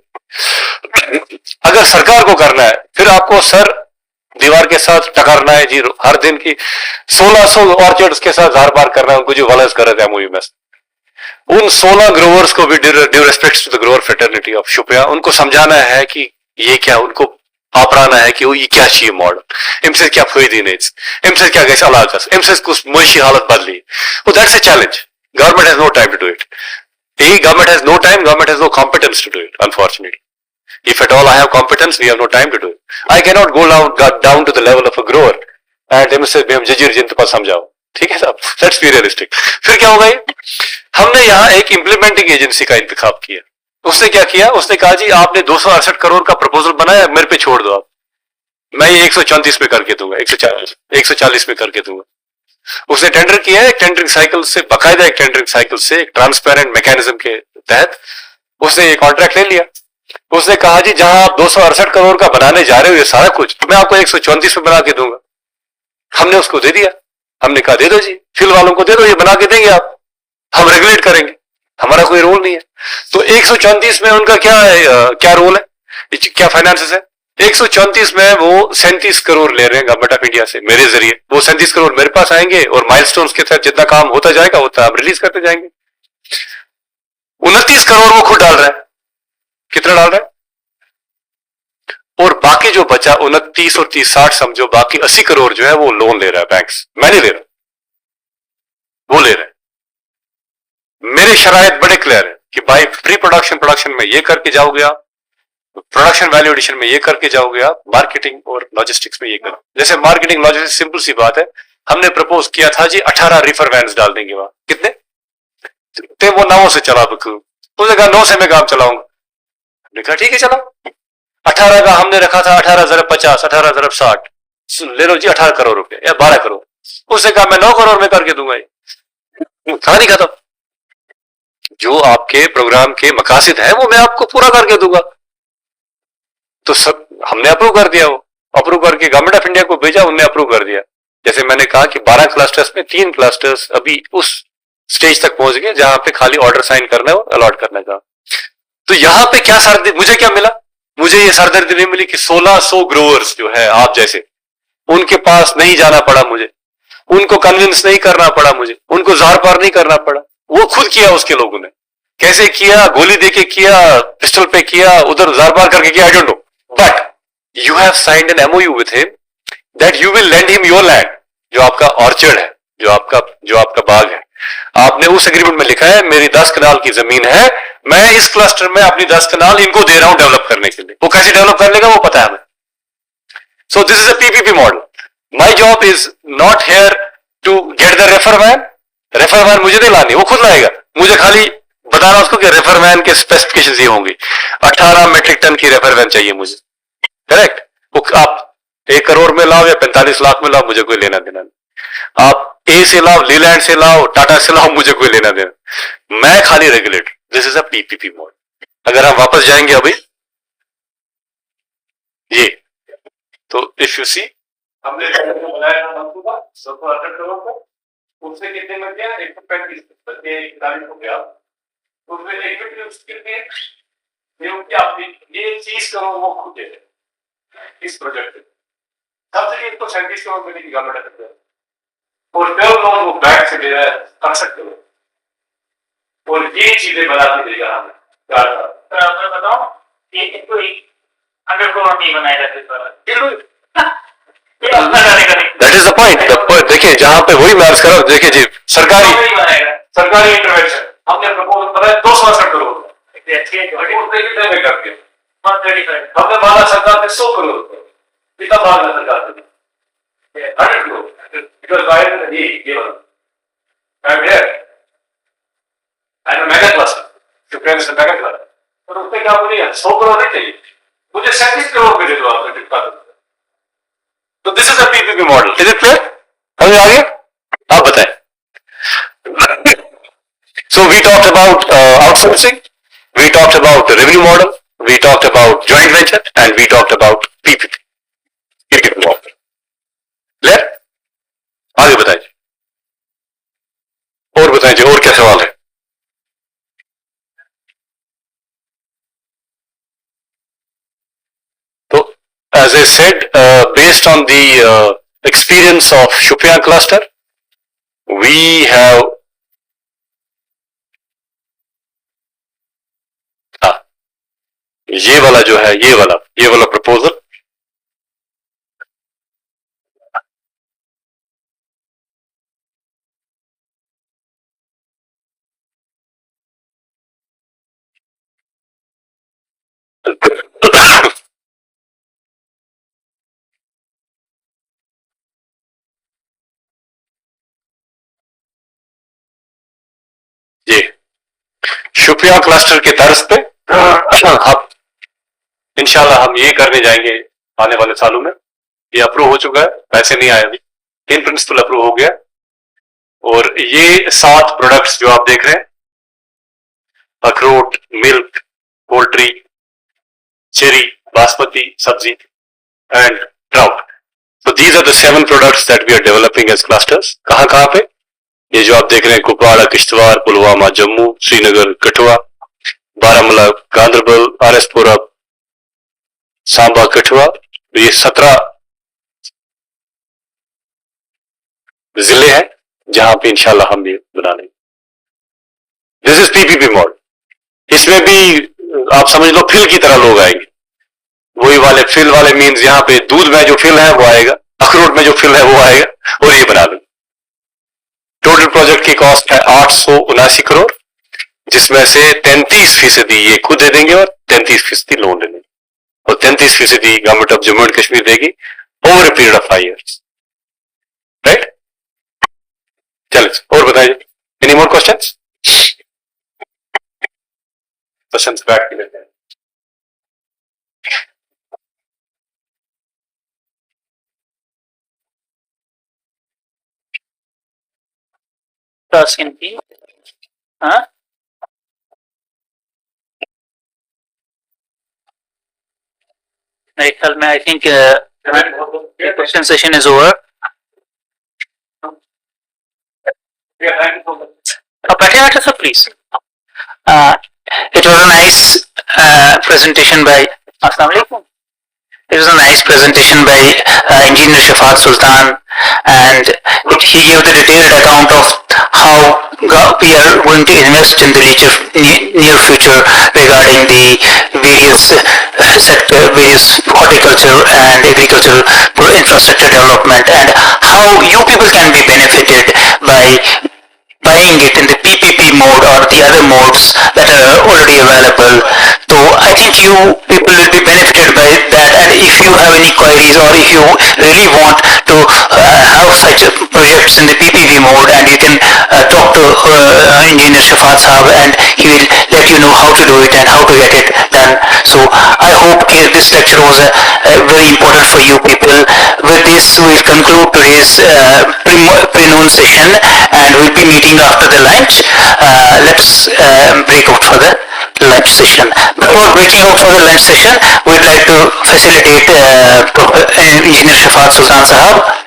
अगर सरकार को करना है फिर आपको सर दीवार के साथ टकरना है जी, हर दिन की 1600 ऑर्चर्ड्स के साथ झार पार करना है उनको, जो वालस कर रहे थे मूवी में। उन 16 ग्रोवर्स को भी due respect to the grower fraternity of Shopian, उनको समझाना है कि ये क्या, उनको आपराना है कि वो ये क्या चाहिए मॉडल, इनसे क्या फायदे नहीं, इनसे क्या कैसे अलग, इनसे कुछ मुआशी हालत बदली। वो that's a challenge. Government has no time to do it. Government has no time, government has no competence to do it, unfortunately. If at all I have competence, we have no time to do it. I cannot go down to the level of a grower and इनसे हम जजीर जिन पास समझाओ, ठीक है साहब, let's be realistic. फिर क्या होगा? हमने यहाँ एक इम्प्लीमेंटिंग एजेंसी का इंतखाब किया। उसने क्या किया? उसने कहा जी आपने 268 करोड़ का प्रपोजल बनाया, मेरे पे छोड़ दो आप, मैं ये 134 में करके दूंगा, 140 में करके दूंगा। उसने टेंडर किया, एक टेंडरिंग साइकिल से, बाकायदा एक टेंडरिंग साइकिल से, एक ट्रांसपेरेंट मैकेनिज्म के तहत उसने ये कॉन्ट्रैक्ट ले लिया। उसने कहा जी जहां आप 268 करोड़ का बनाने जा रहे हो ये सारा कुछ, मैं आपको 134 में बना के दूंगा। हमने उसको दे दिया। हमने कहा दे दो जी, फिल वालों को दे दो, ये बना के देंगे आप, हम रेगुलेट करेंगे, हमारा कोई रोल नहीं है। तो 134 में उनका क्या रोल है, क्या फाइनेंसेस है? 134 में वो 37 करोड़ ले रहे हैं गवर्नमेंट ऑफ इंडिया से मेरे जरिए। वो 37 करोड़ मेरे पास आएंगे और माइलस्टोन्स के तहत जितना काम होता जाएगा उतना हम रिलीज करते जाएंगे। 29 करोड़ वो खुद डाल रहा है। कितना डाल रहा है? और बाकी जो बचा 29 और 30, 60 समझो, बाकी 80 करोड़ जो है वो लोन ले रहा है बैंक से। मैं नहीं ले रहा, वो ले रहा है। मेरे शरायत बड़े क्लियर है कि भाई प्री प्रोडक्शन में ये करके जाओगे आप, प्रोडक्शन वैल्यू एडिशन में ये करके जाओगे आप, मार्केटिंग और लॉजिस्टिक्स में ये कर। जैसे मार्केटिंग लॉजिस्टिक्स सिंपल सी बात है, हमने प्रपोज किया था जी 18 रिफर वैन्स डाल देंगे वहां। कितने? ते वो 9 से चला, उसने कहा 9 से मैं काम चलाऊंगा। हमने कहा ठीक है चलाओ। 18 का हमने रखा था 18 ज़रब 50, 18 ज़रब 60, ले लो जी 18 करोड़ रुपए या 12 करोड़। उससे कहा मैं 9 करोड़ में करके दूंगा, ये कहानी खत्म। जो आपके प्रोग्राम के मकासद है वो मैं आपको पूरा करके दूंगा। तो सब हमने अप्रूव कर दिया, वो अप्रूव करके गवर्नमेंट ऑफ इंडिया को भेजा, उन्होंने अप्रूव कर दिया। जैसे मैंने कहा कि 12 क्लस्टर्स में 3 क्लस्टर्स अभी उस स्टेज तक पहुंच गए जहां पे खाली ऑर्डर साइन करना है और अलॉट करने का। तो यहां पे क्या सरदर्दी मुझे क्या मिला? मुझे ये सरदर्दी नहीं मिली कि 1600 ग्रोवर्स जो है आप जैसे, उनके पास नहीं जाना पड़ा मुझे, उनको कन्विंस नहीं करना पड़ा मुझे, उनको जार पार नहीं करना पड़ा। वो खुद किया उसके लोगों ने। कैसे किया? गोली देके किया, पिस्टल पे किया, उधर जार पार करके किया, I don't know. But you have signed an MOU with him that you will lend him your land, जो आपका ऑर्चर्ड है, जो आपका बाग है। आपने उस एग्रीमेंट में लिखा है मेरी 10 कनाल की जमीन है, मैं इस क्लस्टर में अपनी 10 कनाल इनको दे रहा हूं डेवलप करने के लिए। वो कैसे डेवलप कर लेगा वो पता है हमें। So this is a PPP model. My job is not here to get the refer man. Refer man मुझे नहीं लानी, वो खुद लाएगा। मुझे खाली बताना उसको कि रेफर मैन के स्पेसिफिकेशन ये होंगे। 18 मेट्रिक टन की रेफर मैन चाहिए मुझे, करेक्ट। वो आप 1 करोड़ में लाओ या 45 लाख में लाओ, मुझे कोई लेना देना नहीं। आप ए से लाओ, लीलैंड से लाओ, टाटा से लाओ, मुझे कोई लेना देना। मैं खाली regulator. This is a PPP model. अगर हम वापस जाएंगे अभी ये, तो इफ यू सी हमने बनाया था मंथू का 100 करोड़ का, उससे कितने में गया? 135 हो गया। उसमें इक्विटी कितनी है? ये चीज करो वो खुद है इस प्रोजेक्ट में। सब्सिडी इसको 37 करोड़ मिलेगी गवर्नमेंट और टर्म लोन वो बैंक से दे रहा है 68 करोड़ और ये चीजें बना के देगा हमें। मैं बताऊं, ये इसको 100 करोड़ नहीं बनाएगा दैट इज द पॉइंट। देखिए जहां पे वही मैं अर्ज कर रहा हूं, देखिए जी सरकारी इंटरवेंशन हमने प्रपोजल बनाया 268 करोड़ करके हमने मांगा सरकार ने 100 करोड़ कितना मांगा सरकार ने? 100 crore because I am given. I'm here. I'm a mega cluster. To create a mega cluster. तो उसमें क्या बोलिए 100 करोड़ नहीं चाहिए, मुझे 37 करोड़ में दे दो आपने टिप्पा। तो this is a PPP model. Is it clear? समझ आ गया? आप बताएं। So we talked about outsourcing, we talked about the revenue model, we talked about joint venture, and we talked about PPP. PPP model. Clear? आगे बताइए, और बताइए, और क्या सवाल है? तो as I said, based on the experience of Shupian cluster, we have ये वाला जो है, ये वाला प्रपोजल, ये शुपिया क्लस्टर के तर्ज पे अब इंशाल्लाह हम ये करने जाएंगे आने वाले सालों में। ये अप्रूव हो चुका है, पैसे नहीं आए अभी, इन प्रिंसिपल अप्रूव हो गया। और ये 7 प्रोडक्ट्स जो आप देख रहे हैं, अखरोट, मिल्क, पोल्ट्री, चेरी, बासमती सब्जी and trout. So these are the 7 products that we are developing as clusters. कहां पे? ये जो आप देख रहे हैं, कुपवाड़ा, किश्तवाड़, पुलवामा, जम्मू, श्रीनगर, कठुआ, बारामूला, गांधरबल, आरएसपुरा, सांबा, कठुआ। ये 17 जिले हैं जहां पे इंशाल्लाह हम ये बना लेंगे। This is PPP model. इसमें भी आप समझ लो फिल की तरह लोग आएंगे। वही वाले फिल वाले मीन्स यहाँ पे दूध में जो फिल है वो आएगा, अखरोट में जो फिल है वो आएगा और ये बना देंगे। टोटल प्रोजेक्ट की कॉस्ट है 879 करोड़, जिसमें से 33% ये खुद दे देंगे और 33% लोन दे देंगे, और 33% government of Jammu and Kashmir देगी over a period of 5 years। Right? चलिए और बताइए, एनी मोर क्वेश्चंस? क्वेश्चंस बैठ के लेते हैं। task इनकी हाँ मेरे ख्याल में I think the question session is over. बैठे sir please. It was a nice presentation by Assalamu alaikum. It was a nice presentation by Engineer Shafat Sultan, and he gave the detailed account of how we are going to invest in the near future regarding the various sector, various horticulture and agricultural infrastructure development, and how you people can be benefited by buying it in the PPP mode or the other modes that are already available. So I think you people will be benefited by that, and if you have any queries or if you really want to have such projects in the PPP mode, and you can talk to Engineer Shafat Saab, and he will let you know how to do it and how to get it done. So I hope this lecture was very important for you people. With this, we'll conclude today's pre-noon session, and we'll be meeting after the lunch. Let's break out for the lunch session. Before breaking out for the lunch session, we'd like to facilitate Engineer Shafat Sultan Sahab.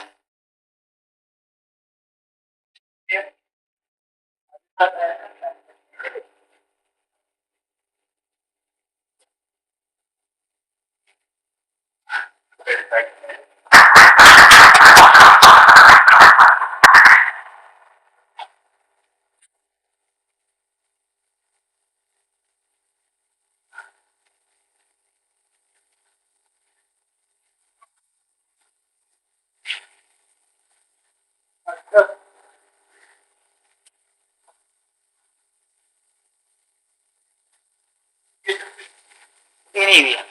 Ini dia.